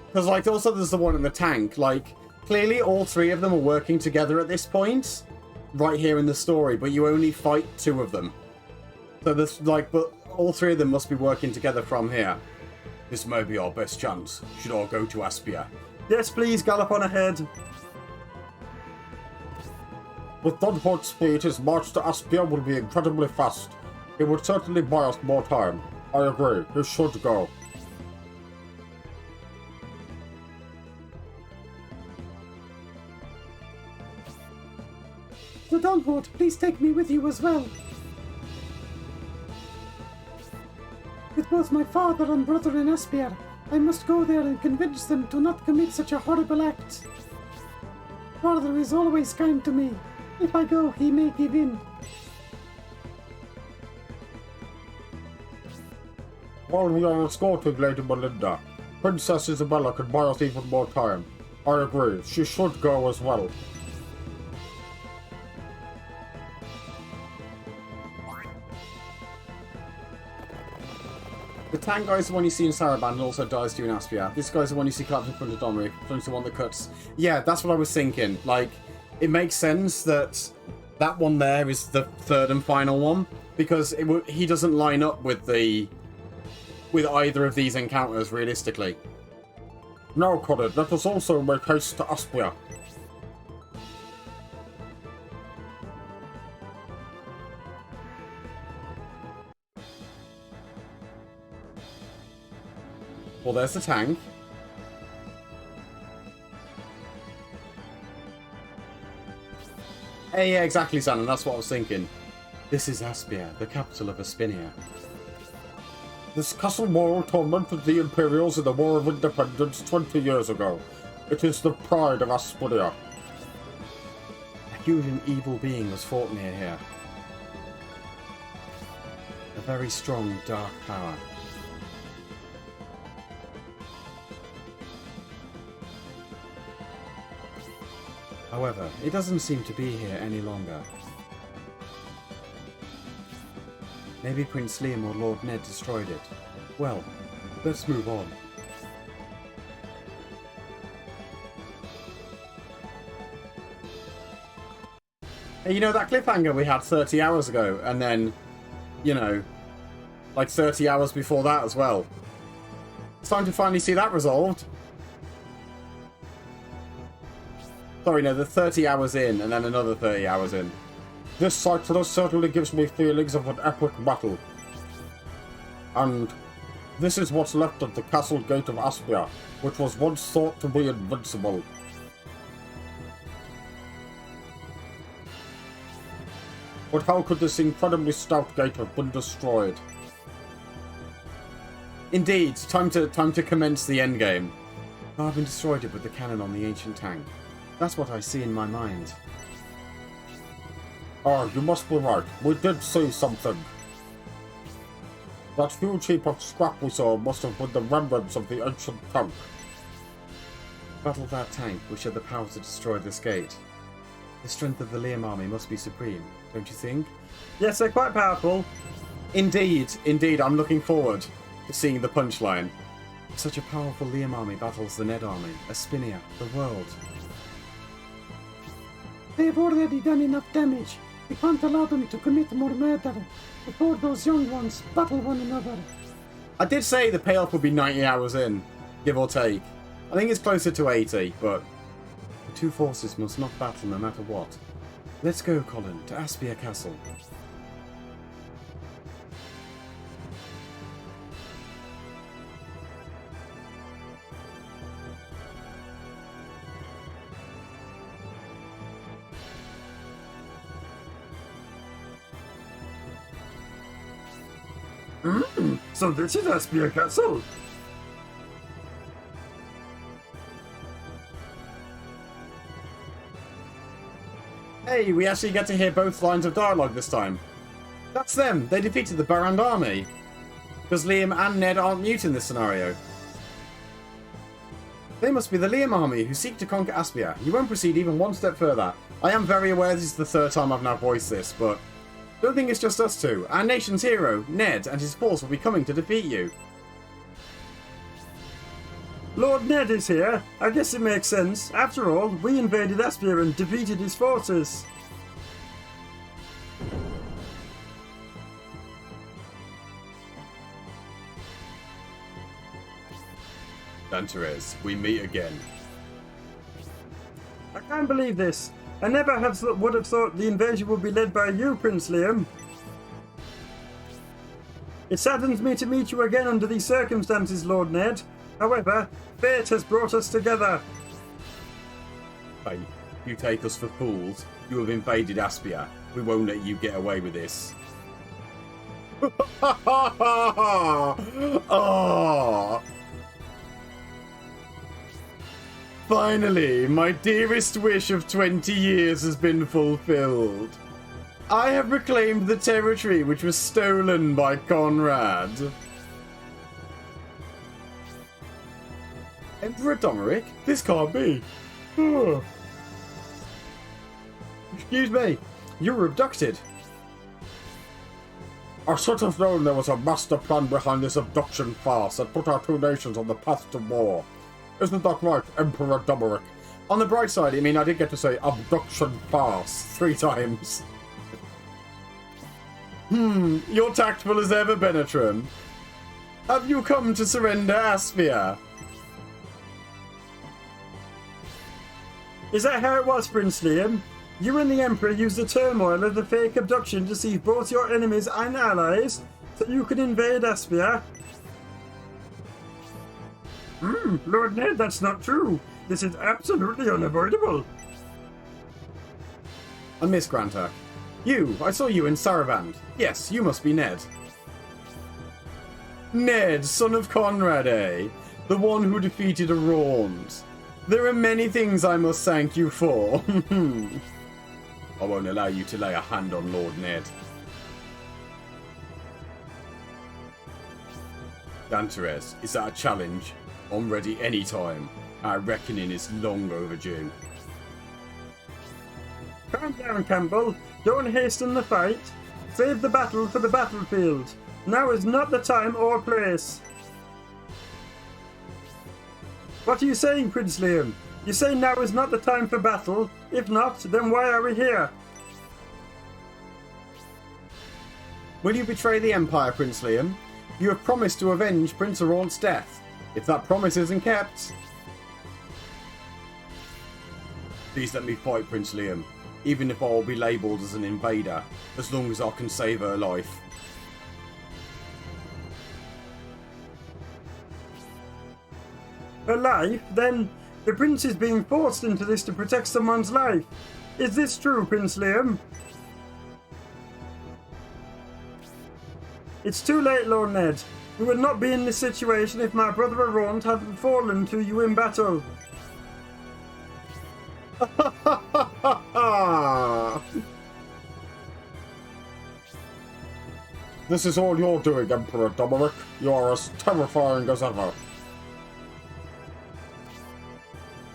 Because, like, also there's the one in the tank. Like, clearly all three of them are working together at this point. Right here in the story, but you only fight two of them. So there's, like, but all three of them must be working together from here. This may be our best chance. Should all go to Aspia. Yes, please, gallop on ahead. With Dunford's speed, his march to Aspia will be incredibly fast. It would certainly buy us more time. I agree, he should go. So Dunford, please take me with you as well. With both my father and brother in Aspia, I must go there and convince them to not commit such a horrible act. Father is always kind to me. If I go, he may give in. While we are escorting Lady Melinda, Princess Isabella can buy us even more time. I agree, she should go as well. The tank guy is the one you see in Saraban and also dies during Aspia. This guy's the one you see collapse in front of Domri. Front the one that cuts. Yeah, that's what I was thinking. Like, it makes sense that that one there is the third and final one because he doesn't line up with either of these encounters realistically. Now, Colin, let us also make haste to Aspia. Well, there's the tank. Hey, yeah, exactly, Shannon. That's what I was thinking. This is Aspia, the capital of Aspinia. This castle wall tormented the Imperials in the War of Independence 20 years ago. It is the pride of Aspinia. A huge and evil being was fought near here. A very strong, dark power. However, it doesn't seem to be here any longer. Maybe Prince Liam or Lord Ned destroyed it. Well, let's move on. Hey, you know that cliffhanger we had 30 hours ago, and then, you know, like 30 hours before that as well. It's time to finally see that resolved. Sorry, no, the 30 hours in, and then another 30 hours in. This Ch3 certainly gives me feelings of an epic battle. And this is what's left of the castle gate of Aspia, which was once thought to be invincible. But how could this incredibly stout gate have been destroyed? Indeed, time to commence the endgame. Marvin destroyed it with the cannon on the ancient tank. That's what I see in my mind. Ah, you must be right. We did see something. That huge heap of scrap we saw must have been the remnants of the ancient tank. Battle that tank, which had the power to destroy this gate. The strength of the Liam army must be supreme, don't you think? Yes, they're quite powerful. Indeed, I'm looking forward to seeing the punchline. Such a powerful Liam army battles the Ned army, Aspinia, the world. They have already done enough damage. We can't allow them to commit more murder before those young ones battle one another. I did say the payoff would be 90 hours in, give or take. I think it's closer to 80, but the two forces must not battle no matter what. Let's go, Colin, to Aspia Castle. So this is Aspia Castle. Hey, we actually get to hear both lines of dialogue this time. That's them. They defeated the Barand army. Because Liam and Ned aren't mute in this scenario. They must be the Liam army who seek to conquer Aspia. You won't proceed even one step further. I am very aware this is the third time I've now voiced this, but don't think it's just us two. Our nation's hero, Ned, and his force will be coming to defeat you. Lord Ned is here. I guess it makes sense. After all, we invaded Aspia and defeated his forces. Danteres, we meet again. I can't believe this. I never would have thought the invasion would be led by you, Prince Liam. It saddens me to meet you again under these circumstances, Lord Ned. However, fate has brought us together. Hey, you take us for fools. You have invaded Aspia. We won't let you get away with this. Oh! Finally, my dearest wish of 20 years has been fulfilled. I have reclaimed the territory which was stolen by Conrad. Emperor Domeric? This can't be. Oh. Excuse me, you were abducted. I should have known there was a master plan behind this abduction farce that put our two nations on the path to war. Isn't that right, Emperor Domeric? On the bright side, I mean, I did get to say abduction farce 3 times. You're tactful as ever, Benetrim. Have you come to surrender Aspia? Is that how it was, Prince Liam? You and the Emperor used the turmoil of the fake abduction to deceive both your enemies and allies, so you could invade Aspia? Lord Ned, that's not true. This is absolutely unavoidable. And Miss Granta. I saw you in Saravand. Yes, you must be Ned. Ned, son of Conrad, eh? The one who defeated Araunt. There are many things I must thank you for. I won't allow you to lay a hand on Lord Ned. Danteres, is that a challenge? I'm ready anytime. Our reckoning is long overdue. Calm down, Campbell. Don't hasten the fight. Save the battle for the battlefield. Now is not the time or place. What are you saying, Prince Liam? You say now is not the time for battle. If not, then why are we here? Will you betray the Empire, Prince Liam? You have promised to avenge Prince Araunt's death. If that promise isn't kept... Please let me fight, Prince Liam. Even if I will be labelled as an invader, as long as I can save her life. Her life? Then the prince is being forced into this to protect someone's life. Is this true, Prince Liam? It's too late, Lord Ned. We would not be in this situation if my brother Araunt hadn't fallen to you in battle. This is all you're doing, Emperor Domeric. You are as terrifying as ever.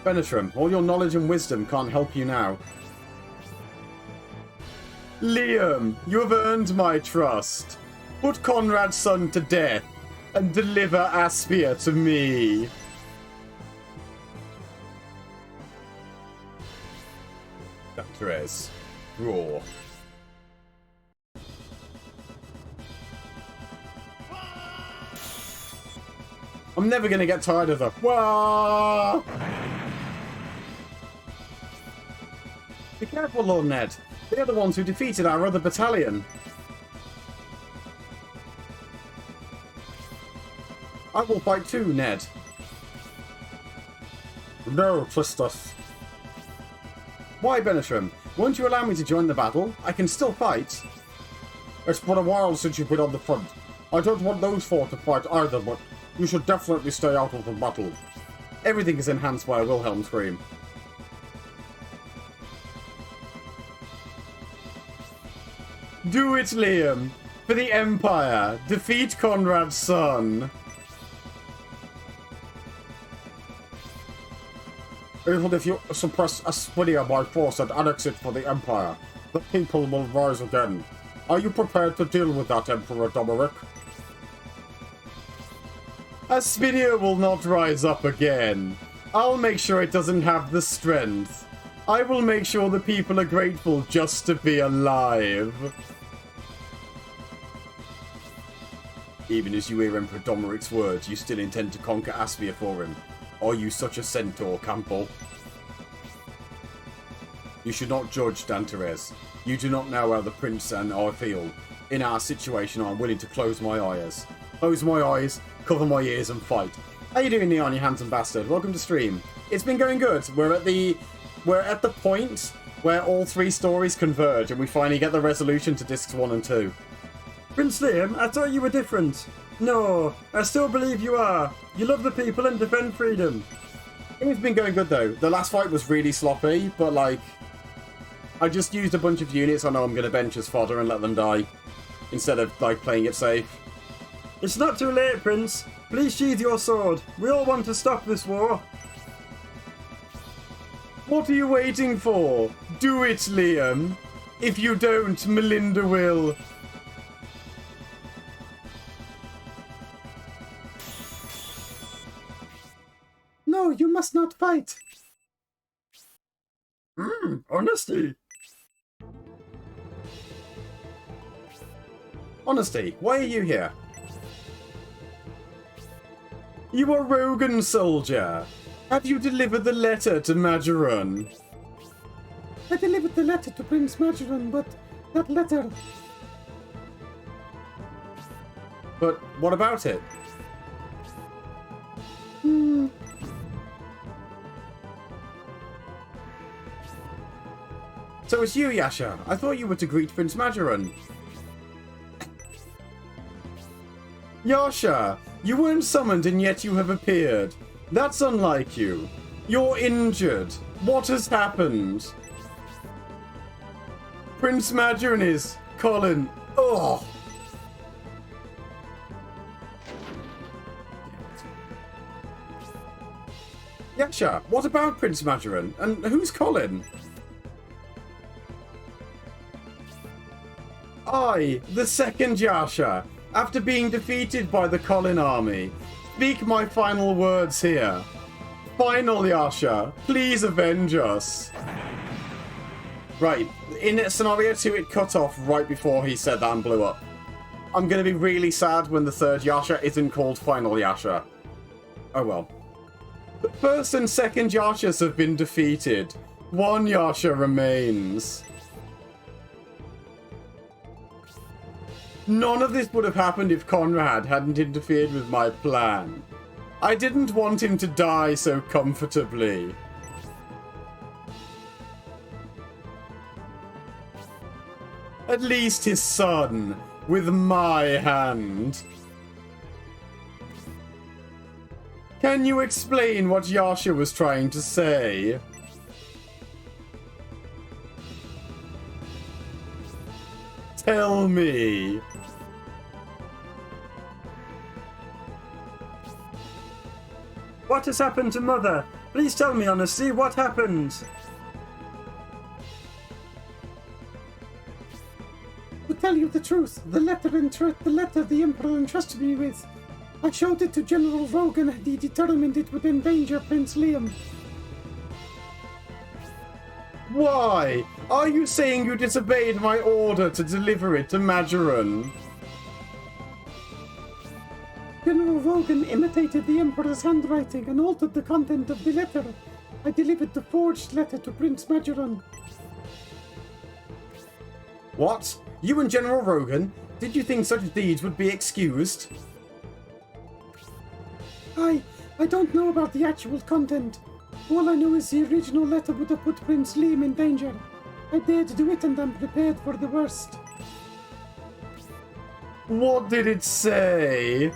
Benetrim, all your knowledge and wisdom can't help you now. Liam, you have earned my trust. Put Conrad's son to death and deliver Aspia to me. Danteres, roar. I'm never gonna get tired of the wah! Be careful, Lord Ned. They're the ones who defeated our other battalion. I will fight too, Ned. No, Tristus. Why, Benetrim? Won't you allow me to join the battle? I can still fight. It's been a while since you've been on the front. I don't want those 4 to fight either, but you should definitely stay out of the battle. Everything is enhanced by a Wilhelm scream. Do it, Liam! For the Empire! Defeat Conrad's son! Even if you suppress Aspidia by force and annex it for the Empire, the people will rise again. Are you prepared to deal with that, Emperor Domeric? Aspidia will not rise up again. I'll make sure it doesn't have the strength. I will make sure the people are grateful just to be alive. Even as you hear Emperor Domeric's words, you still intend to conquer Aspia for him. Are you such a centaur, Campbell? You should not judge, Danteres. You do not know how the prince and I feel. In our situation, I'm willing to close my eyes. Close my eyes, cover my ears, and fight. How you doing, Neon, you handsome bastard? Welcome to stream. It's been going good. We're at the point where all 3 stories converge, and we finally get the resolution to discs 1 and 2. Prince Liam, I thought you were different. No, I still believe you are. You love the people and defend freedom. It's been going good though. The last fight was really sloppy, but like, I just used a bunch of units I know I'm going to bench as fodder and let them die, instead of like playing it safe. It's not too late, Prince. Please sheathe your sword. We all want to stop this war. What are you waiting for? Do it, Liam. If you don't, Melinda will. No, you must not fight. Honesty. Honesty, why are you here? You are Rogan soldier. Have you delivered the letter to Majoran? I delivered the letter to Prince Majoran, but that letter... But what about it? So it's you, Yasha. I thought you were to greet Prince Majoran. Yasha, you weren't summoned and yet you have appeared. That's unlike you. You're injured. What has happened? Prince Majoran is... Colin. Ugh. Yasha, what about Prince Majoran? And who's Colin? I, the second Yasha, after being defeated by the Colin army, speak my final words here. Final Yasha, please avenge us. Right, in scenario 2 it cut off right before he said that and blew up. I'm going to be really sad when the third Yasha isn't called Final Yasha. Oh well. The first and second Yashas have been defeated. One Yasha remains. None of this would have happened if Conrad hadn't interfered with my plan. I didn't want him to die so comfortably. At least his son, with my hand. Can you explain what Yasha was trying to say? Tell me. What has happened to Mother? Please tell me honestly, what happened? To tell you the truth, the letter the Emperor entrusted me with, I showed it to General Rogan and he determined it would endanger Prince Liam. Why? Are you saying you disobeyed my order to deliver it to Majoran? General Rogan imitated the Emperor's handwriting and altered the content of the letter. I delivered the forged letter to Prince Majoran. What? You and General Rogan? Did you think such deeds would be excused? I don't know about the actual content. All I know is the original letter would have put Prince Liam in danger. I dared do it and I'm prepared for the worst. What did it say?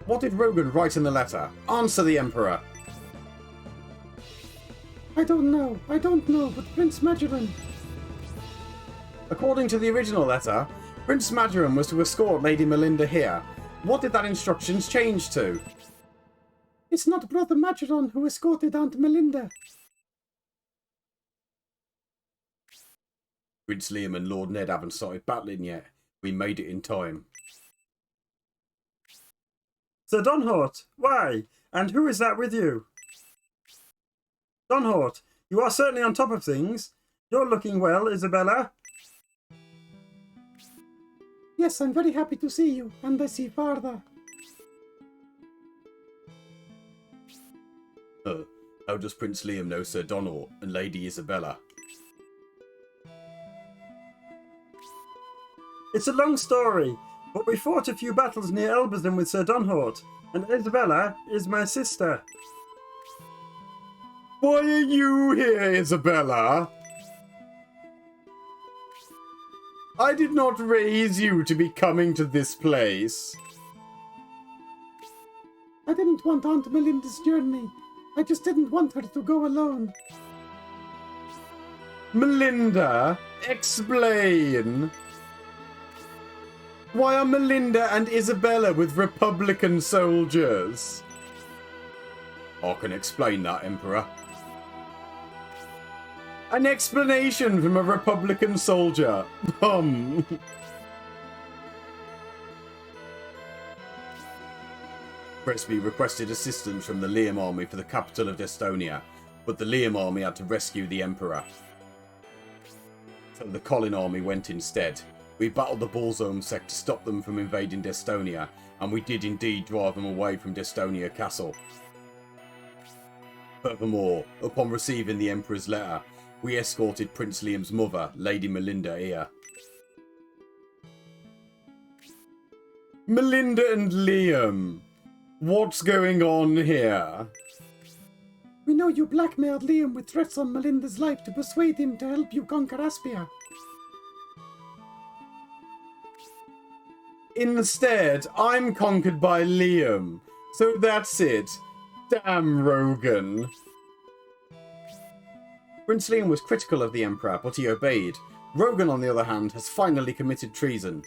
What did Rogan write in the letter? Answer the Emperor. I don't know, but Prince Majoran... According to the original letter, Prince Majoran was to escort Lady Melinda here. What did that instructions change to? It's not Brother Majoran who escorted Aunt Melinda. Prince Liam and Lord Ned haven't started battling yet. We made it in time. Sir Donhort, why? And who is that with you? Donhort, you are certainly on top of things. You're looking well, Isabella. Yes, I'm very happy to see you, and I see Varda. How does Prince Liam know Sir Donhort and Lady Isabella? It's a long story, but we fought a few battles near Elbazon with Sir Donhort, and Isabella is my sister. Why are you here, Isabella? I did not raise you to be coming to this place. I didn't want Aunt Melinda's journey. I just didn't want her to go alone. Melinda, explain. Why are Melinda and Isabella with Republican soldiers? I can explain that, Emperor. An explanation from a Republican soldier. Presby requested assistance from the Liam army for the capital of Estonia, but the Liam army had to rescue the Emperor. So the Colin army went instead. We battled the Bullzone sect to stop them from invading Destonia, and we did indeed drive them away from Destonia Castle. Furthermore, upon receiving the Emperor's letter, we escorted Prince Liam's mother, Lady Melinda, here. Melinda and Liam, what's going on here? We know you blackmailed Liam with threats on Melinda's life to persuade him to help you conquer Aspia. Instead, I'm conquered by Liam. So that's it. Damn Rogan. Prince Liam was critical of the Emperor, but he obeyed. Rogan, on the other hand, has finally committed treason.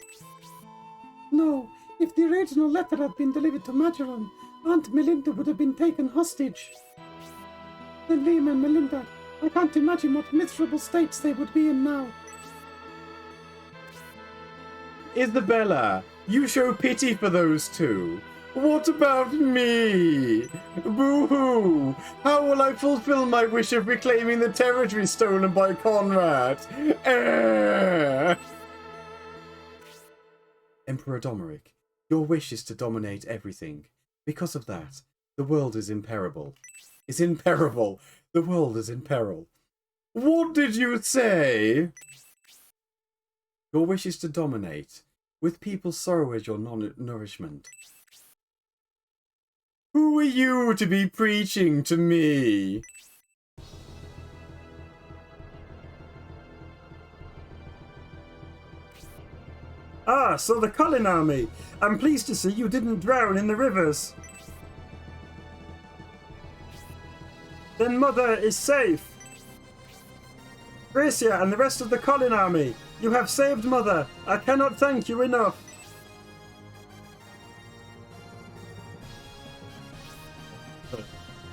No, if the original letter had been delivered to Majoran, Aunt Melinda would have been taken hostage. Then Liam and Melinda, I can't imagine what miserable states they would be in now. Isabella, you show pity for those two. What about me? Boo-hoo! How will I fulfill my wish of reclaiming the territory stolen by Conrad? Emperor Domeric, your wish is to dominate everything. Because of that, the world is in peril. The world is in peril. What did you say? Your wish is to dominate, with people's sorrow as your nourishment. Who are you to be preaching to me? Ah, so the Colin army. I'm pleased to see you didn't drown in the rivers. Then Mother is safe. Gracia and the rest of the Colin army, you have saved Mother. I cannot thank you enough.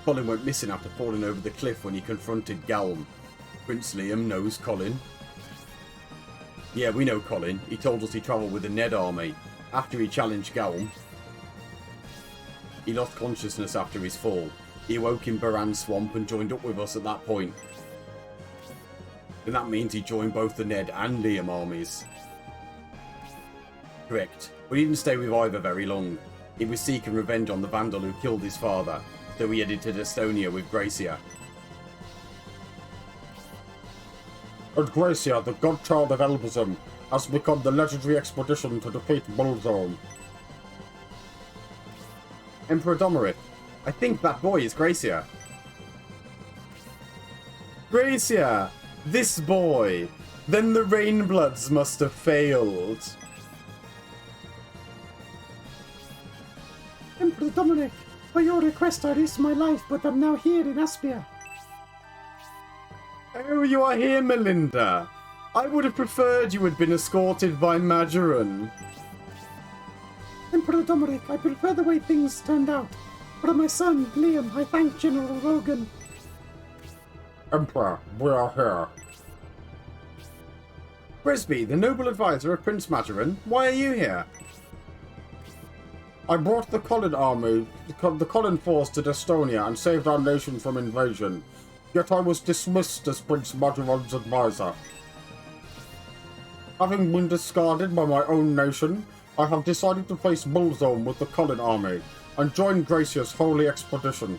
Colin went missing after falling over the cliff when he confronted Galm. Prince Liam knows Colin. Yeah, we know Colin. He told us he travelled with the Ned army after he challenged Galm. He lost consciousness after his fall. He awoke in Baran Swamp and joined up with us at that point. And that means he joined both the Ned and Liam armies. Correct. But he didn't stay with either very long. He was seeking revenge on the Vandal who killed his father, so he headed to Estonia with Gracia. And Gracia, the godchild of Elbism, has become the legendary expedition to defeat Bullzone. Emperor Domeric, I think that boy is Gracia. Gracia! This boy! Then the Rainbloods must have failed. Emperor Domeric, by your request I risked my life, but I'm now here in Aspia. Oh, you are here, Melinda. I would have preferred you had been escorted by Majoran. Emperor Domeric, I prefer the way things turned out. For my son, Liam, I thank General Rogan. Emperor, we are here. Presby, the noble advisor of Prince Majoran, why are you here? I brought the Colin army, the Colin force to Estonia and saved our nation from invasion. Yet I was dismissed as Prince Majoran's advisor. Having been discarded by my own nation, I have decided to face Bullzone with the Colin army and join Gracia's holy expedition.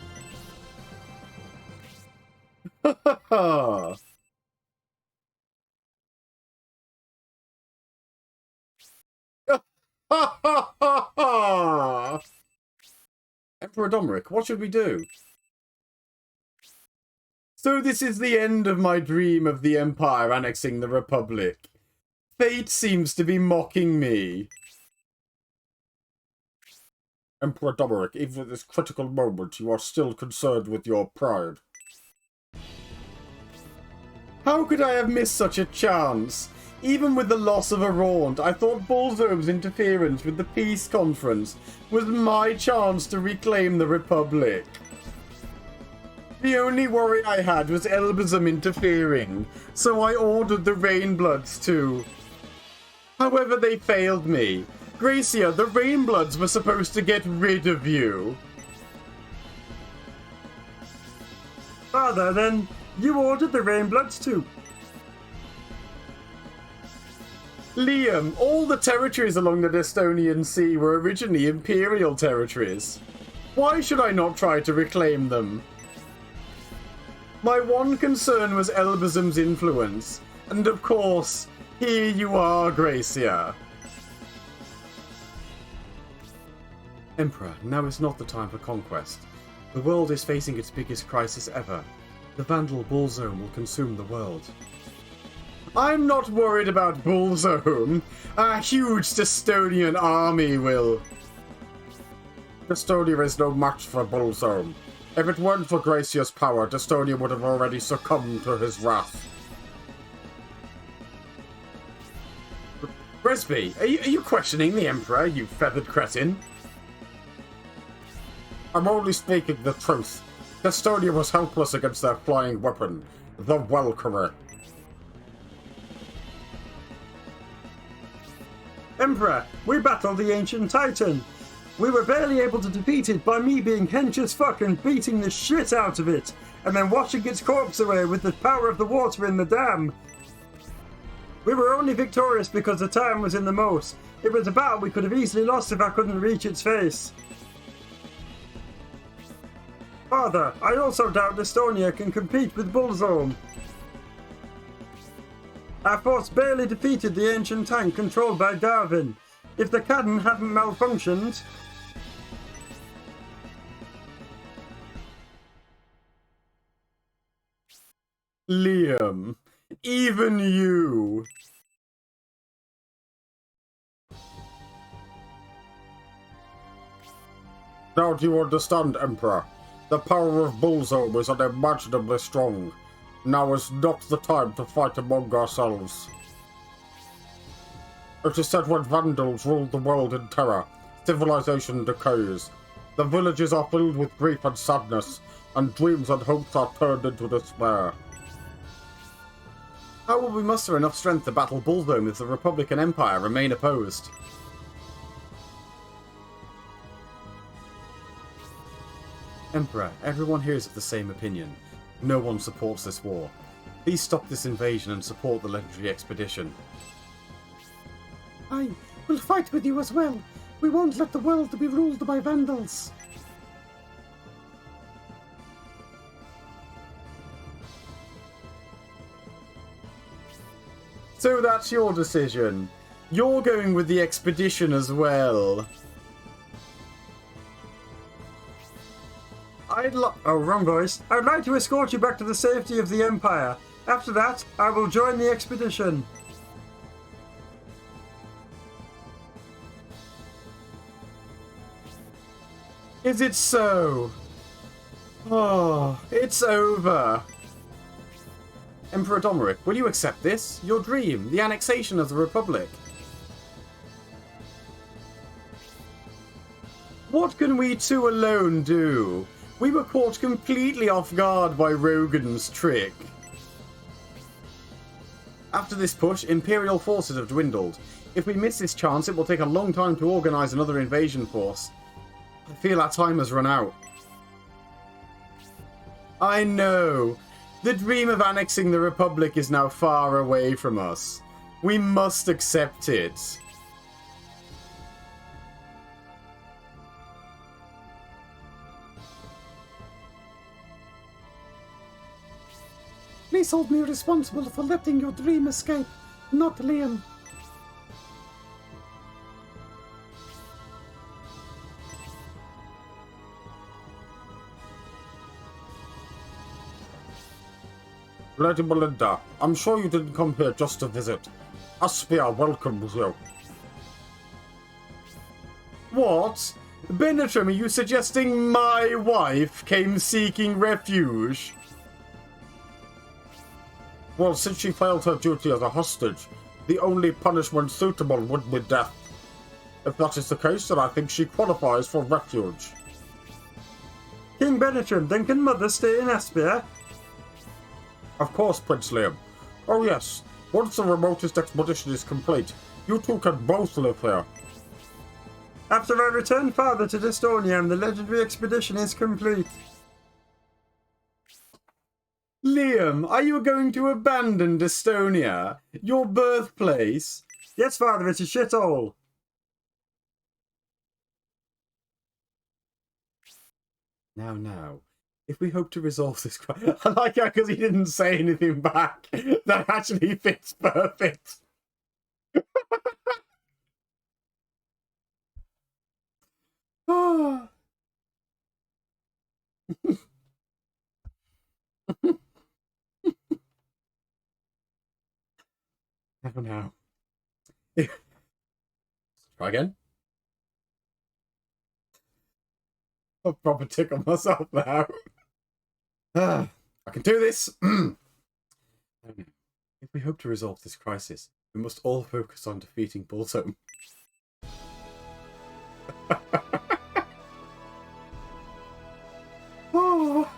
Ha ha ha! Ha ha ha ha! Emperor Domeric, what should we do? So this is the end of my dream of the Empire annexing the Republic. Fate seems to be mocking me. Emperor Domeric, even at this critical moment, you are still concerned with your pride. How could I have missed such a chance? Even with the loss of Araunt, I thought Bullzone's interference with the peace conference was my chance to reclaim the Republic. The only worry I had was Elbism interfering, so I ordered the Rainbloods to. However, they failed me. Gracia, the Rainbloods were supposed to get rid of you. Father, then you ordered the Rainbloods too. Liam, all the territories along the Estonian Sea were originally Imperial territories. Why should I not try to reclaim them? My one concern was Elbazum's influence, and of course, here you are, Gracia. Emperor, now is not the time for conquest. The world is facing its biggest crisis ever. The Vandal Bullzone will consume the world. I'm not worried about Bullzone. A huge Estonian army will. Estonia is no match for Bullzone. If it weren't for Gracia's power, Estonia would have already succumbed to his wrath. Brisby, are you questioning the Emperor, you feathered cretin? I'm only speaking the truth. Estonia was helpless against their flying weapon, the Welcomer. Emperor, we battled the Ancient Titan. We were barely able to defeat it by me being hench as fuck and beating the shit out of it, and then washing its corpse away with the power of the water in the dam. We were only victorious because the time was in the moat. It was a battle we could have easily lost if I couldn't reach its face. Father, I also doubt Estonia can compete with Bullzone. Our force barely defeated the ancient tank controlled by Darwin. If the cannon hadn't malfunctioned... Liam, even you. Now do you understand, Emperor? The power of Bullzone was unimaginably strong. Now is not the time to fight among ourselves. It is said when Vandals ruled the world in terror, civilization decays. The villages are filled with grief and sadness, and dreams and hopes are turned into despair. How will we muster enough strength to battle Bullzone if the Republic and Empire remain opposed? Emperor, everyone here is of the same opinion. No one supports this war. Please stop this invasion and support the legendary expedition. I will fight with you as well. We won't let the world be ruled by Vandals. So that's your decision. You're going with the expedition as well. Oh, wrong voice. I'd like to escort you back to the safety of the Empire. After that, I will join the expedition. Is it so? Oh, it's over. Emperor Domeric, will you accept this? Your dream, the annexation of the Republic. What can we two alone do? We were caught completely off guard by Rogan's trick. After this push, Imperial forces have dwindled. If we miss this chance, it will take a long time to organise another invasion force. I feel our time has run out. I know. The dream of annexing the Republic is now far away from us. We must accept it. Please hold me responsible for letting your dream escape, not Liam. Lady Melinda, I'm sure you didn't come here just to visit. Aspia welcomes you. What? Benetram, are you suggesting my wife came seeking refuge? Well, since she failed her duty as a hostage, the only punishment suitable would be death. If that is the case, then I think she qualifies for refuge. King Benetram, then can Mother stay in Aspia? Of course, Prince Liam. Oh yes, once the remotest expedition is complete, you two can both live here. After I return father to Estonia and the legendary expedition is complete. Liam, are you going to abandon Estonia, your birthplace? Yes, father, it's a shithole. Now, if we hope to resolve this crisis... I like that because he didn't say anything back. That actually fits perfect. Oh. Now. Try again. I'll proper tickle myself now. I can do this. If we hope to resolve this crisis, we must all focus on defeating Bullsome. Oh,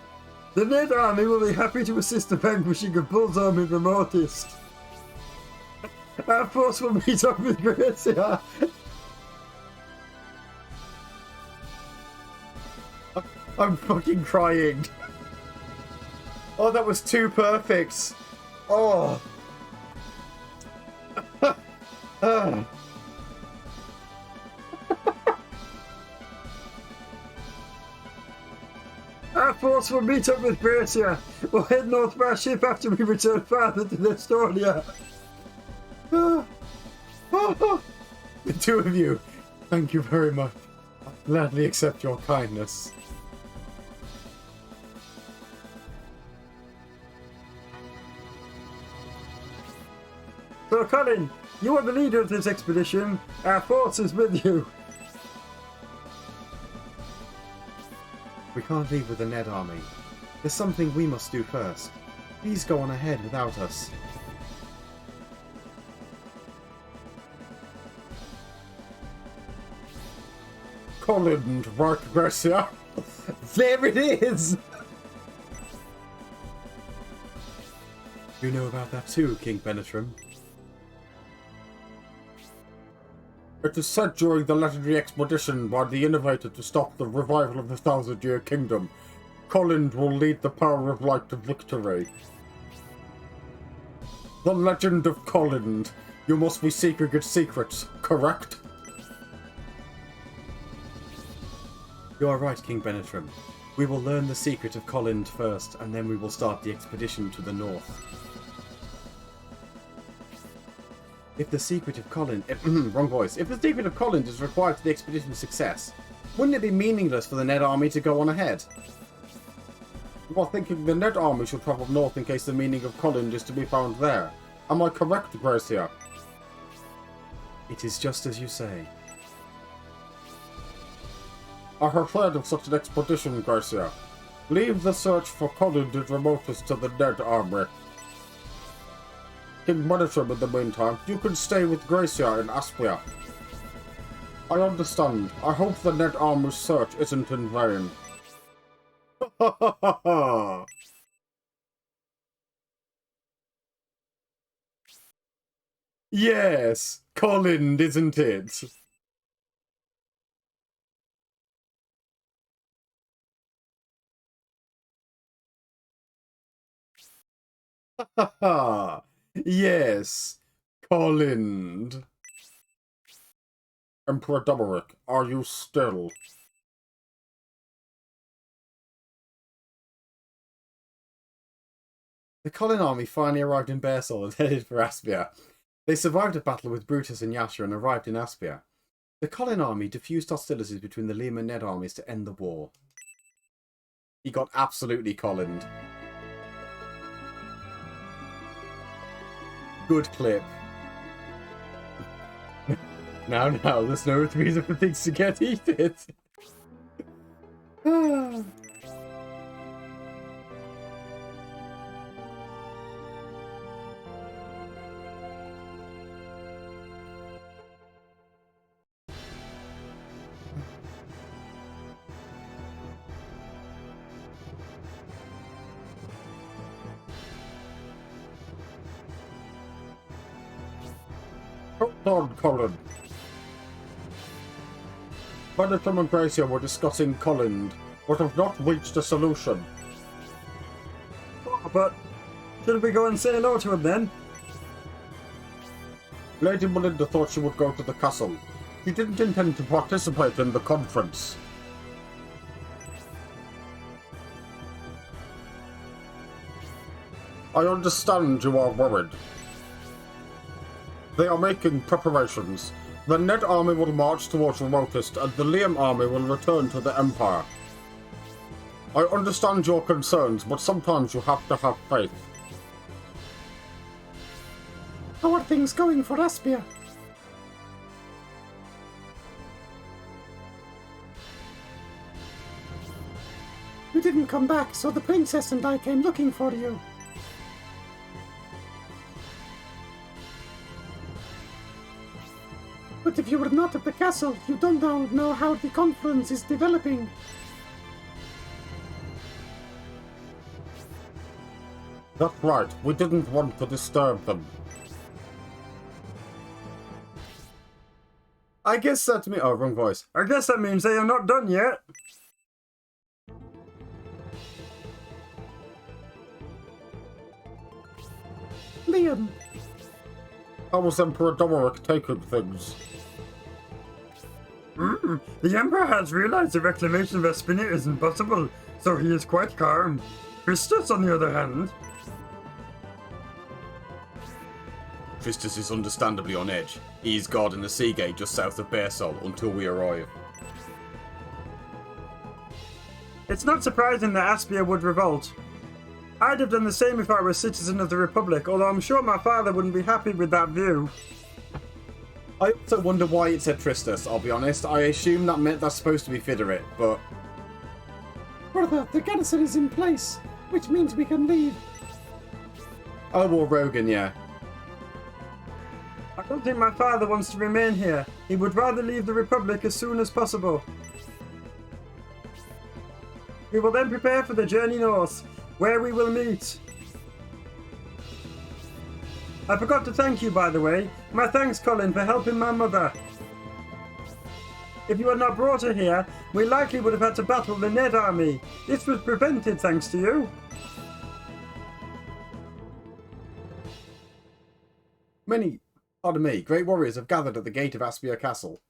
the Ned Army will be happy to assist the vanquishing of Bullsome in the Mortist. Our force will meet up with Gracia. I'm fucking crying. Oh, that was too perfect. Oh. Our force will meet up with Gracia. We'll head north by ship after we return father to Estonia. The two of you, thank you very much. I gladly accept your kindness. So, Colin, you are the leader of this expedition. Our force is with you. We can't leave with the Ned Army. There's something we must do first. Please go on ahead without us. Colin, right, Gracia? There it is! You know about that too, King Benetram. It is said during the legendary expedition by the Innovator to stop the revival of the Thousand-Year Kingdom, Colin will lead the power of light to victory. The Legend of Colin. You must be seeking its secrets, correct? You are right, King Benetram. We will learn the secret of Colin first, and then we will start the expedition to the north. If the secret of Colin... wrong voice. If the secret of Colin is required for the expedition's success, wouldn't it be meaningless for the Ned Army to go on ahead? You are thinking the Ned Army should travel north in case the meaning of Colin is to be found there. Am I correct, Gracia? It is just as you say. I have heard of such an expedition, Gracia. Leave the search for Colin the remotest to the Ned Army. King Benetram, in the meantime, you can stay with Gracia in Aspia. I understand. I hope the Ned Army's search isn't in vain. Yes, Colin, isn't it? Yes, Colin. Emperor Domeric, are you still? The Colin army finally arrived in Bearsall and headed for Aspia. They survived a battle with Brutus and Yasha and arrived in Aspia. The Colin army diffused hostilities between the Liam and Ned armies to end the war. He got absolutely Colined. Good clip. Now, there's no reason for things to get heated. Hold on, Colin. Benetton and Gracia were discussing Colin, but have not reached a solution. Oh, but should we go and say hello to him then? Lady Melinda thought she would go to the castle. She didn't intend to participate in the conference. I understand you are worried. They are making preparations. The Ned army will march towards Remotest, and the Liam army will return to the Empire. I understand your concerns, but sometimes you have to have faith. How are things going for Aspia? You didn't come back, so the princess and I came looking for you. But if you were not at the castle, you don't know how the conference is developing. That's right, we didn't want to disturb them. I guess that means... Oh, wrong voice. I guess that means they are not done yet. Liam, How was Emperor Domeric taking things? The Emperor has realized the reclamation of Espinia is impossible, so he is quite calm. Christus, on the other hand... Tristus is understandably on edge. He is guarding the sea gate just south of Bearsol until we arrive. It's not surprising that Aspia would revolt. I'd have done the same if I were a citizen of the Republic, although I'm sure my father wouldn't be happy with that view. I also wonder why it said Tristus, I'll be honest. I assume that meant that's supposed to be Fiderit, but... brother, the garrison is in place, which means we can leave. Oh, well, Rogan, yeah. I don't think my father wants to remain here. He would rather leave the Republic as soon as possible. We will then prepare for the journey north, where we will meet. I forgot to thank you, by the way. My thanks, Colin, for helping my mother. If you had not brought her here, we likely would have had to battle the Ned army. This was prevented thanks to you. Pardon me, great warriors have gathered at the gate of Aspia Castle.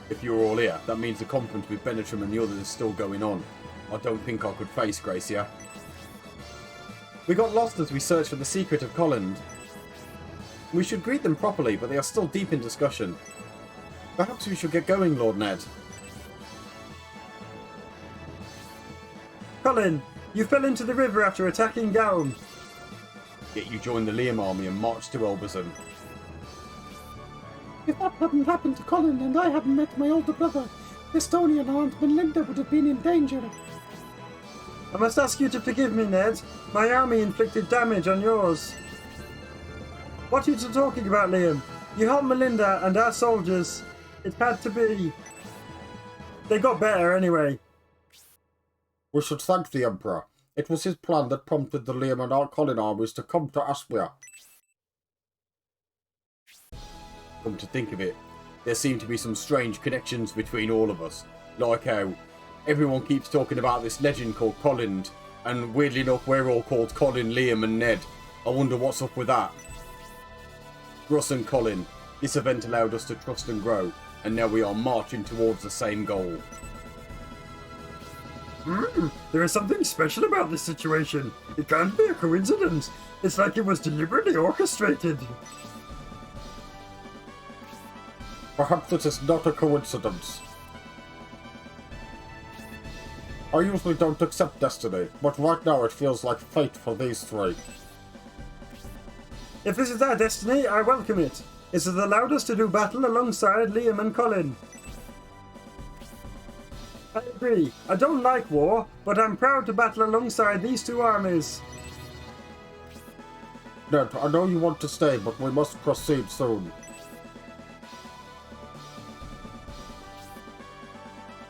If you're all here, that means the conference with Benetram and the others is still going on. I don't think I could face Gracia. We got lost as we searched for the secret of Colin. We should greet them properly, but they are still deep in discussion. Perhaps we should get going, Lord Ned. Colin, you fell into the river after attacking Gaum. Yet you joined the Liam army and marched to Elbazan. If that hadn't happened to Colin and I hadn't met my older brother, Estonia and Aunt Melinda would have been in danger. I must ask you to forgive me, Ned. My army inflicted damage on yours. What are you talking about, Liam? You helped Melinda and our soldiers. It had to be. They got better anyway. We should thank the Emperor. It was his plan that prompted the Liam and Colin armies to come to Aspia. Come to think of it, there seem to be some strange connections between all of us. Like how everyone keeps talking about this legend called Colin, and weirdly enough we're all called Colin, Liam and Ned. I wonder what's up with that. Russ and Colin, this event allowed us to trust and grow, and now we are marching towards the same goal. There is something special about this situation. It can't be a coincidence. It's like it was deliberately orchestrated. Perhaps it is not a coincidence. I usually don't accept destiny, but right now it feels like fate for these three. If this is our destiny, I welcome it. It has allowed us to do battle alongside Liam and Colin. I agree. I don't like war, but I'm proud to battle alongside these two armies. Ned, I know you want to stay, but we must proceed soon.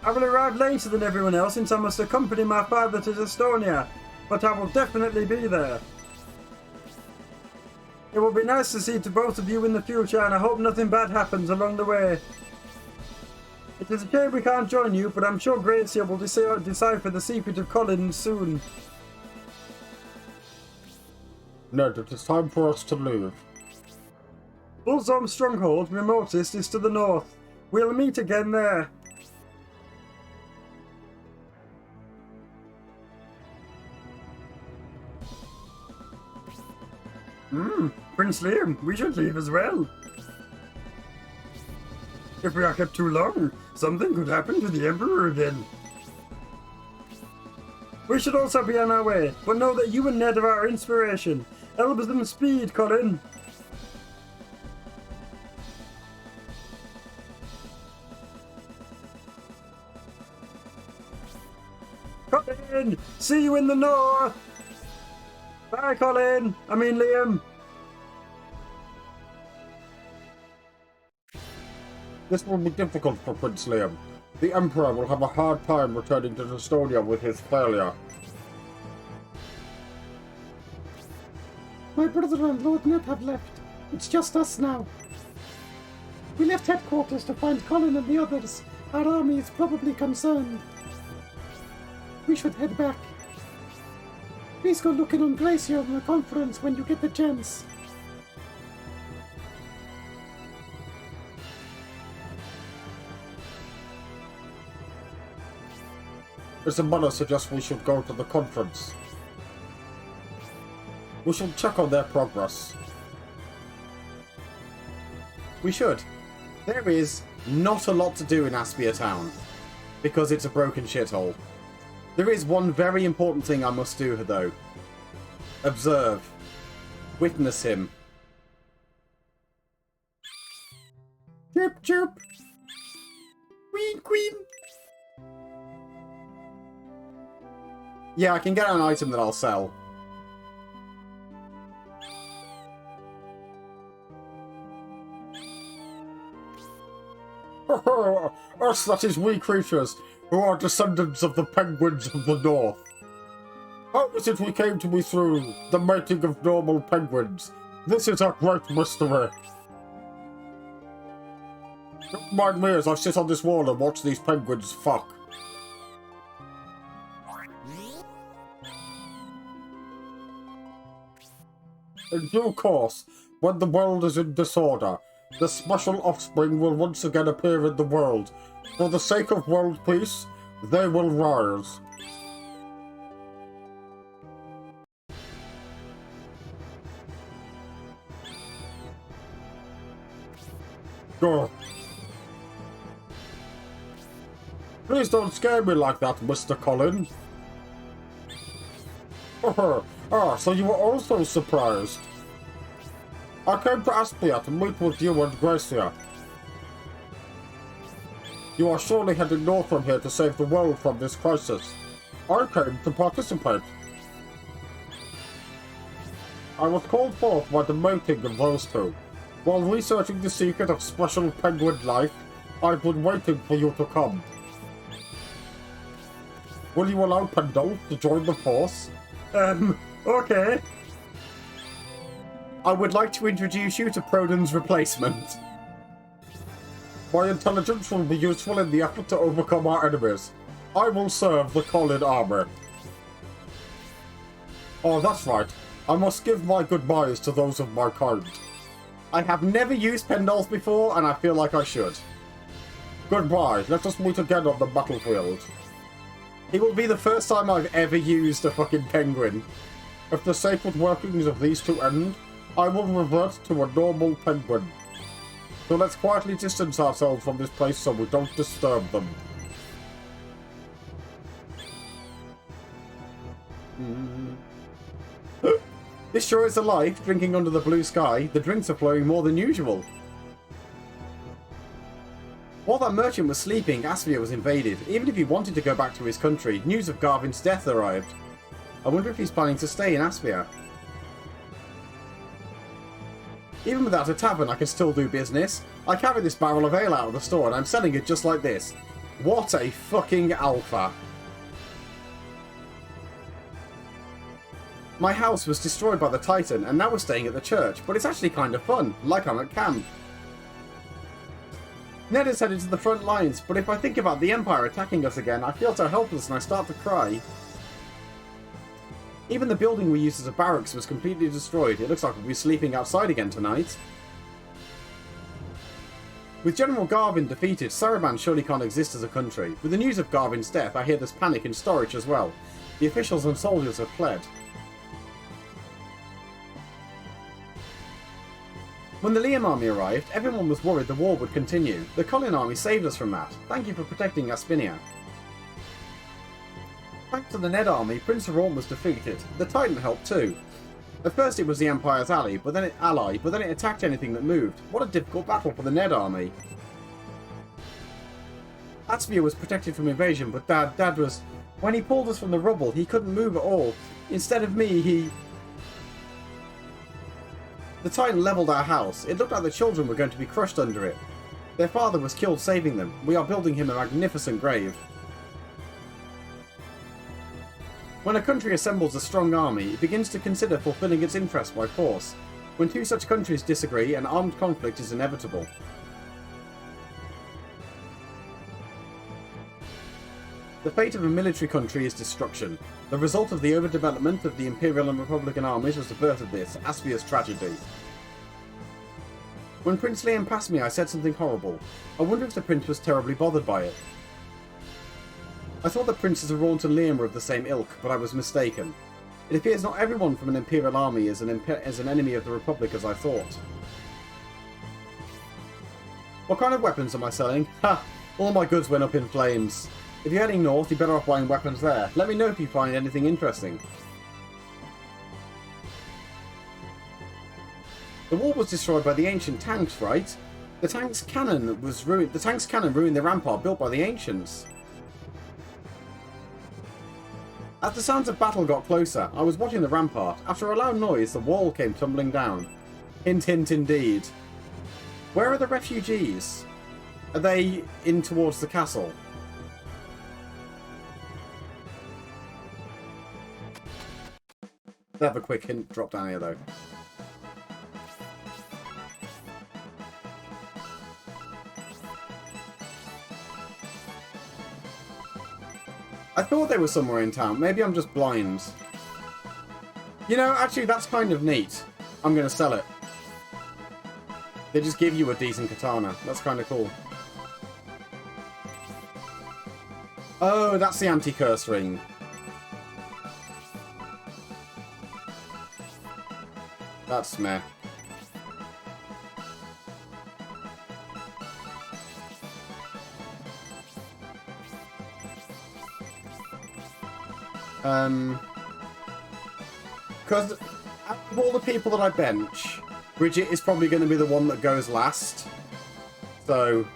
I will arrive later than everyone else since I must accompany my father to Estonia, but I will definitely be there. It will be nice to see to both of you in the future, and I hope nothing bad happens along the way. It is a shame we can't join you, but I'm sure Gracia will decipher the secret of Colin soon. Ned, it is time for us to leave. Bullstorm Stronghold, remotest, is to the north. We'll meet again there. Prince Liam, we should leave as well. If we are kept too long, something could happen to the Emperor again. We should also be on our way, but know that you and Ned are our inspiration. Help them speed, Colin. Colin! See you in the north! Bye, Colin! I mean, Liam! This will be difficult for Prince Liam. The Emperor will have a hard time returning to Estonia with his failure. My brother and Lord Ned have left. It's just us now. We left headquarters to find Colin and the others. Our army is probably concerned. We should head back. Please go look in on Glacier and the conference when you get the chance. Mr. Mother suggests we should go to the conference. We should check on their progress. We should. There is not a lot to do in Aspia Town, because it's a broken shithole. There is one very important thing I must do, though. Observe. Witness him. Chirp, chirp. Queen, queen. Yeah, I can get an item that I'll sell. Us, that is we creatures, who are descendants of the penguins of the north. How is it we came to be through the mating of normal penguins? This is a great mystery. Don't mind me as I sit on this wall and watch these penguins fuck. In due course, when the world is in disorder, the special offspring will once again appear in the world. For the sake of world peace, they will rise. Go. Please don't scare me like that, Mr. Colin. So you were also surprised. I came to Aspia to meet with you and Gracia. You are surely heading north from here to save the world from this crisis. I came to participate. I was called forth by the mating of those two. While researching the secret of special penguin life, I've been waiting for you to come. Will you allow Pendolph to join the force? Okay. I would like to introduce you to Proden's replacement. My intelligence will be useful in the effort to overcome our enemies. I will serve the Colin army. Oh, that's right. I must give my goodbyes to those of my kind. I have never used Pendolph before, and I feel like I should. Goodbye. Let us meet again on the battlefield. It will be the first time I've ever used a fucking penguin. If the sacred workings of these two end, I will revert to a normal penguin. So let's quietly distance ourselves from this place so we don't disturb them. This sure is a life, drinking under the blue sky. The drinks are flowing more than usual. While that merchant was sleeping, Aspia was invaded. Even if he wanted to go back to his country, news of Garvin's death arrived. I wonder if he's planning to stay in Aspia. Even without a tavern, I can still do business. I carry this barrel of ale out of the store and I'm selling it just like this. What a fucking alpha. My house was destroyed by the Titan, and now we're staying at the church, but it's actually kind of fun, like I'm at camp. Ned is headed to the front lines, but if I think about the Empire attacking us again, I feel so helpless and I start to cry. Even the building we used as a barracks was completely destroyed. It looks like we'll be sleeping outside again tonight. With General Garvin defeated, Saraban surely can't exist as a country. With the news of Garvin's death, I hear there's panic in Storage as well. The officials and soldiers have fled. When the Liam army arrived, everyone was worried the war would continue. The Colin army saved us from that. Thank you for protecting Aspinia. Thanks to the Ned army, Prince Rorn was defeated. The Titan helped too. At first it was the Empire's ally, but then it attacked anything that moved. What a difficult battle for the Ned army. Aspia was protected from invasion, but Dad was... When he pulled us from the rubble, he couldn't move at all. Instead of me, The Titan levelled our house. It looked like the children were going to be crushed under it. Their father was killed saving them. We are building him a magnificent grave. When a country assembles a strong army, it begins to consider fulfilling its interests by force. When two such countries disagree, an armed conflict is inevitable. The fate of a military country is destruction. The result of the overdevelopment of the Imperial and Republican armies was the birth of this, Aspia's tragedy. When Prince Liam passed me, I said something horrible. I wonder if the Prince was terribly bothered by it. I thought the Princes of Rorn and Liam were of the same ilk, but I was mistaken. It appears not everyone from an Imperial army is an enemy of the Republic as I thought. What kind of weapons am I selling? Ha! All my goods went up in flames. If you're heading north, you're better off buying weapons there. Let me know if you find anything interesting. The wall was destroyed by the ancient tanks, right? The tank's cannon was ruined. The tank's cannon ruined the rampart built by the ancients. As the sounds of battle got closer, I was watching the rampart. After a loud noise, the wall came tumbling down. Hint, hint, indeed. Where are the refugees? Are they in towards the castle? They have a quick hint drop down here, though. I thought they were somewhere in town. Maybe I'm just blind. You know, actually, that's kind of neat. I'm going to sell it. They just give you a decent katana. That's kind of cool. Oh, that's the anti-curse ring. That's meh. Because out of all the people that I bench, Bridget is probably going to be the one that goes last. So...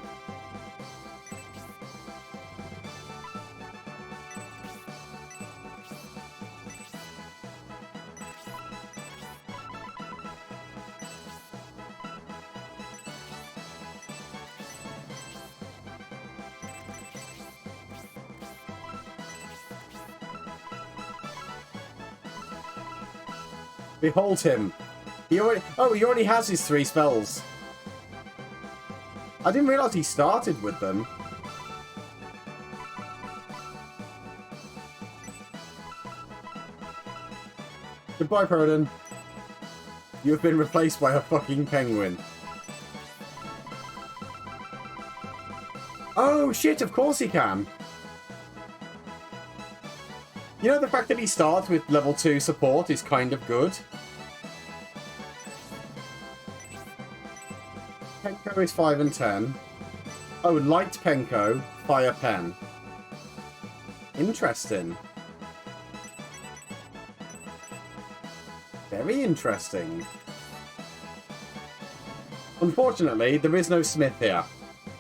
Behold him. He already has his 3 spells. I didn't realise he started with them. Goodbye, Proden. You have been replaced by a fucking penguin. Oh shit, of course he can. You know, the fact that he starts with level 2 support is kind of good. Penko is 5 and 10. Oh, light Penko, fire pen. Interesting. Very interesting. Unfortunately, there is no smith here.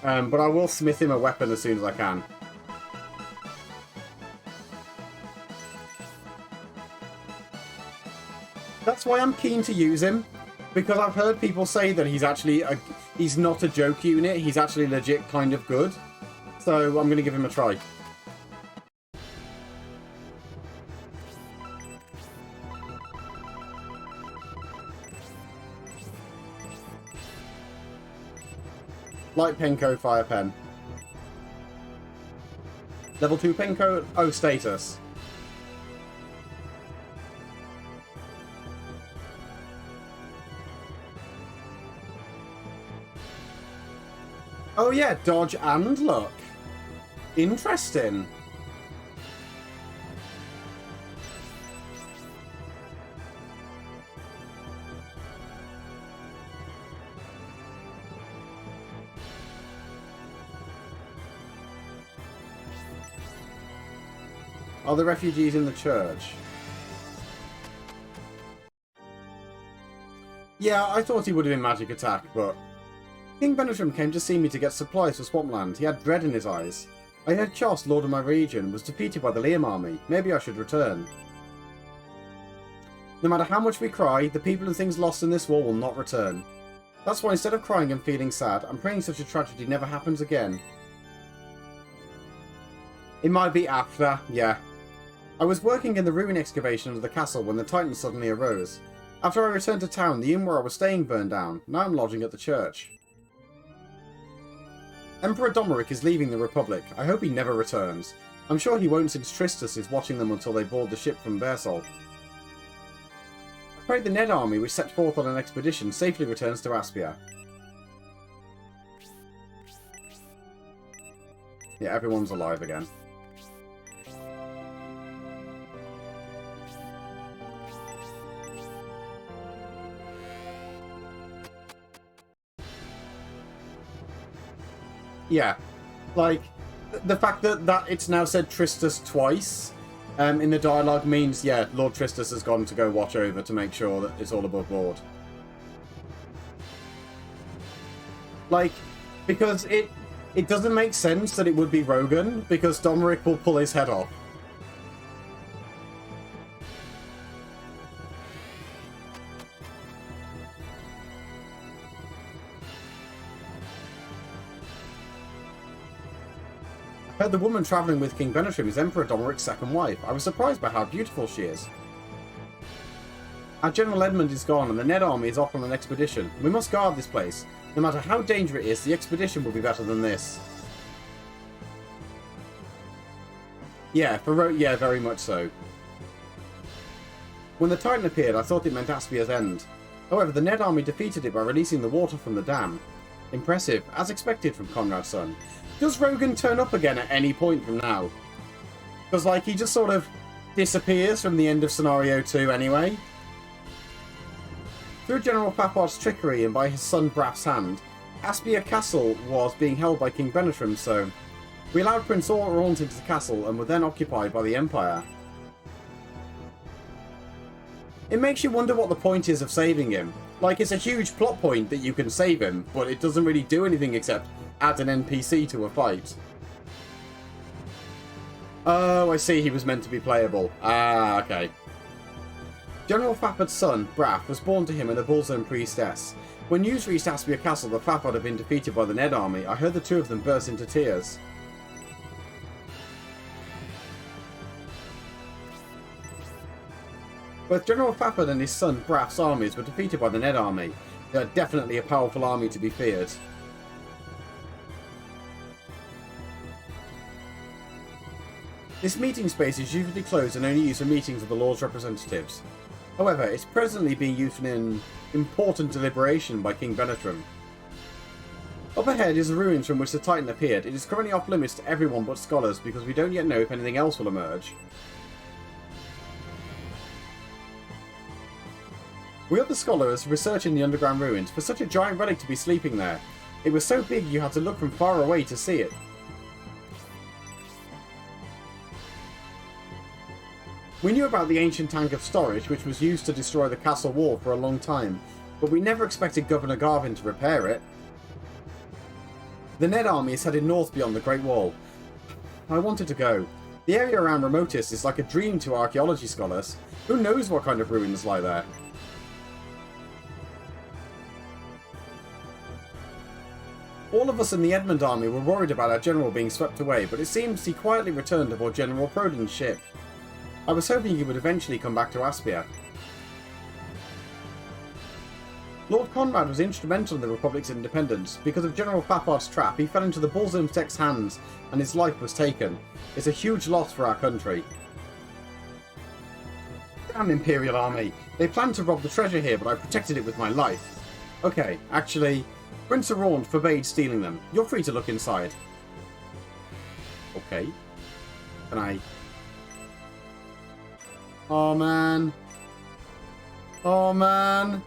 But I will smith him a weapon as soon as I can. That's why I'm keen to use him, because I've heard people say that he's actually he's not a joke unit, he's actually legit kind of good. So I'm going to give him a try. Light Penko, Fire Pen. Level 2 Penko, oh, status. Oh yeah, dodge and luck. Interesting. Are the refugees in the church? Yeah, I thought he would have been magic attack, but... King Benetrim came to see me to get supplies for Swampland. He had dread in his eyes. I heard Chos, lord of my region, was defeated by the Liam army. Maybe I should return. No matter how much we cry, the people and things lost in this war will not return. That's why instead of crying and feeling sad, I'm praying such a tragedy never happens again. It might be after, yeah. I was working in the ruin excavation of the castle when the Titan suddenly arose. After I returned to town, the inn where I was staying burned down. Now I'm lodging at the church. Emperor Domeric is leaving the Republic. I hope he never returns. I'm sure he won't since Tristus is watching them until they board the ship from Bersol. I pray the Ned army, which set forth on an expedition, safely returns to Aspia. Yeah, everyone's alive again. Yeah, like, the fact that it's now said Tristus twice in the dialogue means, yeah, Lord Tristus has gone to go watch over to make sure that it's all above board. Like, because it doesn't make sense that it would be Rogan, because Domeric will pull his head off. I heard the woman travelling with King Benetrim is Emperor Domeric's second wife. I was surprised by how beautiful she is. Our General Edmund is gone and the Ned army is off on an expedition. We must guard this place. No matter how dangerous it is, the expedition will be better than this. Yeah, yeah, very much so. When the Titan appeared, I thought it meant Aspia's end. However, the Ned army defeated it by releasing the water from the dam. Impressive, as expected from Conrad's son. Does Rogan turn up again at any point from now? Because, like, he just sort of disappears from the end of Scenario 2 anyway. Through General Papard's trickery and by his son Braff's hand, Aspia Castle was being held by King Benetrim, so we allowed Prince Oraunt into the castle and were then occupied by the Empire. It makes you wonder what the point is of saving him. Like, it's a huge plot point that you can save him, but it doesn't really do anything except add an NPC to a fight. Oh, I see, he was meant to be playable. Ah, okay. General Fapard's son, Braff, was born to him in a Bullzone priestess. When news reached Aspia Castle that Fapard had been defeated by the Ned army, I heard the two of them burst into tears. Both General Fapard and his son Braff's armies were defeated by the Ned army. They are definitely a powerful army to be feared. This meeting space is usually closed and only used for meetings of the Lord's representatives. However, it's presently being used for an important deliberation by King Benetrim. Up ahead is the ruins from which the Titan appeared. It is currently off limits to everyone but scholars because we don't yet know if anything else will emerge. We other scholars researching the underground ruins. For such a giant relic to be sleeping there, it was so big you had to look from far away to see it. We knew about the ancient tank of storage, which was used to destroy the castle wall for a long time, but we never expected Governor Garvin to repair it. The Ned army is headed north beyond the Great Wall. I wanted to go. The area around Remotus is like a dream to archaeology scholars. Who knows what kind of ruins lie there? All of us in the Edmund army were worried about our general being swept away, but it seems he quietly returned aboard General Proden's ship. I was hoping he would eventually come back to Aspia. Lord Conrad was instrumental in the Republic's independence. Because of General Papard's trap, he fell into the Bolzumtek's hands and his life was taken. It's a huge loss for our country. Damn Imperial Army. They planned to rob the treasure here, but I protected it with my life. Okay, actually, Prince Araund forbade stealing them. You're free to look inside. Okay. Can I... Oh, man. Oh, man.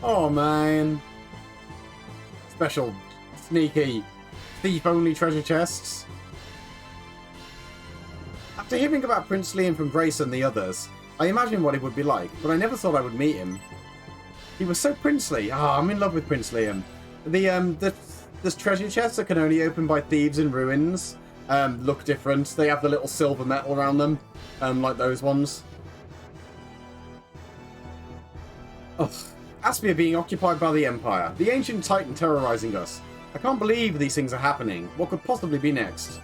Oh, man. Special, sneaky, thief-only treasure chests. After hearing about Prince Liam from Grace and the others, I imagined what it would be like, but I never thought I would meet him. He was so princely. Ah, I'm in love with Prince Liam. There's treasure chests that can only open by thieves in ruins. Look different. They have the little silver metal around them, like those ones. Ugh. Aspia being occupied by the Empire. The ancient titan terrorizing us. I can't believe these things are happening. What could possibly be next?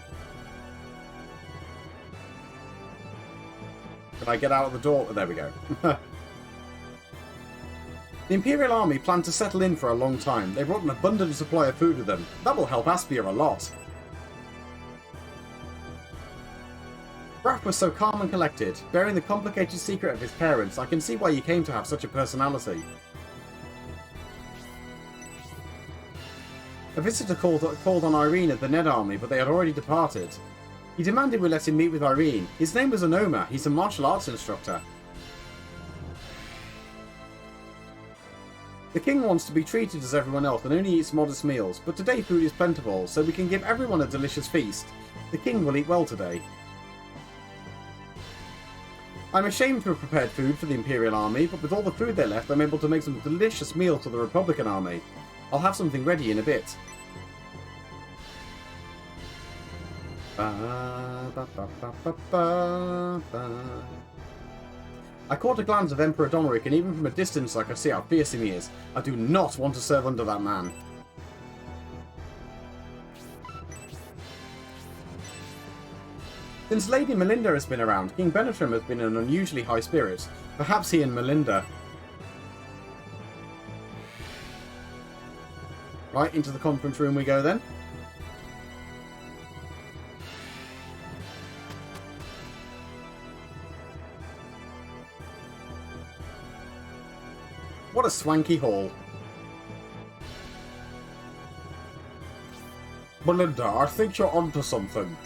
Can I get out of the door? Oh, there we go. The Imperial Army planned to settle in for a long time. They brought an abundant supply of food with them. That will help Aspia a lot. Raph was so calm and collected. Bearing the complicated secret of his parents, I can see why he came to have such a personality. A visitor called on Irene at the Ned Army, but they had already departed. He demanded we let him meet with Irene. His name was Onoma. He's a martial arts instructor. The king wants to be treated as everyone else and only eats modest meals, but today food is plentiful, so we can give everyone a delicious feast. The king will eat well today. I'm ashamed to have prepared food for the Imperial Army, but with all the food they left, I'm able to make some delicious meals for the Republican Army. I'll have something ready in a bit. I caught a glance of Emperor Domeric, and even from a distance I could see how fearsome he is. I do not want to serve under that man. Since Lady Melinda has been around, King Benetram has been in unusually high spirits. Perhaps he and Melinda... Right, into the conference room we go then. What a swanky hall. Melinda, I think you're onto something.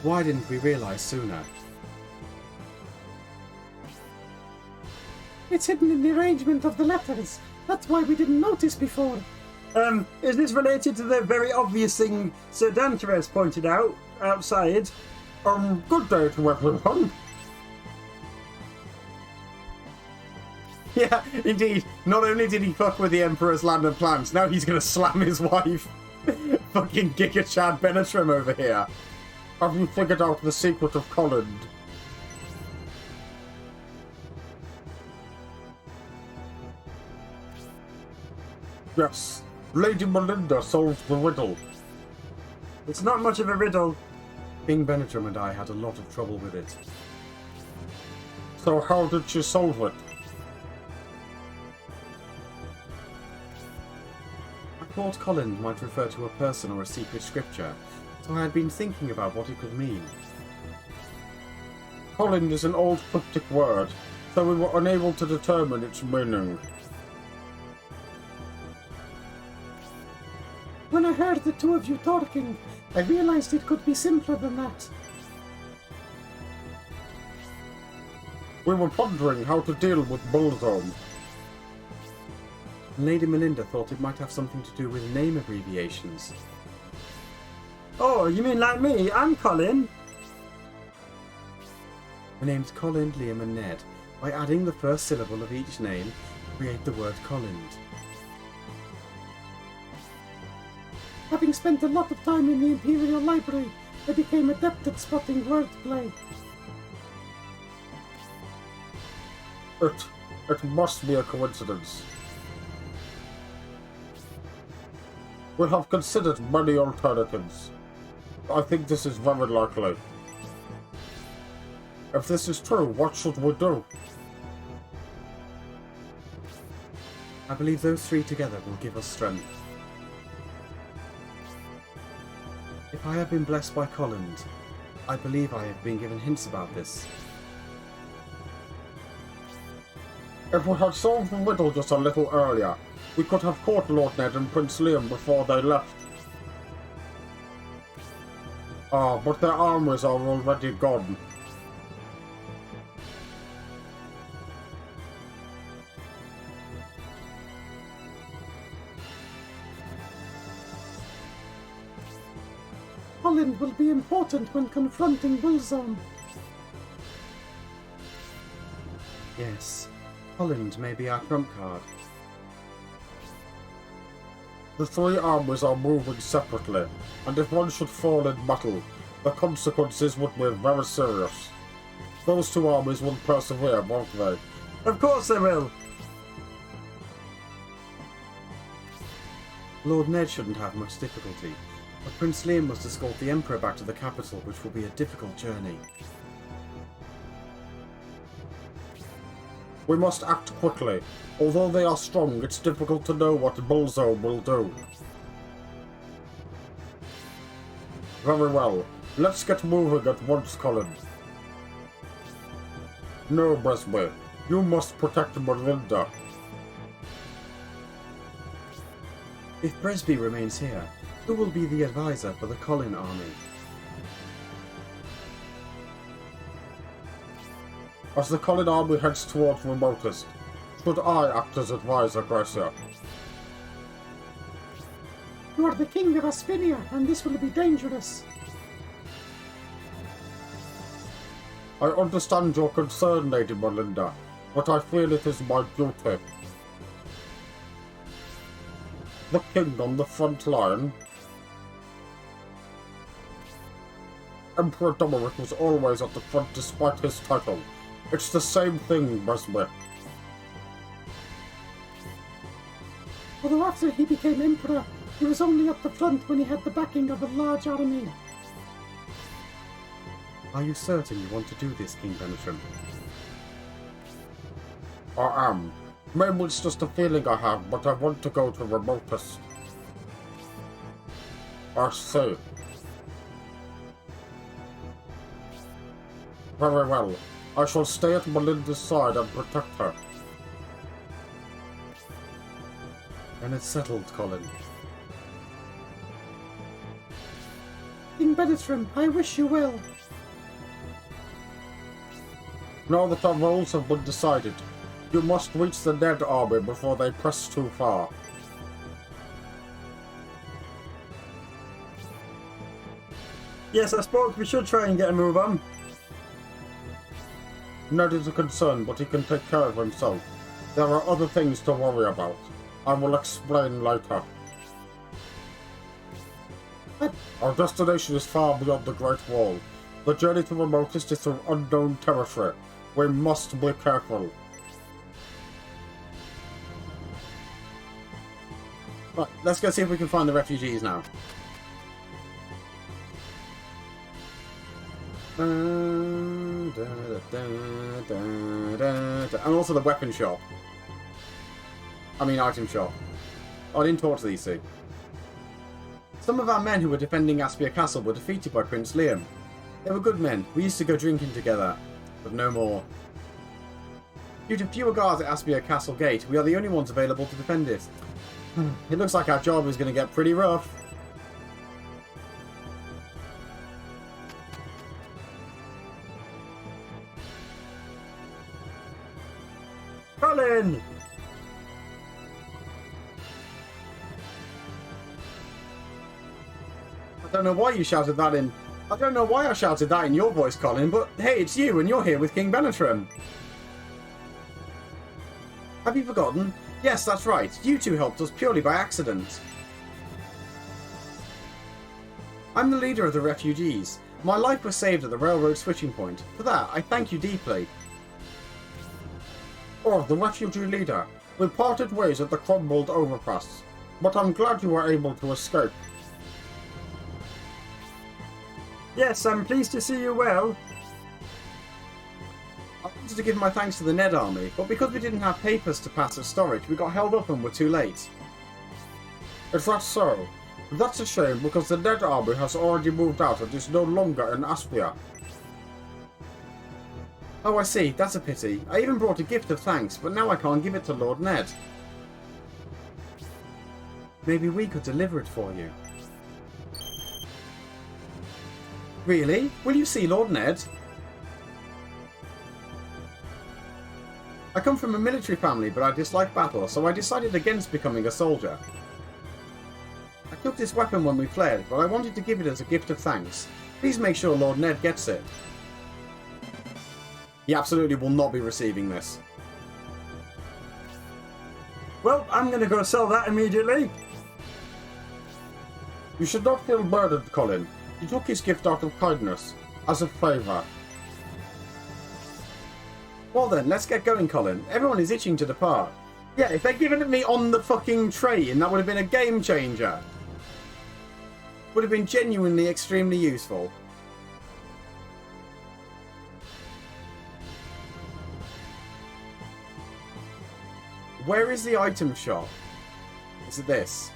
Why didn't we realise sooner? It's hidden in the arrangement of the letters. That's why we didn't notice before. Is this related to the very obvious thing Sir Danteres pointed out outside? Good day to everyone. Yeah, indeed. Not only did he fuck with the Emperor's land and plans, now he's gonna slam his wife. Fucking Giga Chad Benetram over here. Have you figured out the secret of Colin? Yes, Lady Melinda solved the riddle. It's not much of a riddle. King Benetram and I had a lot of trouble with it. So how did she solve it? I thought Colin might refer to a person or a secret scripture, so I had been thinking about what it could mean. Colin is an old cryptic word, so we were unable to determine its meaning. When I heard the two of you talking, I realized it could be simpler than that. We were pondering how to deal with Bullzone. Lady Melinda thought it might have something to do with name abbreviations. Oh, you mean like me? I'm Colin. The names Colin, Liam and Ned. By adding the first syllable of each name, create the word Colin. Having spent a lot of time in the Imperial Library, I became adept at spotting wordplay. It must be a coincidence. We have considered many alternatives. I think this is very likely. If this is true, what should we do? I believe those three together will give us strength. If I have been blessed by Colin, I believe I have been given hints about this. If we had solved the riddle just a little earlier, we could have caught Lord Ned and Prince Liam before they left. Ah, but their armies are already gone. Colin will be important when confronting Bullzone. Yes, Colin may be our trump card. The three armies are moving separately, and if one should fall in battle, the consequences would be very serious. Those two armies will persevere, won't they? Of course they will. Lord Ned shouldn't have much difficulty, but Prince Liam must escort the Emperor back to the capital, which will be a difficult journey. We must act quickly. Although they are strong, it's difficult to know what Bullzone will do. Very well. Let's get moving at once, Colin. No, Bresby. You must protect Melinda. If Bresby remains here, who will be the advisor for the Colin army? As the Colin army heads towards Remotest, should I act as advisor, Gracia? You are the king of Aspinia, and this will be dangerous. I understand your concern, Lady Melinda, but I feel it is my duty. The king on the front line? Emperor Dominic was always at the front despite his title. It's the same thing, Bresby. Although after he became emperor, he was only at the front when he had the backing of a large army. Are you certain you want to do this, King Benetrim? I am. Maybe it's just a feeling I have, but I want to go to Remotest. I see. Very well. I shall stay at Melinda's side and protect her. Then it's settled, Colin. King Benetrim, I wish you well. Now that our roles have been decided, you must reach the Ned army before they press too far. Yes, I suppose we should try and get a move on. Ned is a concern, but he can take care of himself. There are other things to worry about. I will explain later. Our destination is far beyond the Great Wall. The journey to Remotest is through unknown territory. We must be careful. Right, let's go see if we can find the refugees now. And also the weapon shop. I mean item shop. Oh, I didn't talk to these two. Some of our men who were defending Aspia Castle were defeated by Prince Liam. They were good men. We used to go drinking together, but no more. Due to fewer guards at Aspia Castle Gate, we are the only ones available to defend it. It looks like our job is going to get pretty rough. Colin! I don't know why you shouted that in... I don't know why I shouted that in your voice, Colin, but hey, it's you and you're here with King Benetrim. Have you forgotten? Yes, that's right. You two helped us purely by accident. I'm the leader of the refugees. My life was saved at the railroad switching point. For that, I thank you deeply. Oh, the refugee leader. We parted ways at the crumbled overpass, but I'm glad you were able to escape. Yes, I'm pleased to see you well. I'm wanted to give my thanks to the Ned army, but because we didn't have papers to pass as storage, we got held up and were too late. Is that so? That's a shame because the Ned army has already moved out and is no longer in Aspia. Oh, I see. That's a pity. I even brought a gift of thanks, but now I can't give it to Lord Ned. Maybe we could deliver it for you. Really? Will you see Lord Ned? I come from a military family, but I dislike battle, so I decided against becoming a soldier. I took this weapon when we fled, but I wanted to give it as a gift of thanks. Please make sure Lord Ned gets it. He absolutely will not be receiving this. Well, I'm going to go sell that immediately. You should not feel burdened, Colin. He took his gift out of kindness, as a favour. Well then, let's get going, Colin. Everyone is itching to depart. Yeah, if they're giving it me on the fucking train, that would have been a game changer. Would have been genuinely extremely useful. Where is the item shop? Is it this?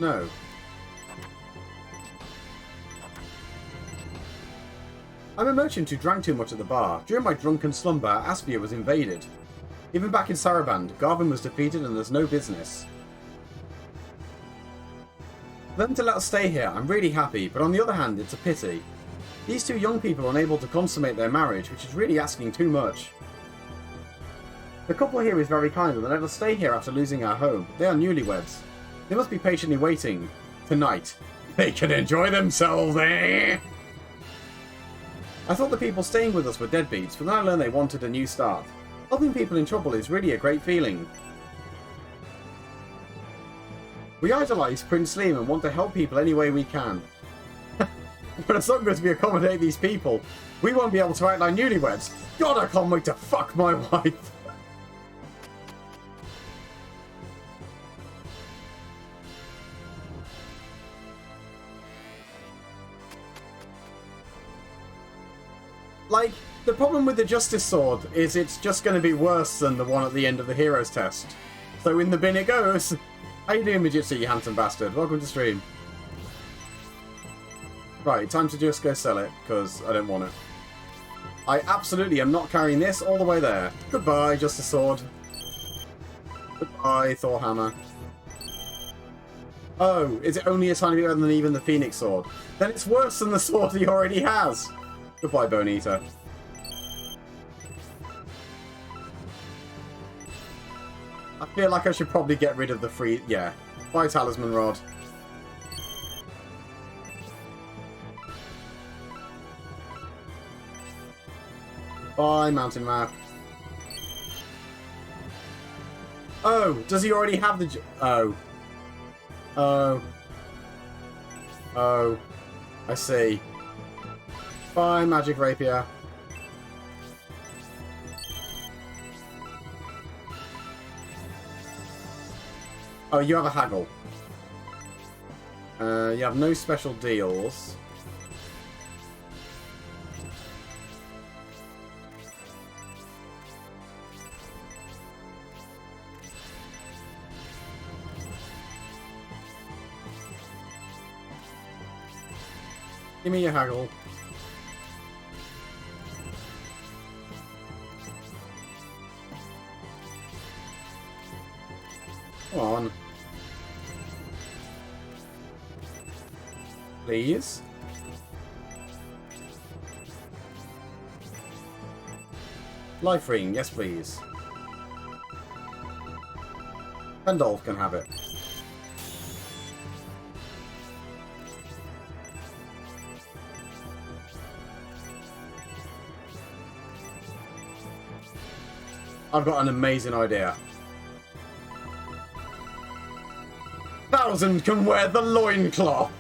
No. I'm a merchant who drank too much at the bar. During my drunken slumber, Aspia was invaded. Even back in Saraband, Garvin was defeated and there's no business. For them to let us stay here, I'm really happy, but on the other hand, it's a pity. These two young people are unable to consummate their marriage, which is really asking too much. The couple here is very kind and they let us stay here after losing our home. They are newlyweds. They must be patiently waiting. Tonight. They can enjoy themselves, eh? I thought the people staying with us were deadbeats, but then I learned they wanted a new start. Helping people in trouble is really a great feeling. We idolise Prince Liam and want to help people any way we can. But as long as we accommodate these people, we won't be able to act like newlyweds. God, I can't wait to fuck my wife. Like, the problem with the Justice Sword is it's just going to be worse than the one at the end of the Heroes test. So in the bin it goes. How you doing, Majitsu, you handsome bastard? Welcome to stream. Right, time to just go sell it, because I don't want it. I absolutely am not carrying this all the way there. Goodbye, Justice Sword. Goodbye, Thor Hammer. Oh, is it only a tiny bit better than even the Phoenix Sword? Then it's worse than the sword he already has. Goodbye, Bone Eater. I feel like I should probably get rid of the free... Yeah. Bye, Talisman Rod. Bye, Mountain Map. Oh, does he already have the... Oh. Oh. Oh. I see. Bye, Magic Rapier. Oh, you have a haggle. You have no special deals. Give me your haggle. Come on. Please. Life ring, yes please. Pendolph can have it. I've got an amazing idea. 1,000 can wear the loincloth.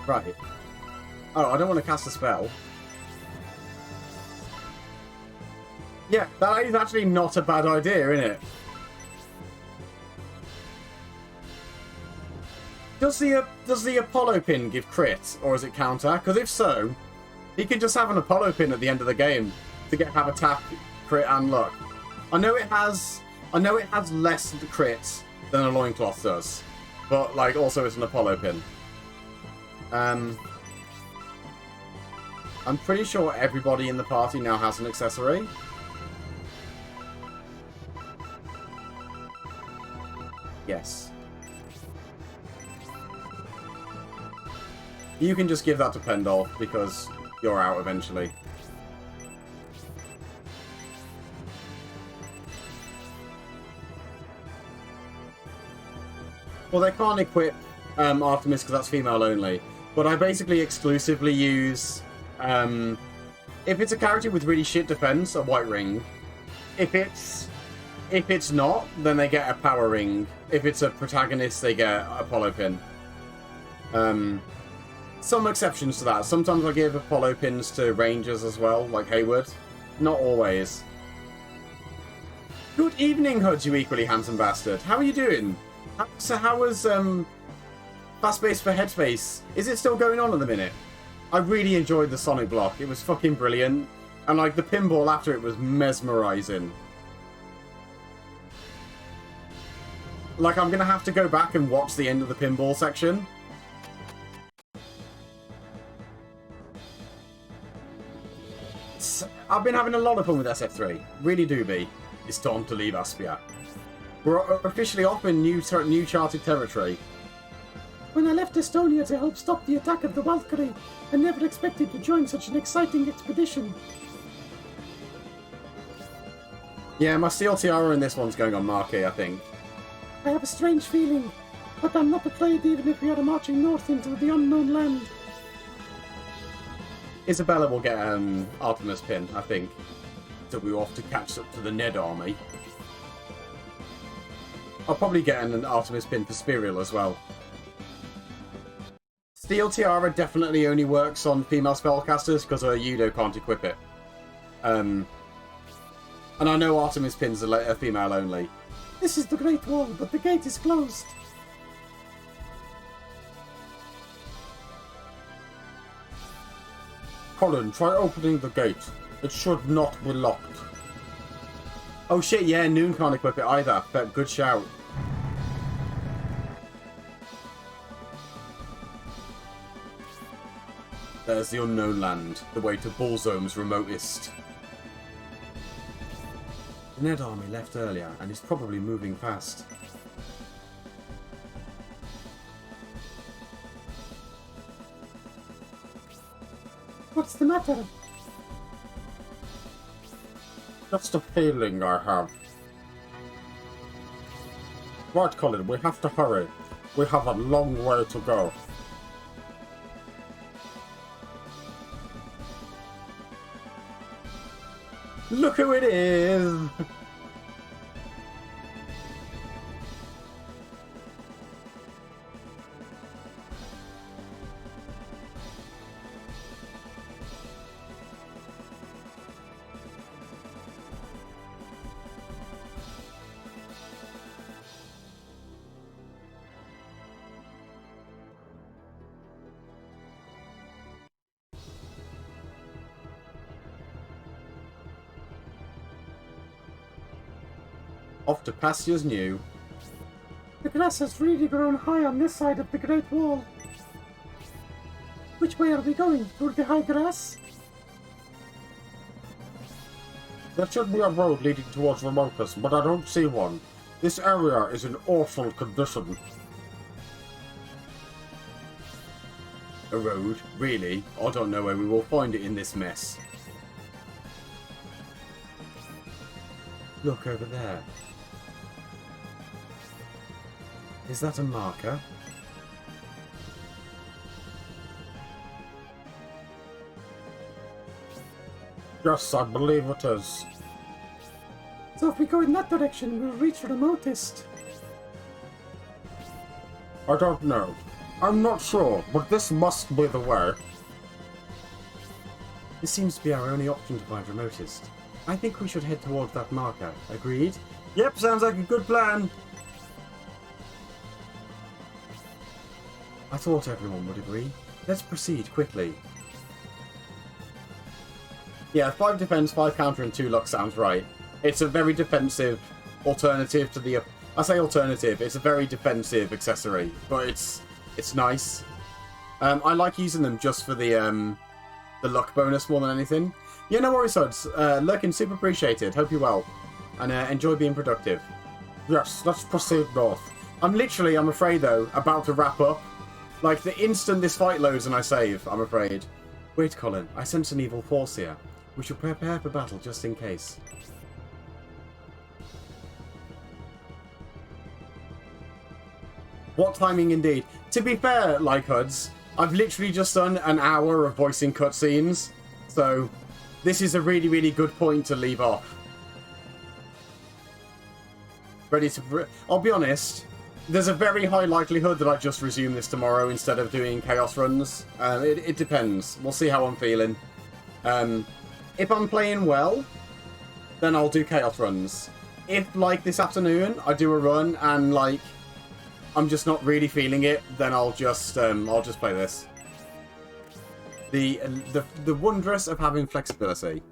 Right. Oh, I don't want to cast a spell. Yeah, that is actually not a bad idea, isn't it? Does the Apollo pin give crit, or is it counter? Because if so, he can just have an Apollo pin at the end of the game to have attack, crit, and luck. I know it has less crits than a loincloth does, but like also it's an Apollo pin. I'm pretty sure everybody in the party now has an accessory. Yes. You can just give that to Pendolf because you're out eventually. Well, they can't equip Artemis because that's female only. But I basically exclusively use... if it's a character with really shit defense, a white ring. If it's not, then they get a power ring. If it's a protagonist, they get a Apollo pin. Some exceptions to that. Sometimes I give Apollo pins to rangers as well, like Hayward. Not always. Good evening, Hud, you equally handsome bastard. How are you doing? How was Fast Base for Headspace? Is it still going on at the minute? I really enjoyed the Sonic block. It was fucking brilliant. And like the pinball after it was mesmerizing. Like I'm gonna have to go back and watch the end of the pinball section. I've been having a lot of fun with SF3. Really do be. It's time to leave Aspia. We're officially off in new charted territory. When I left Estonia to help stop the attack of the Valkyrie, I never expected to join such an exciting expedition. Yeah, my steel tiara in this one's going on Marquee, I think. I have a strange feeling, but I'm not afraid even if we are marching north into the unknown land. Isabella will get an Artemis pin, I think. So we're off to catch up to the Ned army. I'll probably get an Artemis pin for Spirial as well. Steel Tiara definitely only works on female spellcasters because her Yudo can't equip it. And I know Artemis pins are female only. This is the Great Wall, but the gate is closed. Colin, try opening the gate. It should not be locked. Oh shit, yeah, Noon can't equip it either, but good shout. There's the unknown land, the way to Bullzome's remotest. The Ned army left earlier and is probably moving fast. What's the matter? Just a feeling I have. Right, Colin, we have to hurry. We have a long way to go. Look who it is! Off to pastures new. The grass has really grown high on this side of the Great Wall. Which way are we going? Through the high grass? There should be a road leading towards Remotus, but I don't see one. This area is in awful condition. A road? Really? I don't know where we will find it in this mess. Look over there. Is that a marker? Yes, I believe it is. So if we go in that direction, we'll reach the remotest. I don't know. I'm not sure, but this must be the way. This seems to be our only option to find remotest. I think we should head towards that marker. Agreed? Yep, sounds like a good plan. I thought everyone would agree. Let's proceed quickly. Yeah, 5 defense, 5 counter, and 2 luck sounds right. It's a very defensive alternative to the... I say alternative, it's a very defensive accessory, but it's nice. I like using them just for the luck bonus more than anything. Yeah, no worries, Suds. Lurkin, super appreciated. Hope you're well. And enjoy being productive. Yes, let's proceed north. I'm afraid though, about to wrap up. Like, the instant this fight loads and I save, I'm afraid. Wait, Colin, I sense an evil force here. We should prepare for battle just in case. What timing indeed. To be fair, like Huds, I've literally just done an hour of voicing cutscenes, so this is a really, really good point to leave off. Ready to... I'll be honest, there's a very high likelihood that I just resume this tomorrow instead of doing Chaos runs. It depends. We'll see how I'm feeling. If I'm playing well, then I'll do Chaos runs. If, like, this afternoon, I do a run and, like, I'm just not really feeling it, then I'll just play this. The wondrous of having flexibility.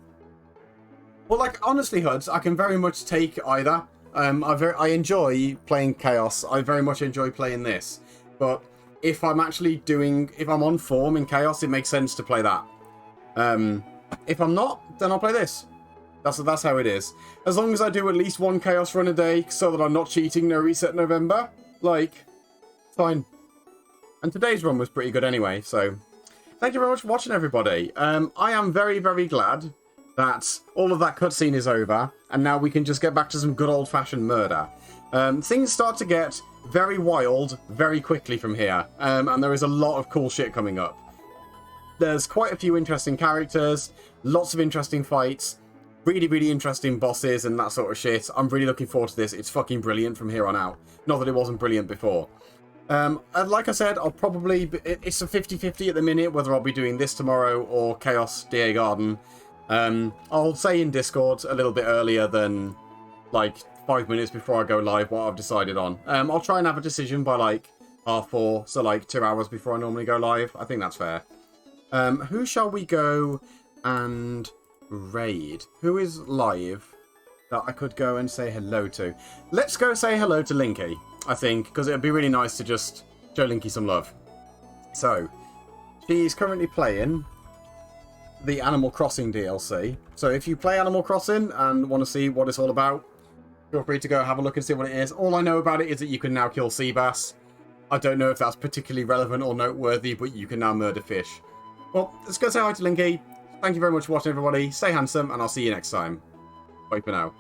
Well, like, honestly, Huds, I can very much take either. I enjoy playing Chaos. I very much enjoy playing this. But if I'm on form in Chaos, it makes sense to play that. If I'm not, then I'll play this. That's how it is. As long as I do at least 1 Chaos run a day, so that I'm not cheating No Reset November, like, fine. And today's run was pretty good anyway, so thank you very much for watching, everybody. I am very, very glad that all of that cutscene is over, and now we can just get back to some good old-fashioned murder. Things start to get very wild very quickly from here, and there is a lot of cool shit coming up. There's quite a few interesting characters, lots of interesting fights, really, really interesting bosses and that sort of shit. I'm really looking forward to this. It's fucking brilliant from here on out. Not that it wasn't brilliant before. Like I said, I'll probably... It's a 50-50 at the minute, whether I'll be doing this tomorrow or Chaos DA Garden. I'll say in Discord a little bit earlier than, like, 5 minutes before I go live what I've decided on. I'll try and have a decision by, like, 4:30, so, like, 2 hours before I normally go live. I think that's fair. Who shall we go and raid? Who is live that I could go and say hello to? Let's go say hello to Linky, I think, because it would be really nice to just show Linky some love. So, she's currently playing the Animal Crossing DLC. So if you play Animal Crossing and want to see what it's all about, feel free to go have a look and see what it is. All I know about it is that you can now kill sea bass. I don't know if that's particularly relevant or noteworthy, but you can now murder fish. Well, let's go say hi to Linky. Thank you very much for watching, everybody. Stay handsome, and I'll see you next time. Bye for now.